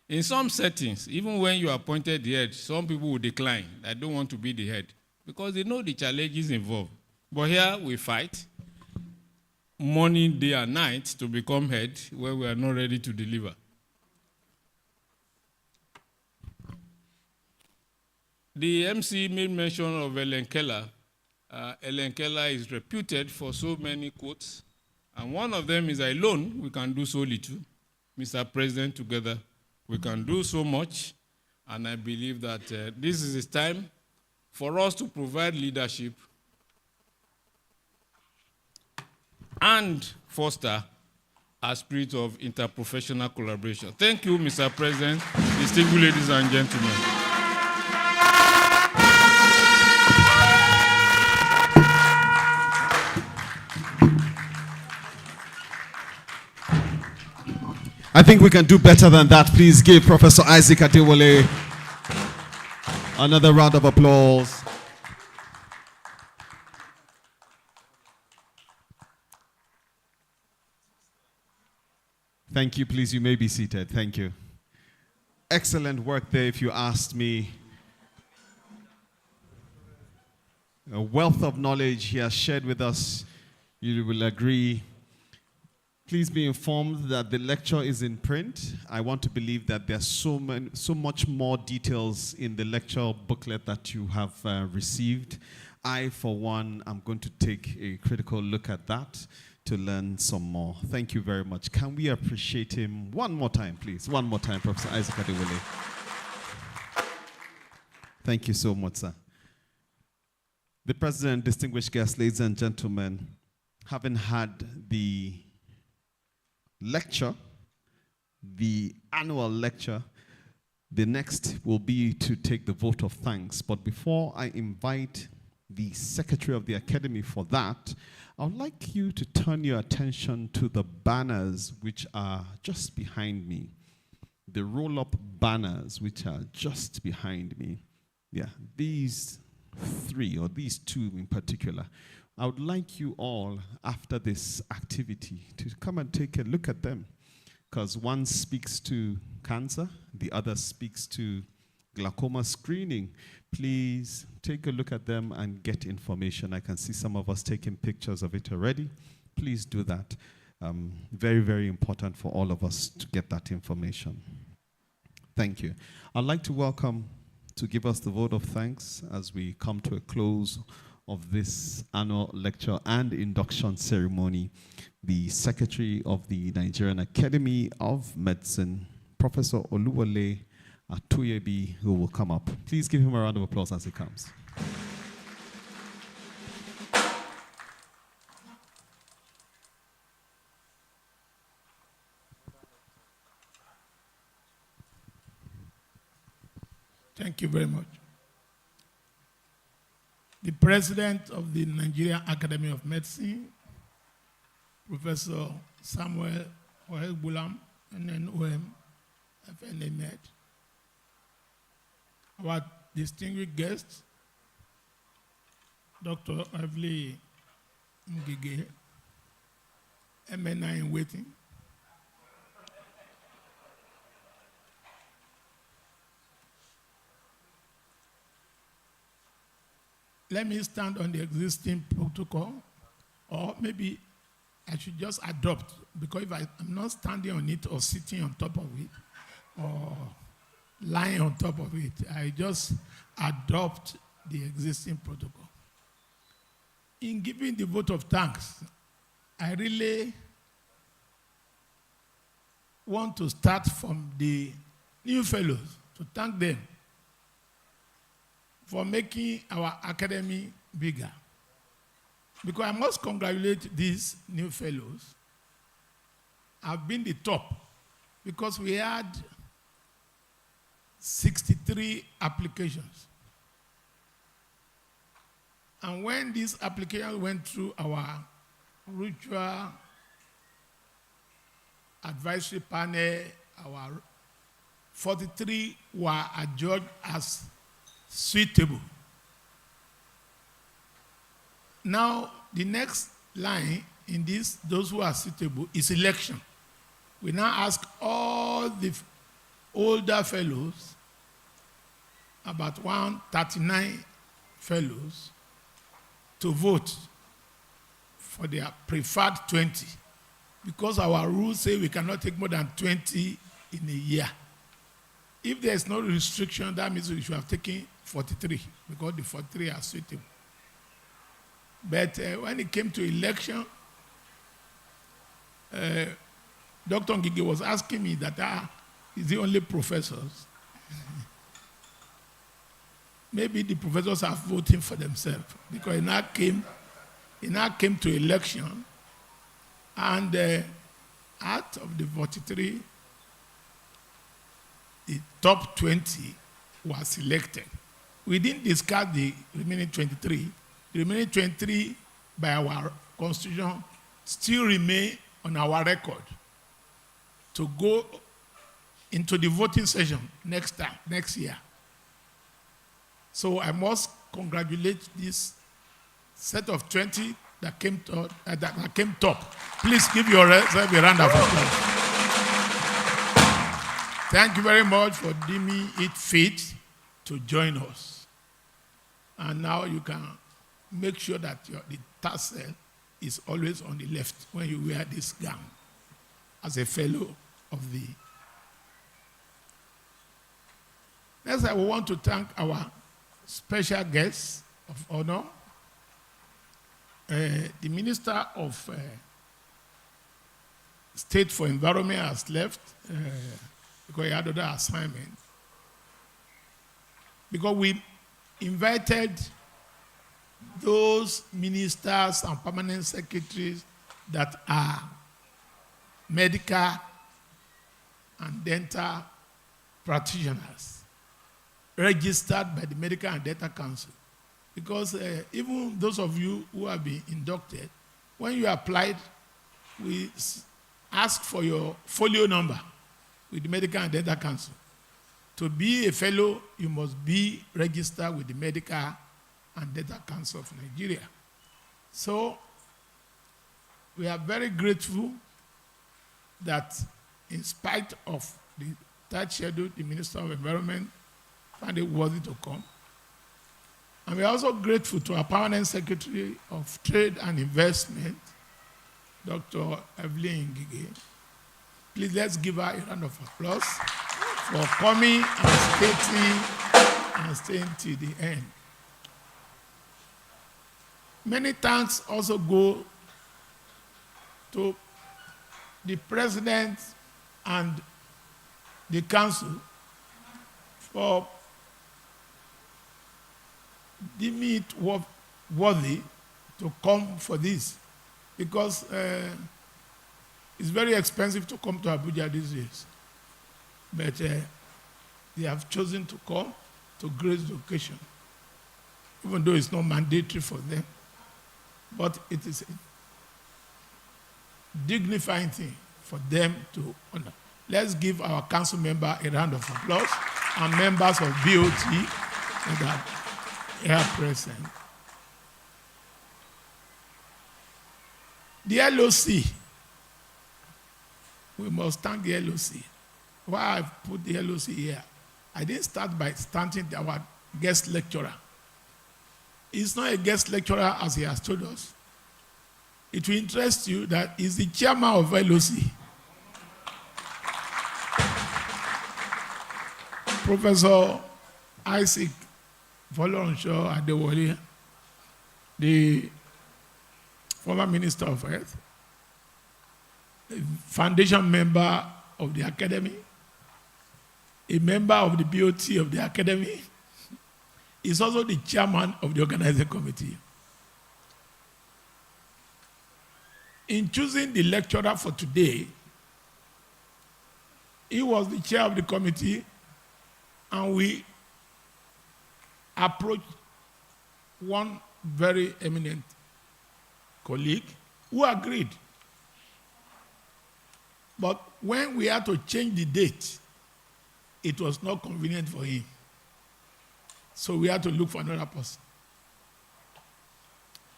In some settings, even when you are appointed the head, some people will decline. I don't want to be the head because they know the challenges involved. But here we fight morning, day, and night to become head when we are not ready to deliver. The MC made mention of Ellen Keller. Ellen Keller is reputed for so many quotes, and one of them is, alone we can do so little. Mr. President, together we can do so much, and I believe that this is a time for us to provide leadership and foster a spirit of interprofessional collaboration. Thank you, Mr. President, distinguished ladies and gentlemen. I think we can do better than that. Please give Professor Isaac Adewale another round of applause. Thank you. Please, you may be seated. Thank you. Excellent work there, if you asked me. A wealth of knowledge he has shared with us. You will agree. Please be informed that the lecture is in print. I want to believe that there's so much more details in the lecture booklet that you have received. I, for one, am going to take a critical look at that to learn some more. Thank you very much. Can we appreciate him one more time, please? One more time, Professor Isaac Adewale. Thank you so much, sir. The President, distinguished guests, ladies and gentlemen, having had the lecture, the annual lecture, the next will be to take the vote of thanks. But before I invite the Secretary of the Academy for that, I would like you to turn your attention to the banners which are just behind me. The roll-up banners which are just behind me. Yeah, these three, or these two in particular. I would like you all, after this activity, to come and take a look at them, because one speaks to cancer, the other speaks to glaucoma screening. Please take a look at them and get information. I can see some of us taking pictures of it already. Please do that. Very, very important for all of us to get that information. Thank you. I'd like to welcome, to give us the vote of thanks as we come to a close of this annual lecture and induction ceremony, the Secretary of the Nigerian Academy of Medicine, Professor Oluwole Atoyebi, who will come up. Please give him a round of applause as he comes. Thank you very much. The President of the Nigerian Academy of Medicine, Professor Samuel Oegbulam, NNOM, FNA Med. Our distinguished guest, Dr. Evely Ngige, MNI in waiting. Let me stand on the existing protocol, or maybe I should just adopt, because if I'm not standing on it or sitting on top of it or lying on top of it, I just adopt the existing protocol. In giving the vote of thanks, I really want to start from the new fellows, to thank them for making our academy bigger. Because I must congratulate these new fellows. I've been the top, because we had 63 applications. And when these applications went through our ritual advisory panel, our 43 were adjudged as suitable. Now, the next line in this, those who are suitable, is election. We now ask all the older fellows, about 139 fellows, to vote for their preferred 20, because our rules say we cannot take more than 20 in a year. If there is no restriction, that means we should have taken 43, because the 43 are suitable. But when it came to election, Dr. Ngige was asking me that, is the only professors? Maybe the professors are voting for themselves, because it now came to election, and out of the 43, the top 20 were selected. We didn't discard the remaining 23. The remaining 23, by our constitution, still remain on our record. to go into the voting session next year. So I must congratulate this set of 20 that came top. Please give yourself a round of applause. Thank you very much for deeming it fit to join us. And now you can make sure that the tassel is always on the left when you wear this gown as a fellow of the. Next, I want to thank our special guests of honor. The Minister of State for Environment has left because he had other assignment. Because we invited those ministers and permanent secretaries that are medical and dental practitioners registered by the Medical and Dental Council. Because even those of you who have been inducted, when you applied, we ask for your folio number with the Medical and Dental Council. To be a fellow, you must be registered with the Medical and Dental Council of Nigeria. So we are very grateful that in spite of the tight schedule, the Minister of Environment found it worthy to come. And we are also grateful to our Permanent Secretary of Trade and Investment, Dr. Evelyn Ngige. Please let's give her a round of applause for coming and staying till the end. Many thanks also go to the President and the Council for deeming it worthy to come for this, because it's very expensive to come to Abuja these days. But they have chosen to come to grace the occasion, even though it's not mandatory for them. But it is a dignifying thing for them to honor. Let's give our council member a round of applause and members of BOT that are here present. The LOC, we must thank the LOC. Why I put the LOC here, I didn't start by thanking our guest lecturer. He's not a guest lecturer as he has told us. It will interest you that he's the chairman of LOC. Professor Isaac Voloronsho Adewale, the former Minister of Health, a foundation member of the Academy, a member of the BOT of the Academy, is also the chairman of the organizing committee. In choosing the lecturer for today, he was the chair of the committee, and we approached one very eminent colleague who agreed. But when we had to change the date, it was not convenient for him. So we had to look for another person.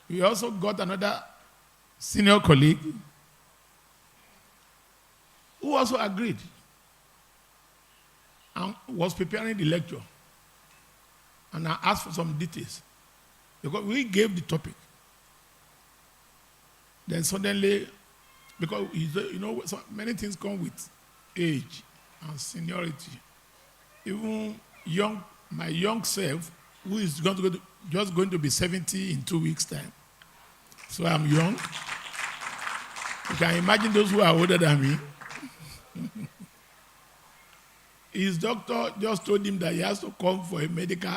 We also got another senior colleague who also agreed and was preparing the lecture. And I asked for some details because we gave the topic. Then suddenly, because you know, so many things come with age and seniority. Even my young self, who is just going to be 70 in 2 weeks' time. So I'm young. You can imagine those who are older than me. His doctor just told him that he has to come for a medical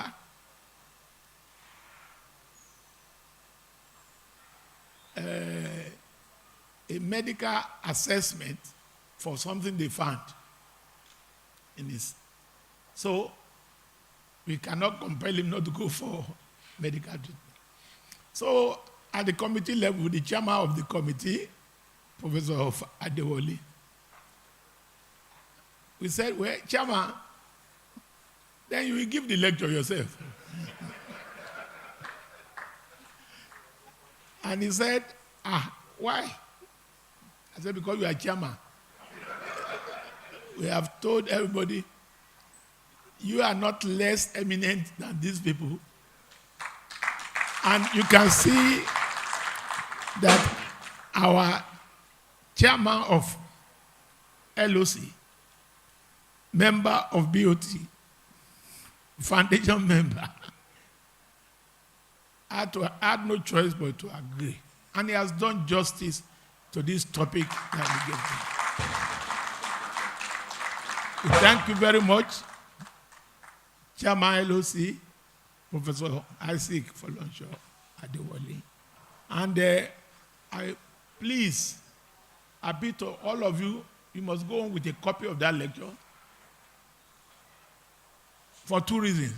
assessment for something they found in his. So we cannot compel him not to go for medical treatment. So at the committee level, the chairman of the committee, Professor Adewale, We said, well, Chairman, then you will give the lecture yourself. And he said, why? I said, because you are chairman. We have told everybody, you are not less eminent than these people. And you can see that our chairman of LOC, member of BOT, foundation member, had no choice but to agree. And he has done justice to this topic that we gave him. We thank you very much, Chairman LOC, Professor Isaac Folonsho Adewale. And I please appeal to all of you, you must go on with a copy of that lecture for two reasons.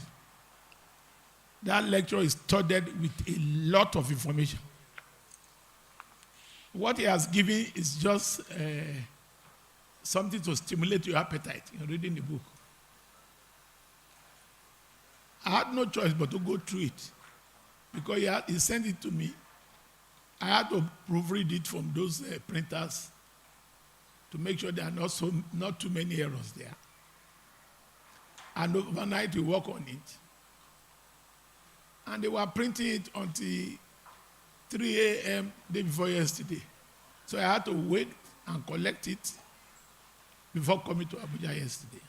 That lecture is studded with a lot of information. What he has given is just something to stimulate your appetite in reading the book. I had no choice but to go through it because he sent it to me. I had to proofread it from those printers to make sure there are not too many errors there. And overnight we work on it. And they were printing it until 3 a.m. day before yesterday. So I had to wait and collect it before coming to Abuja yesterday.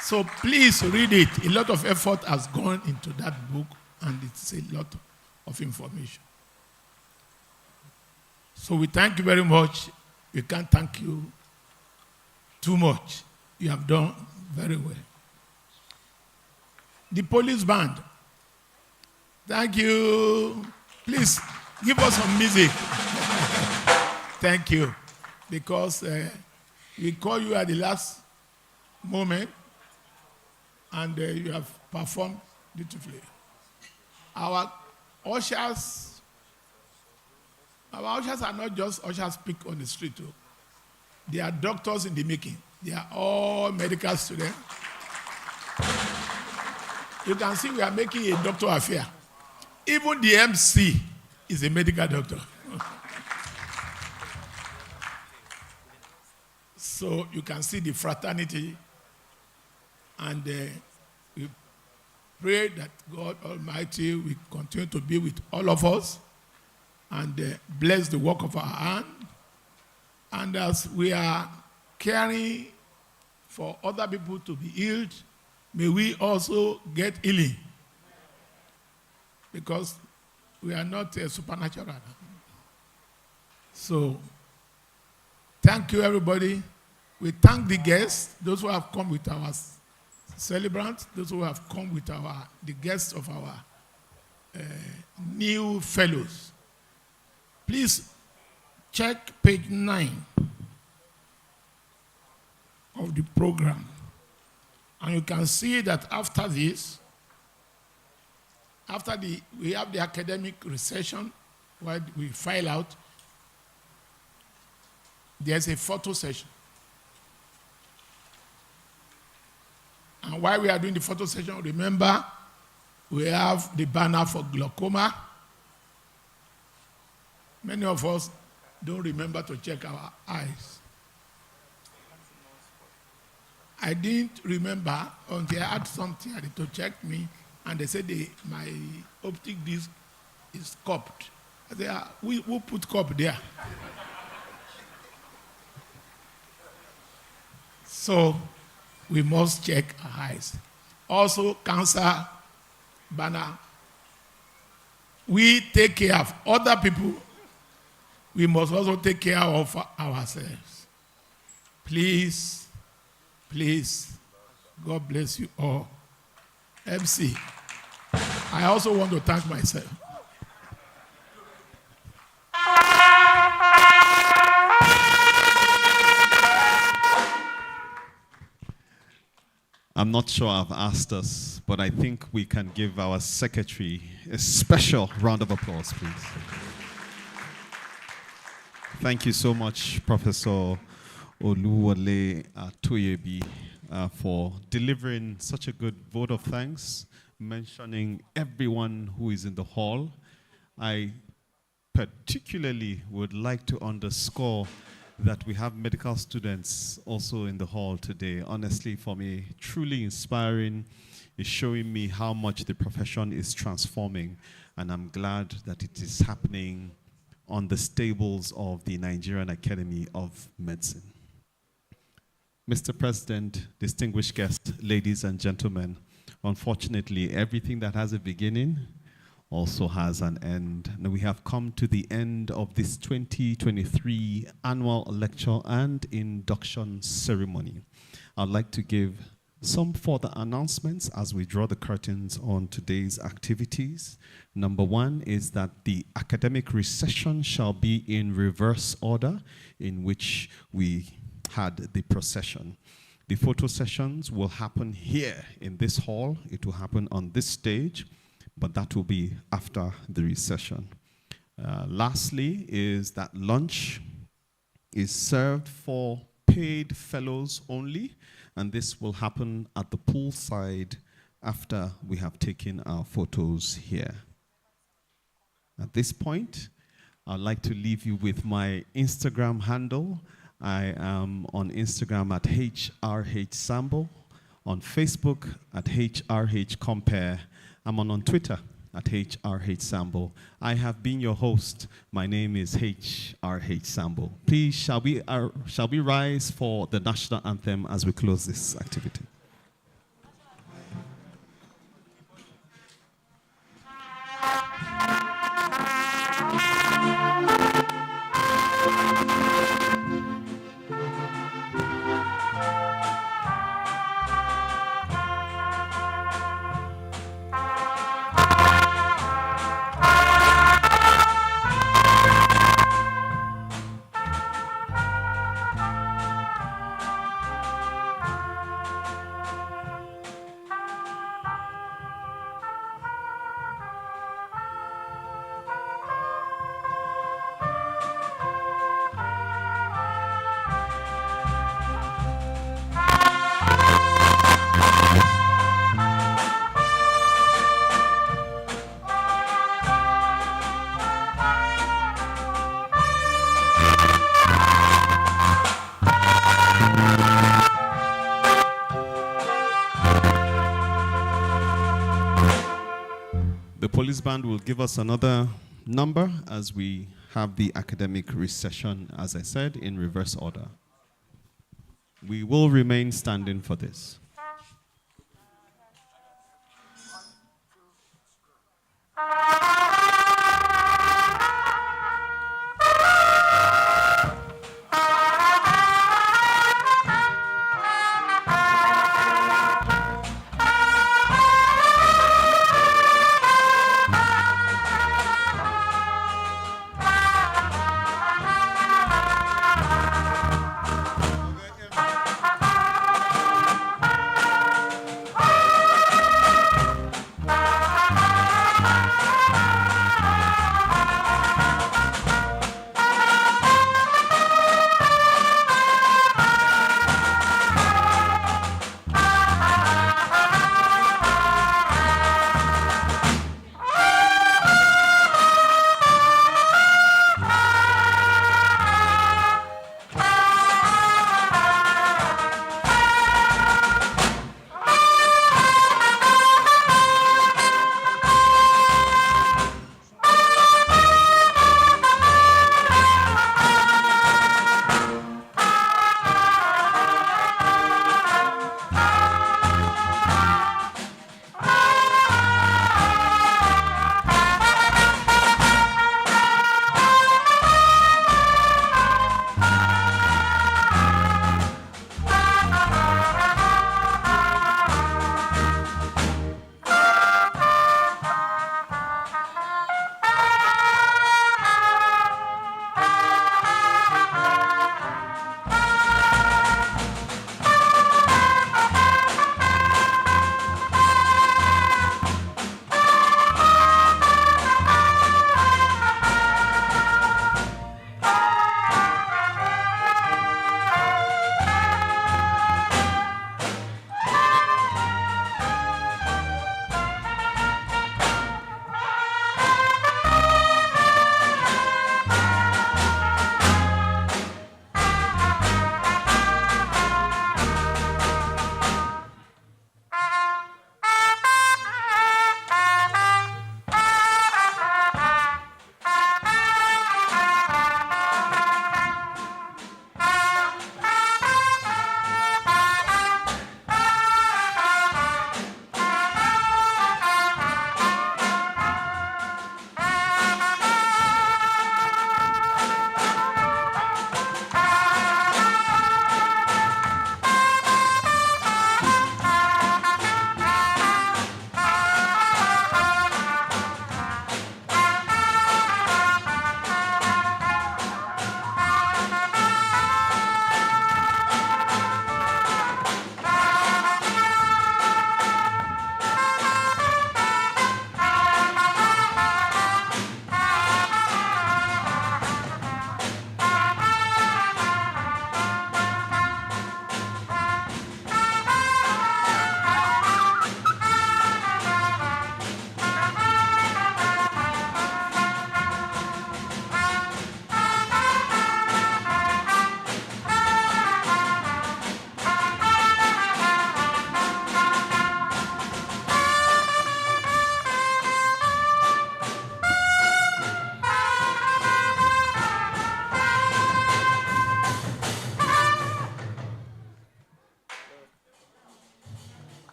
So please read it. A lot of effort has gone into that book, and it's a lot of information. So we thank you very much. We can't thank you too much. You have done very well. The police band. Thank you. Please give us some music. Thank you. Because we call you at the last moment and you have performed beautifully. Our ushers are not just ushers speak on the street too. They are doctors in the making. They are all medical students. You can see we are making a doctor affair. Even the MC is a medical doctor. So you can see the fraternity, and we pray that God Almighty will continue to be with all of us and bless the work of our hand. And as we are caring for other people to be healed, may we also get healing. Because we are not supernatural. So, thank you, everybody. We thank the guests, those who have come with our celebrants, those who have come with the guests of our new fellows. Please check page 9 of the program. And you can see that after this, we have the academic recession where we file out, there's a photo session. And while we are doing the photo session, remember, we have the banner for glaucoma. Many of us don't remember to check our eyes. I didn't remember until I had something to check me, and they said my optic disc is cupped. I said, who put cup there? So we must check our eyes. Also, cancer banner. We take care of other people. We must also take care of ourselves. Please, please, God bless you all. MC, I also want to thank myself. I'm not sure I've asked us, but I think we can give our secretary a special round of applause, please. Thank you so much, Professor Oluwole Atoyebi for delivering such a good vote of thanks, mentioning everyone who is in the hall. I particularly would like to underscore that we have medical students also in the hall today. Honestly, for me, truly inspiring. It's showing me how much the profession is transforming, and I'm glad that it is happening on the stables of the Nigerian Academy of Medicine. Mr. President, distinguished guests, ladies and gentlemen, unfortunately, everything that has a beginning also has an end. Now we have come to the end of this 2023 annual lecture and induction ceremony. I'd like to give some further announcements as we draw the curtains on today's activities. Number one is that the academic recession shall be in reverse order, in which we had the procession. The photo sessions will happen here in this hall. It will happen on this stage, but that will be after the recession. Lastly is that lunch is served for paid fellows only, and this will happen at the poolside after we have taken our photos here. At this point, I'd like to leave you with my Instagram handle. I am on Instagram at HRHSambo, on Facebook at HRHCompare. I'm on Twitter at HRHSambo. I have been your host. My name is HRHSambo. Please, shall we rise for the national anthem as we close this activity? The police band will give us another number as we have the academic recession, as I said, in reverse order. We will remain standing for this.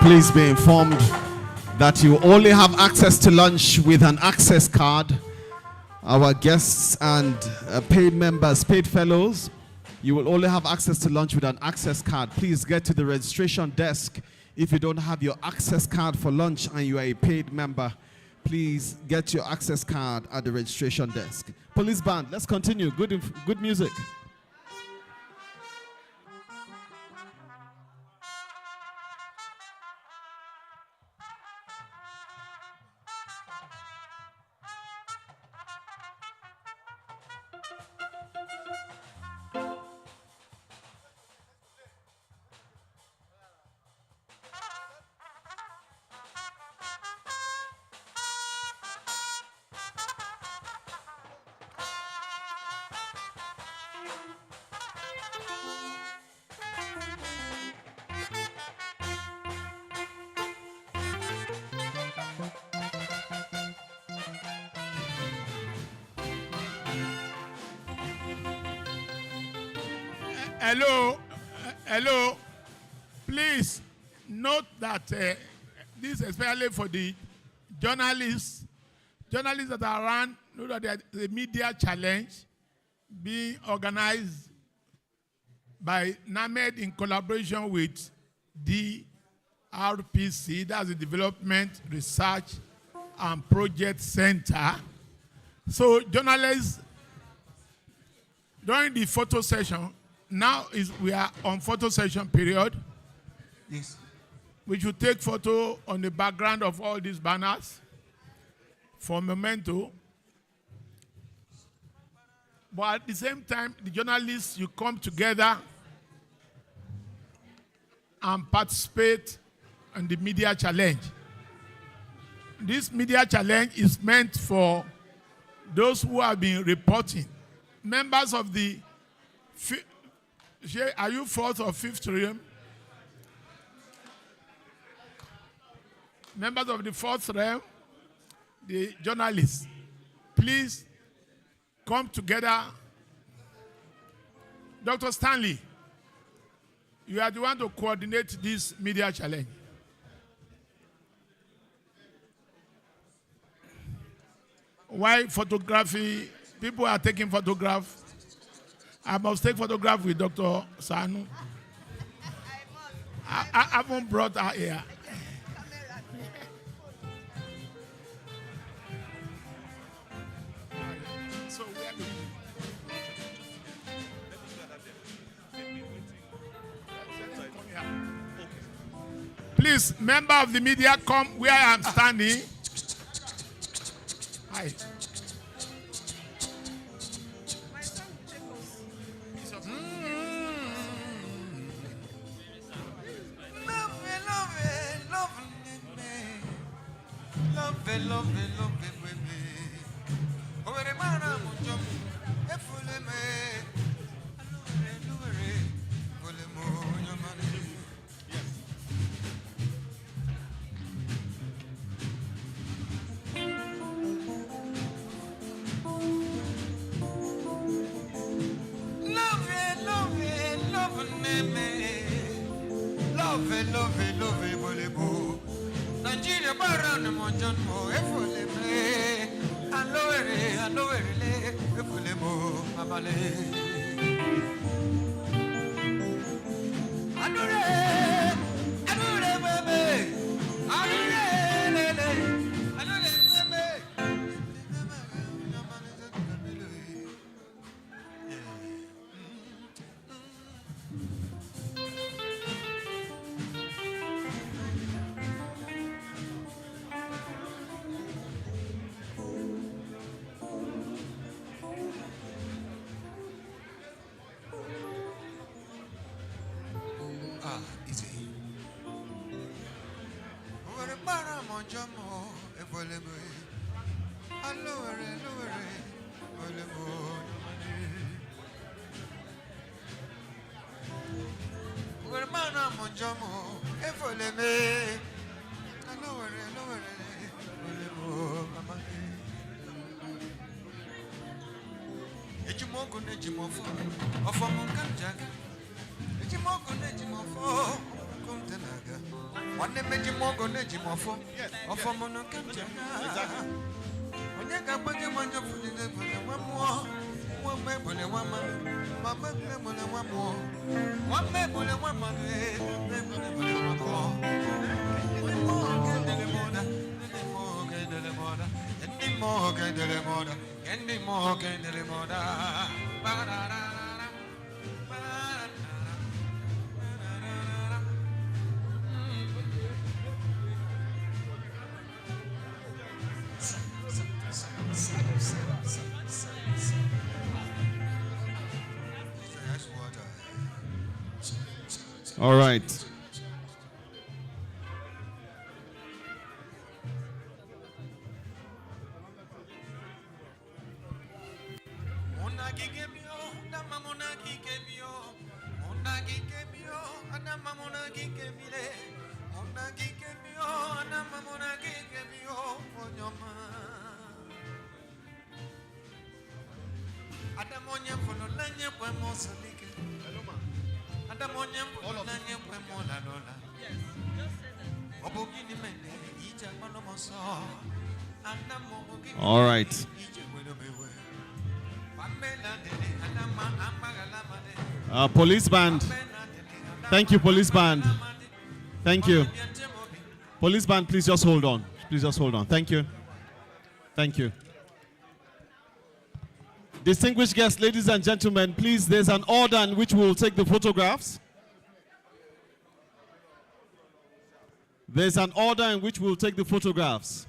Please be informed that you only have access to lunch with an access card. Our guests and paid members, paid fellows, you will only have access to lunch with an access card. Please get to the registration desk. If you don't have your access card for lunch and you are a paid member, please get your access card at the registration desk. Police band, let's continue. Good music. Hello. Please note that this is especially for the journalists that are around. Know that there is a media challenge being organized by NAMED in collaboration with DRPC, that's the Development Research and Project Center. So journalists, during the photo session, we are on photo session period. Yes. We should take photo on the background of all these banners for memento. But at the same time, the journalists, you come together and participate in the media challenge. This media challenge is meant for those who have been reporting. Members of the, are you fourth or fifth realm? Members of the fourth realm, the journalists, please come together. Dr. Stanley, you are the one to coordinate this media challenge. Why photography? People are taking photographs. I must take photograph with Dr. Sanu. I haven't brought her here. Please, member of the media, come where I am standing. Hi. Urmana monjomo, efoleme. Ejimogo nejimofo, ofomunkanjaga. Ejimogo nejimofo, kumtenaga. Wane mejimogo nejimofo, ofomunkanjaga. Onyega bage manja fulile bole wamwo. Wame bole wamane, mama bole wamwo. Wame bole wamane, bole wamwo. All right. All right. Police band. Thank you, police band. Thank you. Police band, please just hold on. Please just hold on. Thank you. Thank you. Distinguished guests, ladies and gentlemen, please, there's an order in which we will take the photographs. There's an order in which we'll take the photographs.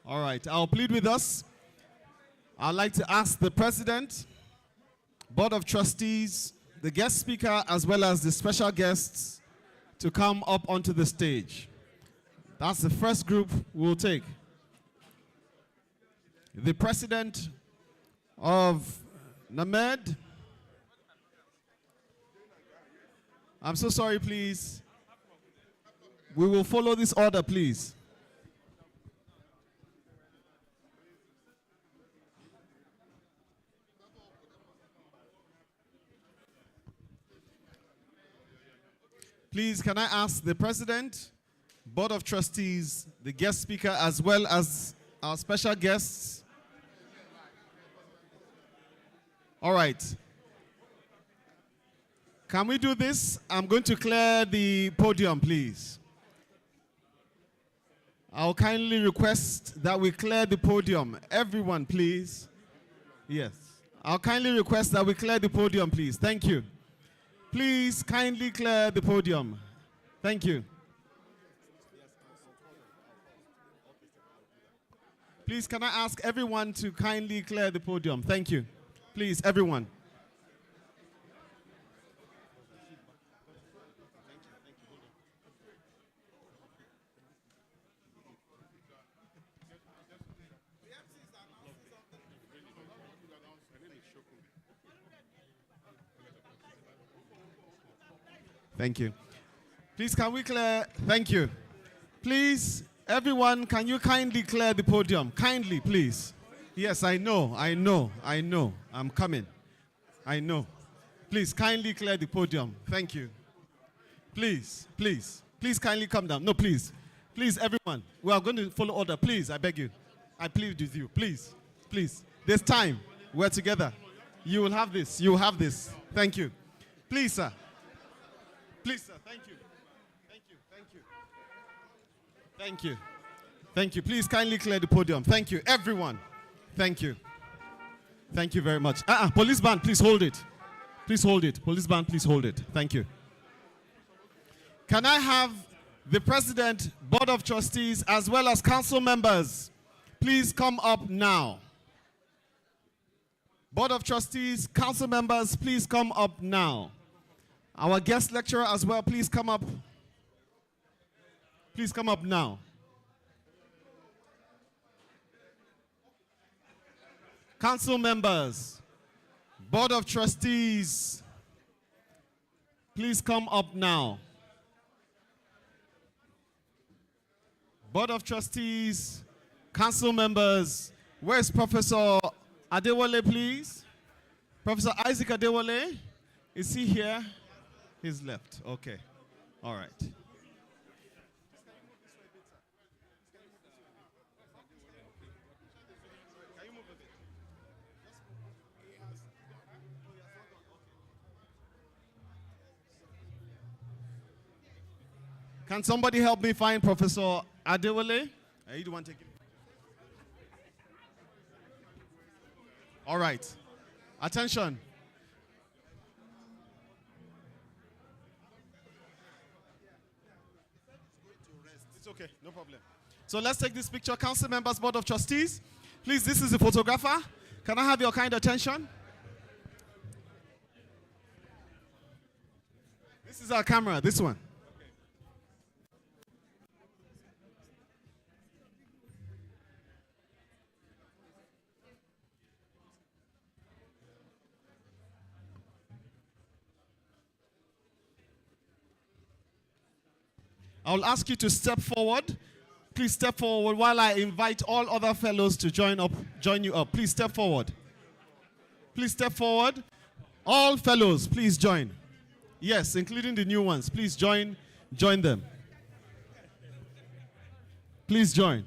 All right, I'll plead with us. I'd like to ask the President, Board of Trustees, the guest speaker, as well as the special guests to come up onto the stage. That's the first group we'll take. The President of NAMED. I'm so sorry, please. We will follow this order, please. Please, can I ask the President, Board of Trustees, the guest speaker, as well as our special guests? All right. Can we do this? I'm going to clear the podium, please. I'll kindly request that we clear the podium. Everyone, please. Yes. I'll kindly request that we clear the podium, please. Thank you. Please kindly clear the podium. Thank you. Please, can I ask everyone to kindly clear the podium? Thank you. Please, everyone. Thank you. Please, can we clear? Thank you. Please, everyone, can you kindly clear the podium? Kindly, please. Yes, I know. I'm coming. I know. Please, kindly clear the podium. Thank you. Please, please. Please kindly come down. No, please. Please, everyone. We are going to follow order. Please, I beg you. I plead with you. Please. Please. There's time. We're together. You will have this. You will have this. Thank you. Please, sir. Please, sir. Thank you. Thank you. Thank you. Thank you. Thank you. Please kindly clear the podium. Thank you. Everyone. Thank you. Thank you very much. Police band, please hold it. Please hold it. Police band, please hold it. Thank you. Can I have the President, Board of Trustees, as well as council members, please come up now. Board of Trustees, council members, please come up now. Our guest lecturer as well, please come up. Please come up now. Council members, Board of Trustees, please come up now. Board of Trustees, Council members, where's Professor Adewale, please? Professor Isaac Adewale, is he here? He's left, okay. All right. Can somebody help me find Professor Adewale? You the one taking? All right. Attention. It's okay, no problem. So let's take this picture. Council members, Board of Trustees. Please, this is the photographer. Can I have your kind attention? This is our camera, this one. I'll ask you to step forward. Please step forward while I invite all other fellows to join you up. Please step forward. Please step forward. All fellows, please join. Yes, including the new ones. Please join them. Please join.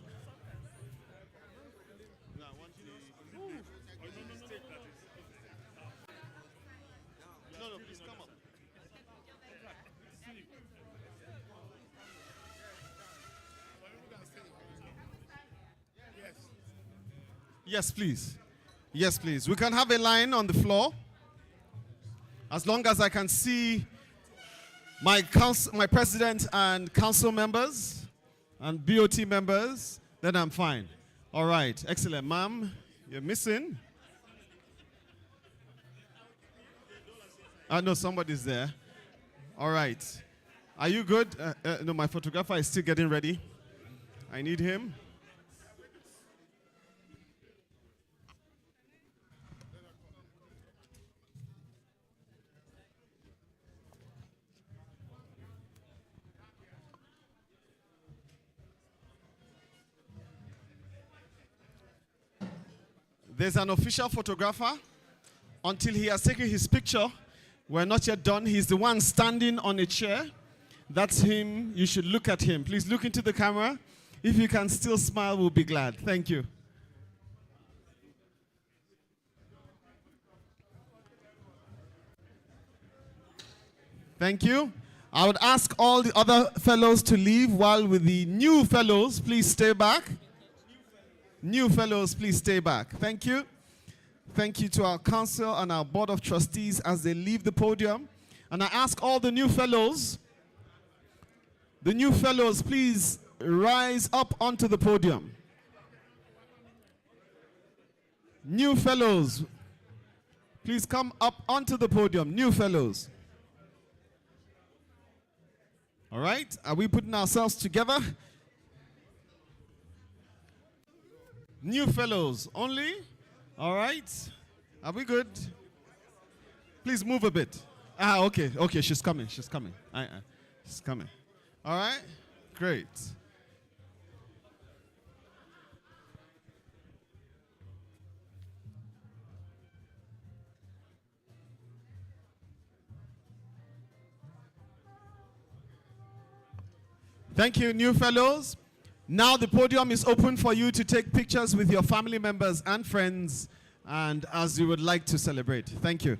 Yes, please. Yes, please. We can have a line on the floor. As long as I can see my president and council members and BOT members, then I'm fine. All right. Excellent. Ma'am, you're missing. No, somebody's there. All right. Are you good? No, my photographer is still getting ready. I need him. There's an official photographer. Until he has taken his picture, we're not yet done. He's the one standing on a chair. That's him. You should look at him. Please look into the camera. If you can still smile, we'll be glad. Thank you. Thank you. I would ask all the other fellows to leave while with the new fellows, please stay back. New fellows, please stay back. Thank you. Thank you to our council and our board of trustees as they leave the podium. And I ask all the new fellows, please rise up onto the podium. New fellows, please come up onto the podium. New fellows. All right, are we putting ourselves together? New fellows only. All right. Are we good? Please move a bit. Okay. Okay, she's coming. She's coming. She's coming. All right. Great. Thank you, new fellows. Now the podium is open for you to take pictures with your family members and friends, and as you would like to celebrate. Thank you.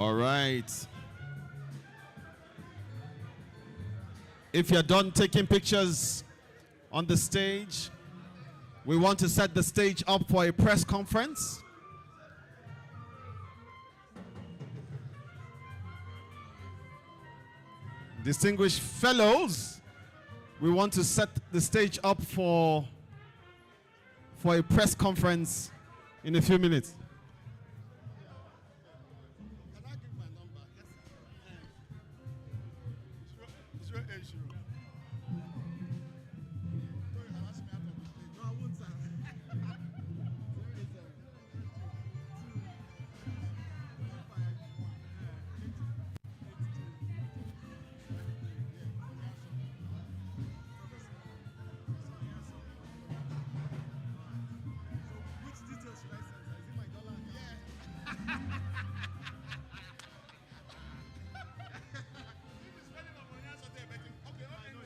All right. If you're done taking pictures on the stage, we want to set the stage up for a press conference. Distinguished fellows, we want to set the stage up for a press conference in a few minutes. Can I give my number? Yes. 080. Don't harass me out of the stage. No, I won't, sir. 080. Which details should I send? Is it my dollar? Yeah. If it's spending on money, that's what they're betting. Okay, ONY.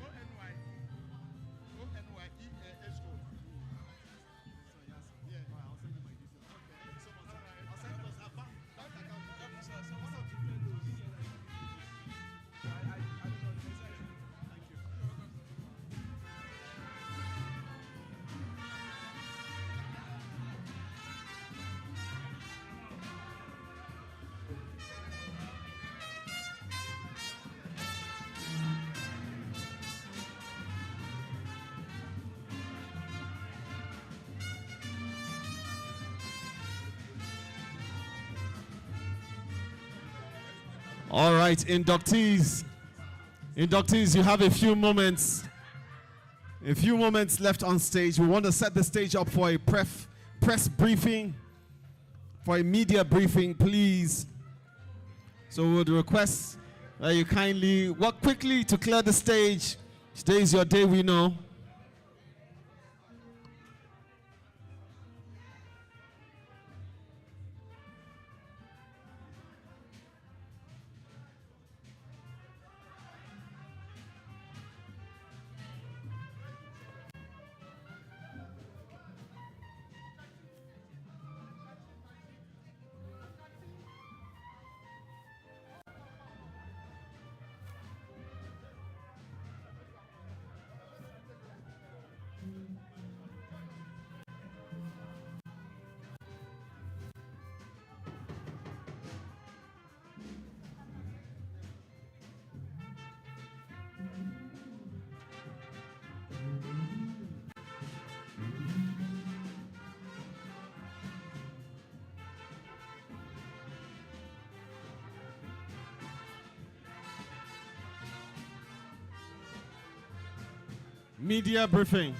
ONY. ONY. EAS code. Yeah. I'll send you my details. Okay. Thank you so much. I'll send you a bank account. One of the fellows. I don't know. Thank you. All right, inductees. Inductees, you have a few moments left on stage. We want to set the stage up for a press briefing, for a media briefing, please. So we would request that you kindly work quickly to clear the stage. Today is your day, we know. Media briefing.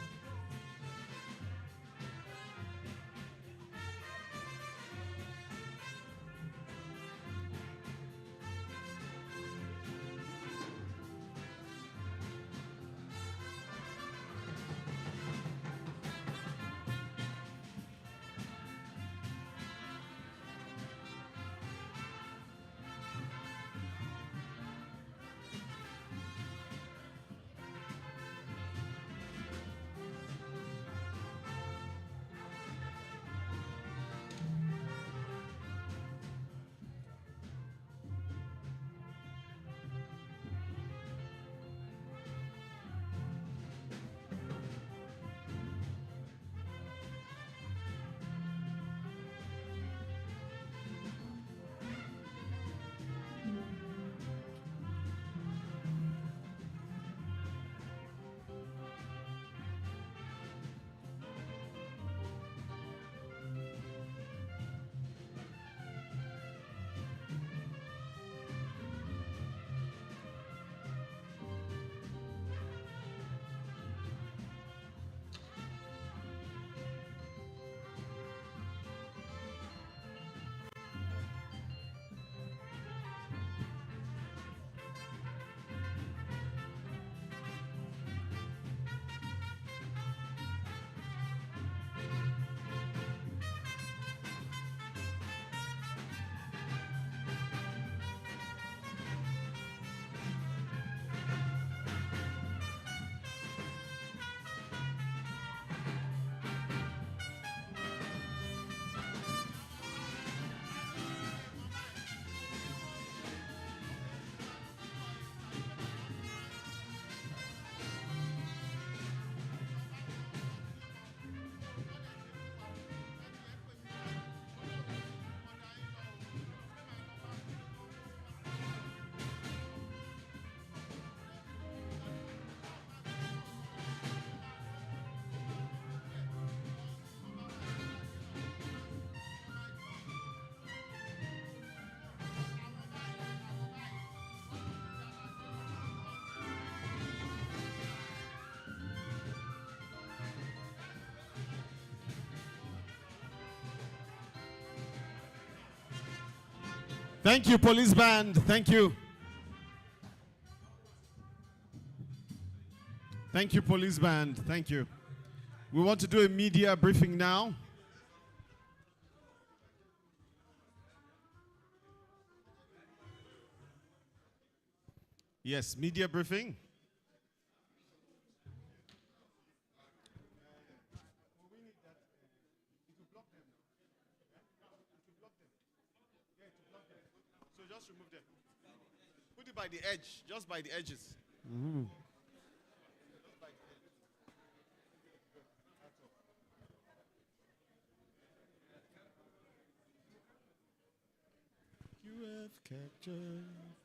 Thank you, police band. Thank you. Thank you, police band. Thank you. We want to do a media briefing now. Yes, media briefing. So just remove them. Put it by the edge, just by the edges. Mm-hmm. You have captured